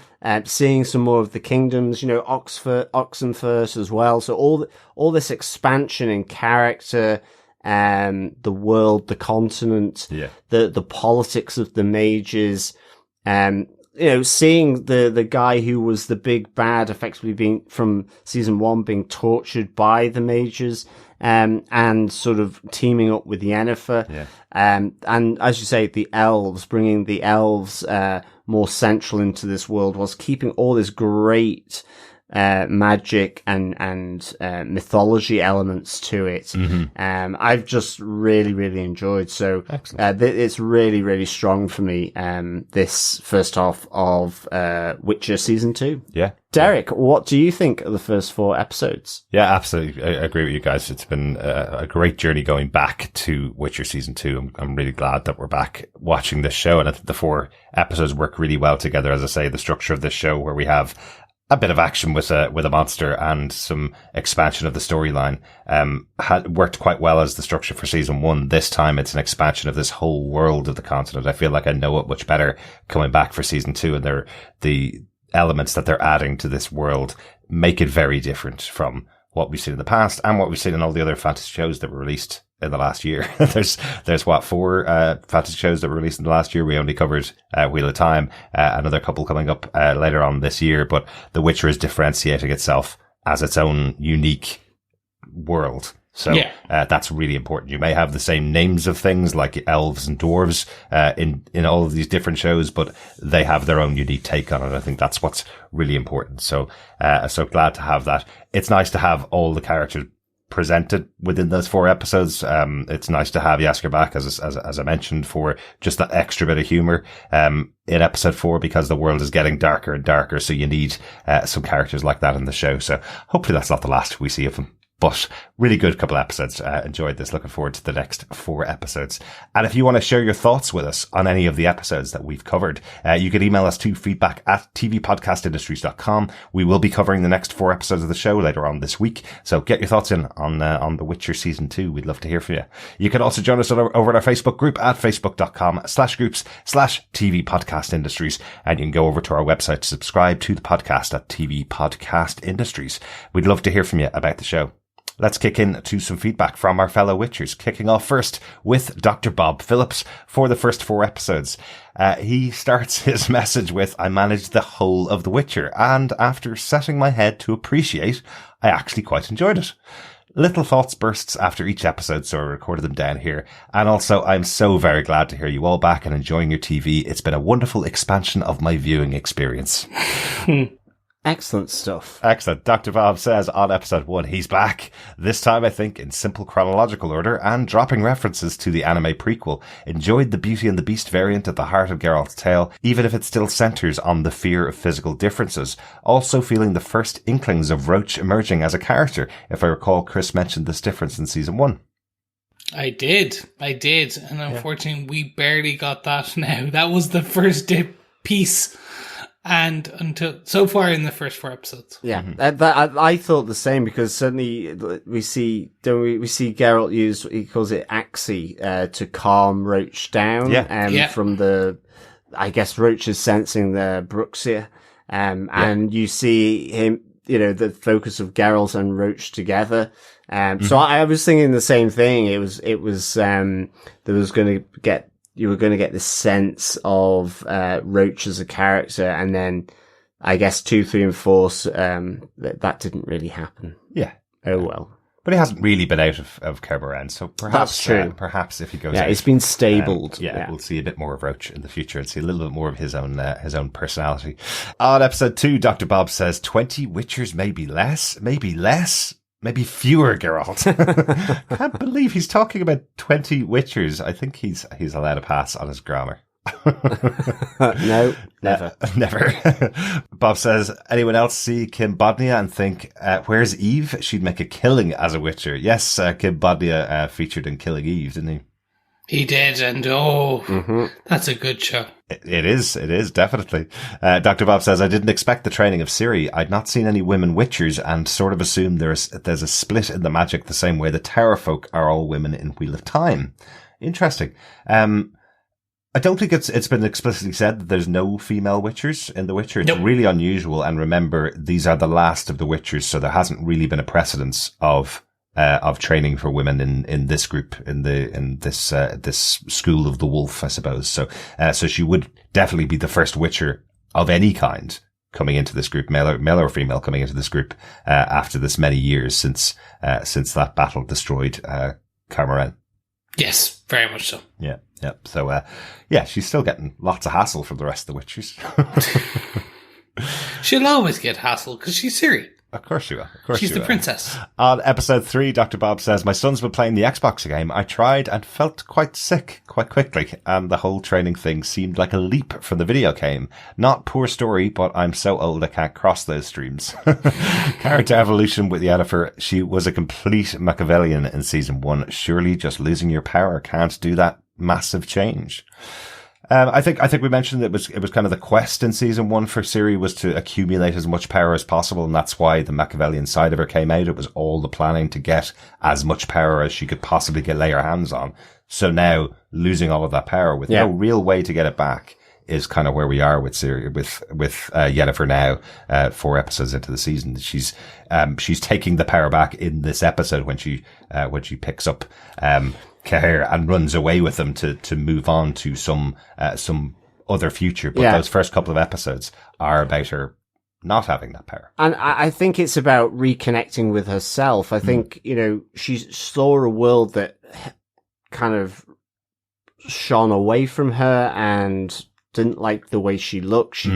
seeing some more of the kingdoms, Oxenfurt as well. So all this expansion in character, the world, the continent, the politics of the mages, seeing the guy who was the big bad effectively being from season 1 being tortured by the mages, and sort of teaming up with Yennefer. Yeah. And as you say, the elves, bringing the elves more central into this world, whilst keeping all this great magic and mythology elements to it. Mm-hmm. I've just really, really enjoyed. So it's really, really strong for me, this first half of Witcher Season 2. Yeah. Derek, what do you think of the first 4 episodes? Yeah, absolutely. I agree with you guys. It's been a great journey going back to Witcher Season 2. I'm really glad that we're back watching this show. And I think the 4 episodes work really well together. As I say, the structure of this show where we have a bit of action with a monster and some expansion of the storyline, had worked quite well as the structure for season 1. This time it's an expansion of this whole world of the continent. I feel like I know it much better coming back for season 2, and the elements that they're adding to this world make it very different from what we've seen in the past and what we've seen in all the other fantasy shows that were released in the last year. There's what, 4 fantasy shows that were released in the last year. We only covered Wheel of Time, another couple coming up later on this year, but The Witcher is differentiating itself as its own unique world. So that's really important. You may have the same names of things like elves and dwarves in all of these different shows, but they have their own unique take on it. I think that's what's really important. So so glad to have that. It's nice to have all the characters presented within those 4 episodes. It's nice to have Jaskier back, as I mentioned, for just that extra bit of humor in episode 4, because the world is getting darker and darker. So you need some characters like that in the show. So hopefully that's not the last we see of them. But really good couple of episodes. Enjoyed this. Looking forward to the next 4 episodes. And if you want to share your thoughts with us on any of the episodes that we've covered, you can email us to feedback@tvpodcastindustries.com. We will be covering the next 4 episodes of the show later on this week. So get your thoughts in on The Witcher Season 2. We'd love to hear from you. You can also join us over at our Facebook group at facebook.com/groups/TV Podcast Industries. And you can go over to our website to subscribe to the podcast at TV Podcast Industries. We'd love to hear from you about the show. Let's kick into some feedback from our fellow Witchers, kicking off first with Dr. Bob Phillips for the first 4 episodes. He starts his message with, "I managed the whole of The Witcher, and after setting my head to appreciate, I actually quite enjoyed it. Little thoughts bursts after each episode, so I recorded them down here. And also, I'm so very glad to hear you all back and enjoying your TV. It's been a wonderful expansion of my viewing experience." Excellent stuff. Excellent. Dr. Bob says on episode 1, he's back. This time, I think, in simple chronological order and dropping references to the anime prequel. Enjoyed the Beauty and the Beast variant at the heart of Geralt's tale, even if it still centers on the fear of physical differences. Also feeling the first inklings of Roach emerging as a character. If I recall, Chris mentioned this difference in season 1. I did. And unfortunately, we barely got that now. That was the first piece. And until so far in the first 4 episodes. Yeah, I thought the same, because suddenly we see Geralt use, he calls it Axie, to calm Roach down. From I guess Roach is sensing the Bruxia. And you see him, the focus of Geralt and Roach together. So I was thinking the same thing. It was you were going to get this sense of Roach as a character, and then I guess 2, 3, and 4 that didn't really happen. Yeah. Oh well. But he hasn't really been out of Kerberan, so perhaps that's true. Perhaps if he goes out, it's been stabled. We'll see a bit more of Roach in the future and see a little bit more of his own personality. On episode 2, Dr. Bob says 20 Witchers, maybe less. Maybe fewer, Geralt. Can't believe he's talking about 20 Witchers. I think he's allowed a pass on his grammar. No, never. Never. Bob says, anyone else see Kim Bodnia and think, where's Eve? She'd make a killing as a Witcher. Yes, Kim Bodnia featured in Killing Eve, didn't he? He did, and that's a good show. It is, definitely. Dr. Bob says, I didn't expect the training of Ciri. I'd not seen any women witchers and sort of assumed there's a split in the magic the same way the Tower folk are all women in Wheel of Time. Interesting. I don't think it's been explicitly said that there's no female witchers in The Witcher. It's really unusual. And remember, these are the last of the witchers, so there hasn't really been a precedence of training for women in this group, in this school of the wolf, I suppose. So she would definitely be the first witcher of any kind coming into this group, male or female, coming into this group, after this many years since that battle destroyed, Cameron. Yes, very much so. Yeah. So, she's still getting lots of hassle from the rest of the witchers. She'll always get hassle because she's Ciri. Of course she will. She's the princess. On episode 3, Dr. Bob says, my son's been playing the Xbox game. I tried and felt quite sick quite quickly, and the whole training thing seemed like a leap from the video game. Not poor story, but I'm so old I can't cross those streams. Character evolution with Yennefer. She was a complete Machiavellian in season 1. Surely just losing your power can't do that massive change. I think we mentioned it was kind of the quest in season 1 for Ciri was to accumulate as much power as possible, and that's why the Machiavellian side of her came out. It was all the planning to get as much power as she could possibly lay her hands on. So now losing all of that power with no real way to get it back is kind of where we are with Ciri, with Yennefer now, 4 episodes into the season. She's taking the power back in this episode when she picks up, Cahir and runs away with them to move on to some other future. But those first couple of episodes are about her not having that power. And I think it's about reconnecting with herself. I think, she saw a world that kind of shone away from her and didn't like the way she looked.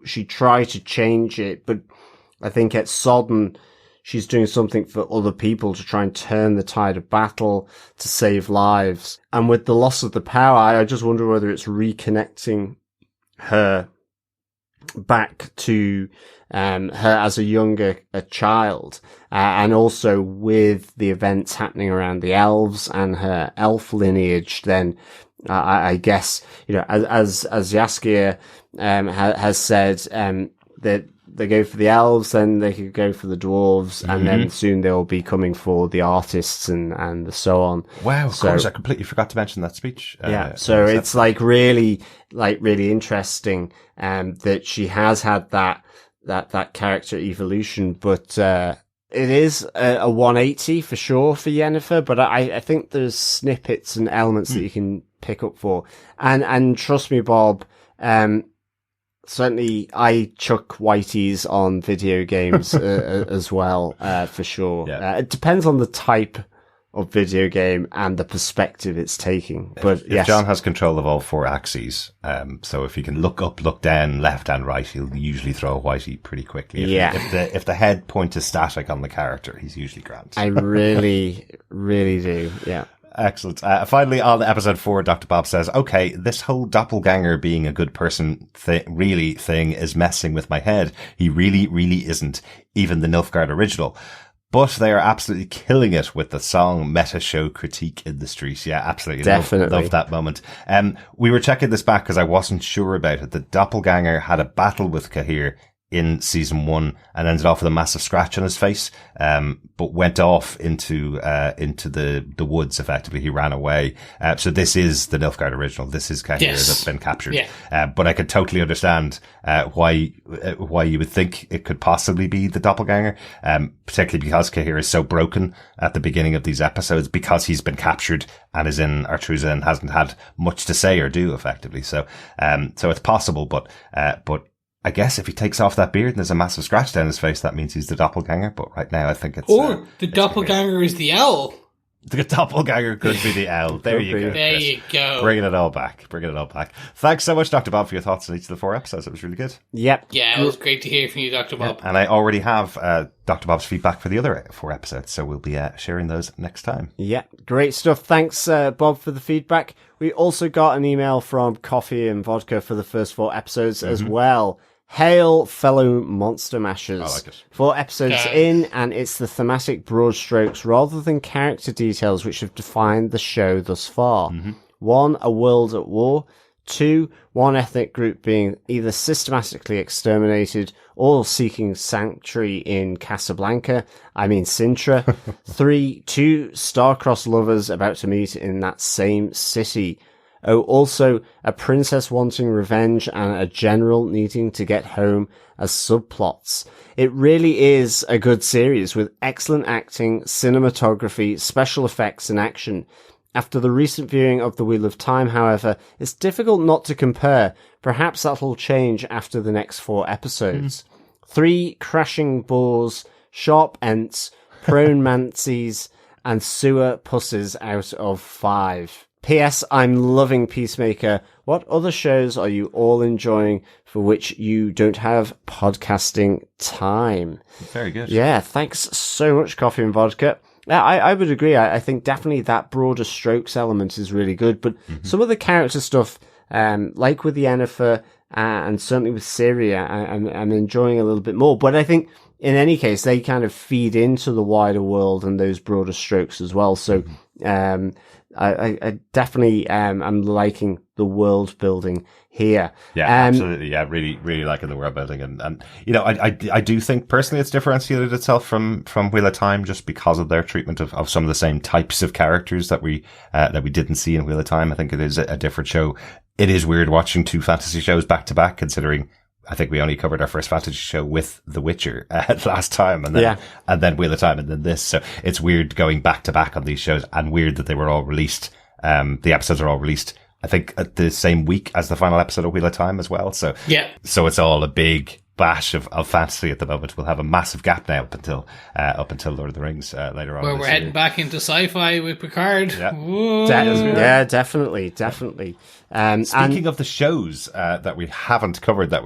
She tried to change it, but I think at Sodden, she's doing something for other people to try and turn the tide of battle to save lives. And with the loss of the power, I just wonder whether it's reconnecting her back to her as a child, and also with the events happening around the elves and her elf lineage, then I guess, as Jaskier has said, that they go for the elves, then they could go for the dwarves, and then soon they'll be coming for the artists and so on. Wow, of course, I completely forgot to mention that speech. So it's really interesting, that she has had that character evolution, but, it is a 180 for sure for Yennefer, but I think there's snippets and elements that you can pick up for. And trust me, Bob, certainly I chuck whiteys on video games as well, for sure. Yeah. It depends on the type of video game and the perspective it's taking. But if John has control of all 4 axes, so if he can look up, look down, left and right, he'll usually throw a whitey pretty quickly. If the head point is static on the character, he's usually grand. I really, really do. Yeah. Excellent. Finally, on episode 4, Dr. Bob says, okay, this whole doppelganger being a good person thing is messing with my head. He really, really isn't. Even the Nilfgaard original. But they are absolutely killing it with the song Meta Show Critique in the Street. Yeah, absolutely. Definitely. Love that moment. We were checking this back because I wasn't sure about it. The doppelganger had a battle with Cahir in season 1 and ended off with a massive scratch on his face, but went off into the woods effectively. He ran away. So this is the Nilfgaard original. This is Cahir that's been captured. Yeah. But I could totally understand, why you would think it could possibly be the doppelganger, particularly because Cahir is so broken at the beginning of these episodes because he's been captured and is in Artruza and hasn't had much to say or do effectively. So it's possible, but I guess if he takes off that beard and there's a massive scratch down his face, that means he's the doppelganger. But right now, I think it's... Or the doppelganger is the owl. The doppelganger could be the owl. There you go. There you go. Bringing it all back. Thanks so much, Dr. Bob, for your thoughts on each of the 4 episodes. It was really good. Yep. Yeah, it was great to hear from you, Dr. Bob. And I already have Dr. Bob's feedback for the other 4 episodes, so we'll be sharing those next time. Yeah, great stuff. Thanks, Bob, for the feedback. We also got an email from Coffee and Vodka for the first 4 episodes as well. Hail, fellow Monster Mashers. I like it. 4 episodes in, and it's the thematic broad strokes rather than character details which have defined the show thus far. 1, a world at war. 2, one ethnic group being either systematically exterminated or seeking sanctuary in Casablanca. I mean Sintra. 3, 2 star-crossed lovers about to meet in that same city. Oh, also a princess wanting revenge and a general needing to get home as subplots. It really is a good series with excellent acting, cinematography, special effects and action. After the recent viewing of The Wheel of Time, however, it's difficult not to compare. Perhaps that'll change after the next 4 episodes. 3 crashing boars, sharp ents, prone mancies, and sewer pusses out of 5. P.S. I'm loving Peacemaker. What other shows are you all enjoying for which you don't have podcasting time? Very good. Yeah, thanks so much, Coffee and Vodka. Yeah, I would agree. I think definitely that broader strokes element is really good, but some of the character stuff, like with Yennefer and certainly with Ciri, I'm enjoying a little bit more. But I think in any case, they kind of feed into the wider world and those broader strokes as well. So, I definitely am liking the world building here. Yeah, absolutely. Yeah, really, really liking the world building, and I do think personally it's differentiated itself from Wheel of Time just because of their treatment of some of the same types of characters that we didn't see in Wheel of Time. I think it is a different show. It is weird watching 2 fantasy shows back to back, considering I think we only covered our first fantasy show with The Witcher last time, and then Wheel of Time, and then this. So it's weird going back to back on these shows, and weird that they were all released. The episodes are all released, I think, at the same week as the final episode of Wheel of Time as well. So so it's all a big bash of fantasy at the moment. We'll have a massive gap now up until Lord of the Rings later on. Where we're heading back into sci-fi with Picard. Yeah, definitely. Speaking of the shows that we haven't covered, that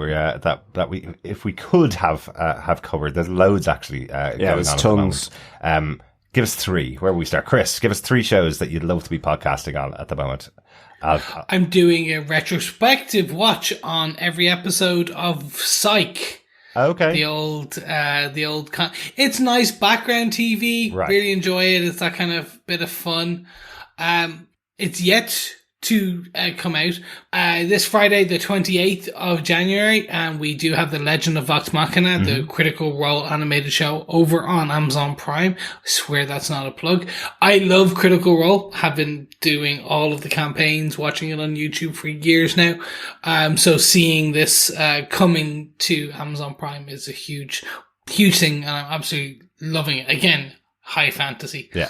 we if we could have covered, there's loads actually going on there's at tons. the moment. Give us three. Where will we start? Chris, give us three shows that you'd love to be podcasting on at the moment. I'm doing a retrospective watch on every episode of Psych. Okay. The old it's nice background TV. Right. Really enjoy it. It's that kind of bit of fun. It's yet to come out this Friday, the 28th of January, and we do have The Legend of Vox Machina, the Critical Role animated show over on Amazon Prime. I swear that's not a plug. I love Critical Role. Have been doing all of the campaigns, watching it on YouTube for years now. So seeing this coming to Amazon Prime is a huge thing, and I'm absolutely loving it. Again, high fantasy. Yeah.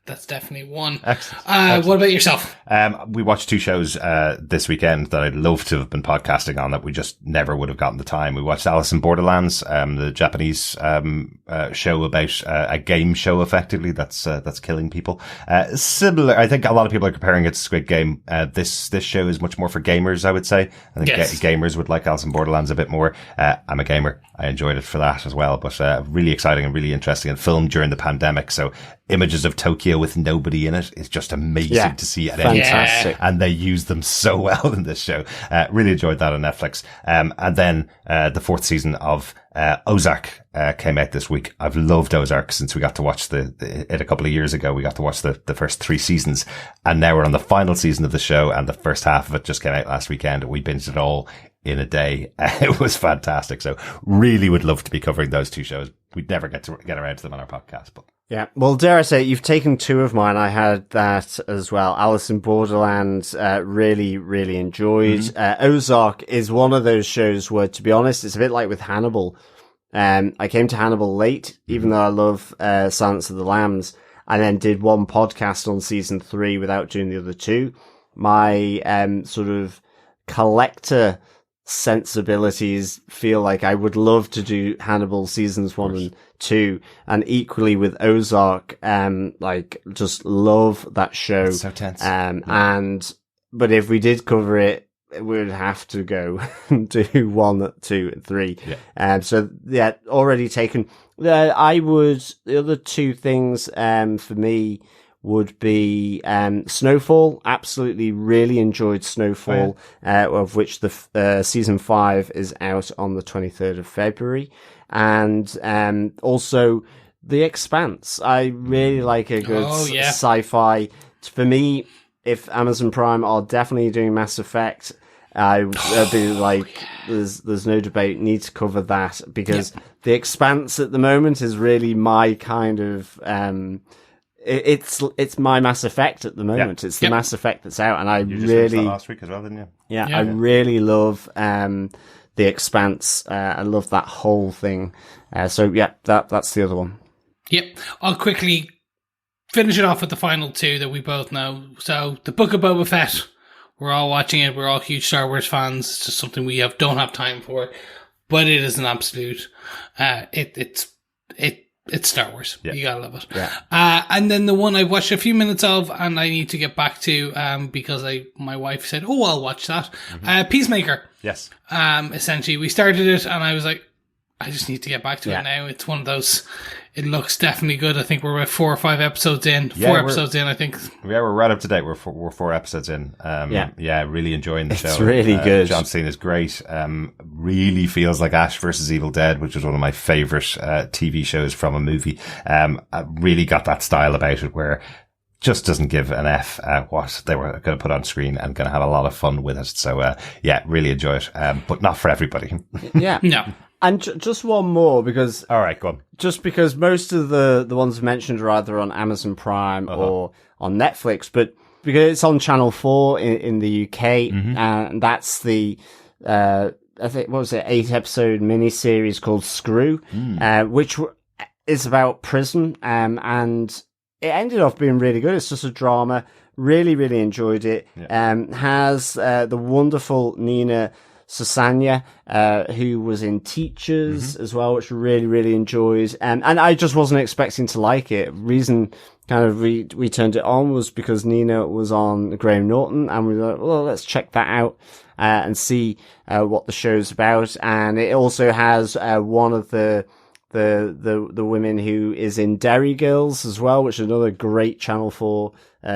That's definitely one. Excellent. What about yourself? We watched two shows this weekend that I'd love to have been podcasting on that we just never would have gotten the time. We watched Alice in Borderlands, the Japanese show about a game show, effectively that's killing people. Similar, I think a lot of people are comparing it to Squid Game. This show is much more for gamers, I would say. I think gamers would like Alice in Borderlands a bit more. I'm a gamer. I enjoyed it for that as well, but really exciting and really interesting, and filmed during the pandemic. So images of Tokyo with nobody in it is just amazing to see at any time. And they use them so well in this show. Really enjoyed that on Netflix. And then the fourth season of Ozark came out this week. I've loved Ozark since we got to watch it a couple of years ago. We got to watch the first three seasons, and now we're on the final season of the show, and the first half of it just came out last weekend. We binged it all in a day. It was fantastic. So really would love to be covering those two shows. We'd never get around to them on our podcast, but yeah. Well, dare I say, you've taken two of mine. I had that as well. Alice in Borderlands, really, really enjoyed. Ozark is one of those shows where, to be honest, it's a bit like with Hannibal. I came to Hannibal late, even though I love Silence of the Lambs, and then did one podcast on season 3 without doing the other two. My sort of collector sensibilities feel like I would love to do Hannibal seasons 1 and 2, and equally with Ozark, just love that show. It's so tense. But if we did cover it, we'd have to go do 1, 2, and 3. Yeah. Already taken. The other two things, for me, would be Snowfall. Absolutely really enjoyed Snowfall, of which the season 5 is out on the 23rd of February. And also The Expanse. I really like a good sci-fi. For me, if Amazon Prime are definitely doing Mass Effect, I'd be like, there's no debate, need to cover that, because The Expanse at the moment is really my kind of it's my Mass Effect at the moment. It's the Mass Effect that's out, and I you just really that last week as well, didn't you? Yeah, I really love The Expanse. I love that whole thing. That's the other one. Yep, I'll quickly finish it off with the final two that we both know. So, The Book of Boba Fett. We're all watching it. We're all huge Star Wars fans. It's just something we don't have time for, but it is an absolute. It's Star Wars. Yeah. You gotta love it. Yeah. And then the one I watched a few minutes of, and I need to get back to, because my wife said, "Oh, I'll watch that." Peacemaker. Yes. Essentially, we started it, and I was like, I just need to get back to it now. It's one of those. It looks definitely good. I think we're about 4 or 5 episodes in. 4 episodes in, I think. Yeah, we're right up to date. We're 4 episodes in. Really enjoying the show. It's really good. John Cena's great. Really feels like Ash versus Evil Dead, which is one of my favorite TV shows from a movie. I really got that style about it where just doesn't give an F what they were going to put on screen, and going to have a lot of fun with it. So, really enjoy it. But not for everybody. Yeah. No. And just one more, because... All right, go on. Just because most of the ones mentioned are either on Amazon Prime or on Netflix, but because it's on Channel 4 in the UK, and that's the, I think, 8-episode miniseries called Screw, which is about prison, and it ended up being really good. It's just a drama. Really, really enjoyed it. Has the wonderful Nina Susanna, who was in Teachers as well, which I really, really enjoyed. And I just wasn't expecting to like it. Reason kind of we turned it on was because Nina was on Graham Norton, and we were like, well, let's check that out, and see, what the show's about. And it also has, one of the women who is in Derry Girls as well, which is another great Channel 4,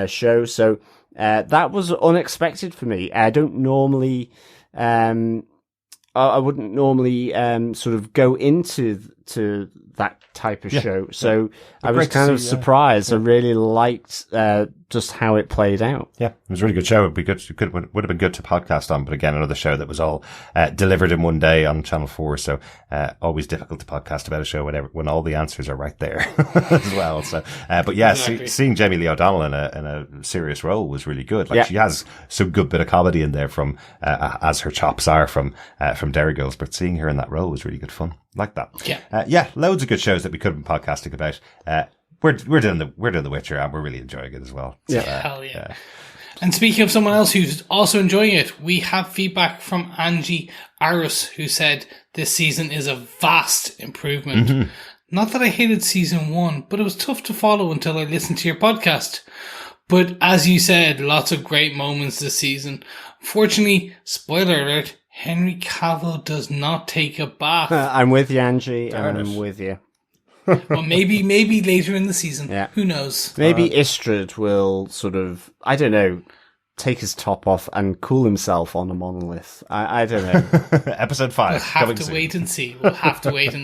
show. So, that was unexpected for me. I don't normally, I wouldn't normally sort of go into that type of show. So I was kind of surprised. I really liked just how it played out. Yeah, it was a really good show. It'd be good. Would have been good to podcast on, but again, another show that was all delivered in one day on Channel 4. So always difficult to podcast about a show when all the answers are right there as well. So, but yeah, Exactly. seeing Jamie Lee O'Donnell in a serious role was really good. Like she has some good bit of comedy in there from as her chops are from Derry Girls, but seeing her in that role was really good fun. Like that. Yeah. Loads of good shows that we could have been podcasting about. We're doing The Witcher, and we're really enjoying it as well. So, Hell yeah. And speaking of someone else who's also enjoying it, we have feedback from Angie Aris, who said this season is a vast improvement. Not that I hated season 1, but it was tough to follow until I listened to your podcast. But as you said, lots of great moments this season. Fortunately, spoiler alert, Henry Cavill does not take a bath. I'm with you, Angie. I'm with you. Well, maybe later in the season. Yeah. Who knows? Maybe Istredd will sort of, I don't know, take his top off and cool himself on a monolith. I don't know. Episode 5. We'll have to wait and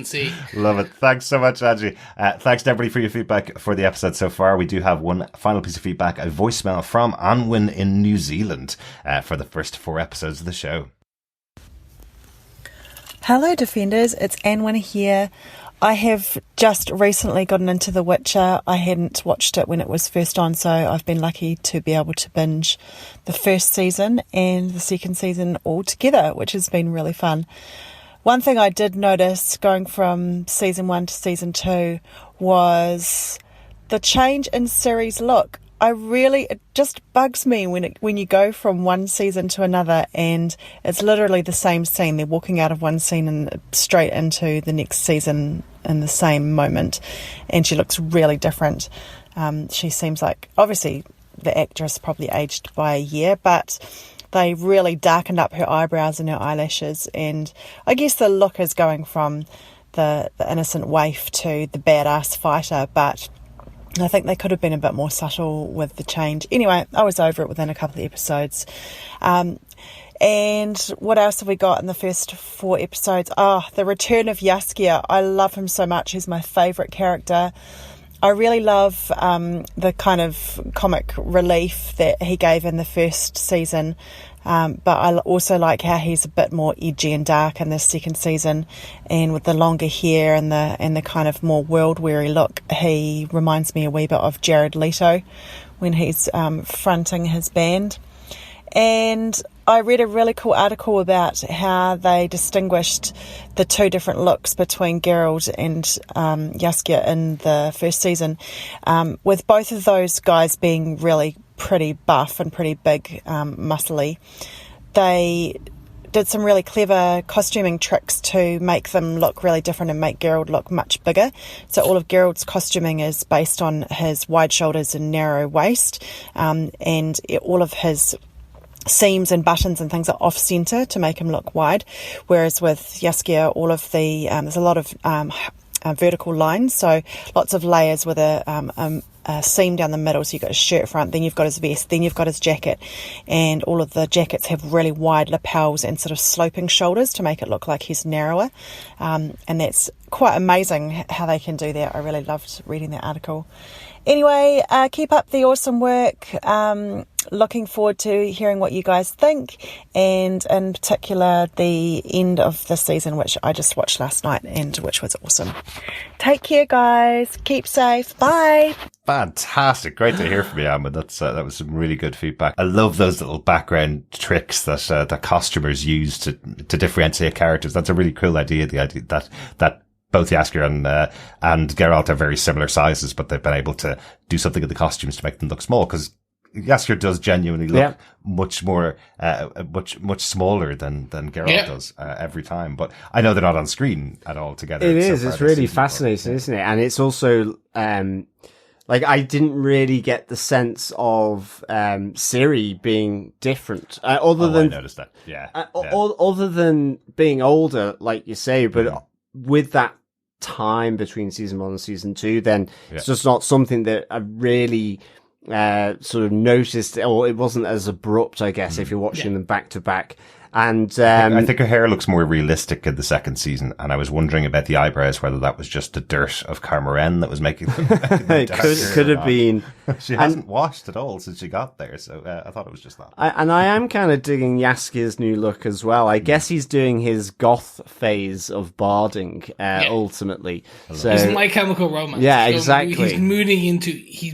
see. Love it. Thanks so much, Angie. Thanks to everybody for your feedback for the episode so far. We do have one final piece of feedback, a voicemail from Anwin in New Zealand for the first 4 episodes of the show. Hello, Defenders. It's Anwin here. I have just recently gotten into The Witcher. I hadn't watched it when it was first on, so I've been lucky to be able to binge the first season and the second season all together, which has been really fun. One thing I did notice going from season 1 to season 2 was the change in Ciri's look. It just bugs me when you go from one season to another and it's literally the same scene. They're walking out of one scene and straight into the next season in the same moment, and she looks really different. She seems like, obviously the actress probably aged by a year, but they really darkened up her eyebrows and her eyelashes, and I guess the look is going from the innocent waif to the badass fighter, but I think they could have been a bit more subtle with the change. Anyway, I was over it within a couple of episodes. And what else have we got in the first 4 episodes? The return of Jaskier. I love him so much. He's my favourite character. I really love the kind of comic relief that he gave in the first season. But I also like how he's a bit more edgy and dark in this second season, and with the longer hair and the kind of more world-weary look, he reminds me a wee bit of Jared Leto when he's fronting his band. And I read a really cool article about how they distinguished the 2 different looks between Geralt and Jaskier in the first season, with both of those guys being really pretty buff and pretty big, muscly. They did some really clever costuming tricks to make them look really different and make Geralt look much bigger. So all of Geralt's costuming is based on his wide shoulders and narrow waist, and all of his seams and buttons and things are off center to make him look wide, whereas with Jaskier all of the there's a lot of vertical lines, so lots of layers with a seam down the middle. So you've got his shirt front, then you've got his vest, then you've got his jacket, and all of the jackets have really wide lapels and sort of sloping shoulders to make it look like he's narrower, and that's quite amazing how they can do that. I really loved reading that article. Anyway, keep up the awesome work. Looking forward to hearing what you guys think, and in particular the end of the season, which I just watched last night and which was awesome. Take care, guys. Keep safe. Bye. Fantastic. Great to hear from you, Amma. That was some really good feedback. I love those little background tricks that costumers use to differentiate characters. That's a really cool idea. The idea that both Jaskier and Geralt are very similar sizes, but they've been able to do something with the costumes to make them look small, because Jaskier does genuinely look much more, much smaller than Geralt does every time. But I know they're not on screen at all together. It is. It's really fascinating, isn't it? And it's also like I didn't really get the sense of Ciri being different, other than I noticed that. other than being older, like you say. But with that time between season 1 and season 2, then it's just not something that I really sort of noticed, or it wasn't as abrupt, I guess, if you're watching them back to back. And I think her hair looks more realistic in the second season, and I was wondering about the eyebrows, whether that was just the dirt of Carmaren that was making them. It could have been. She hasn't washed at all since she got there, so I thought it was just that. I am kind of digging Jaskier's new look as well. I guess he's doing his goth phase of barding ultimately. So it's My Chemical Romance. Yeah, so exactly. He's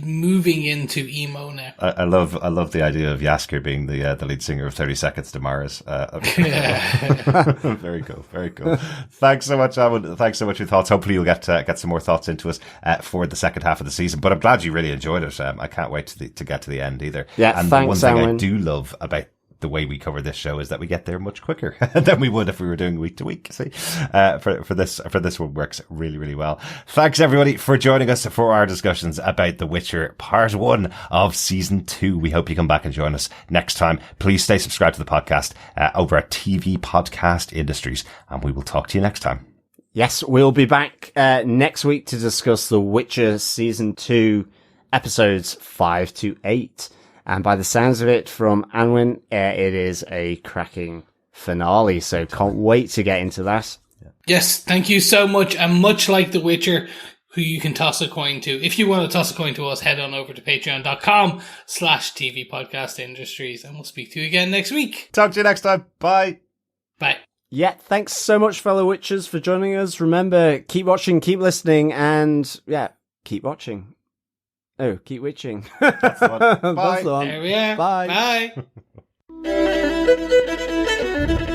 moving into emo now. I love the idea of Jaskier being the lead singer of 30 Seconds to Mars. Very cool, very cool. Thanks so much, Alan. Thanks so much for your thoughts. Hopefully you'll get some more thoughts into us for the second half of the season. But I'm glad you really enjoyed it. I can't wait to get to the end either. Yeah, and thanks, the one thing Alan. I do love about the way we cover this show is that we get there much quicker than we would if we were doing week to week. See, for this one works really, really well. Thanks everybody for joining us for our discussions about The Witcher Part 1 of Season 2. We hope you come back and join us next time. Please stay subscribed to the podcast over at TV Podcast Industries, and we will talk to you next time. Yes, we'll be back next week to discuss The Witcher Season 2 episodes 5 to 8. And by the sounds of it from Anwin, it is a cracking finale. So can't wait to get into that. Yes, thank you so much. And much like The Witcher, who you can toss a coin to. If you want to toss a coin to us, head on over to patreon.com/TV Podcast Industries. And we'll speak to you again next week. Talk to you next time. Bye. Bye. Yeah, thanks so much, fellow Witchers, for joining us. Remember, keep watching, keep listening, and keep watching. Oh, keep witching. That's the one. Bye. That's the one. There we are. Bye. Bye.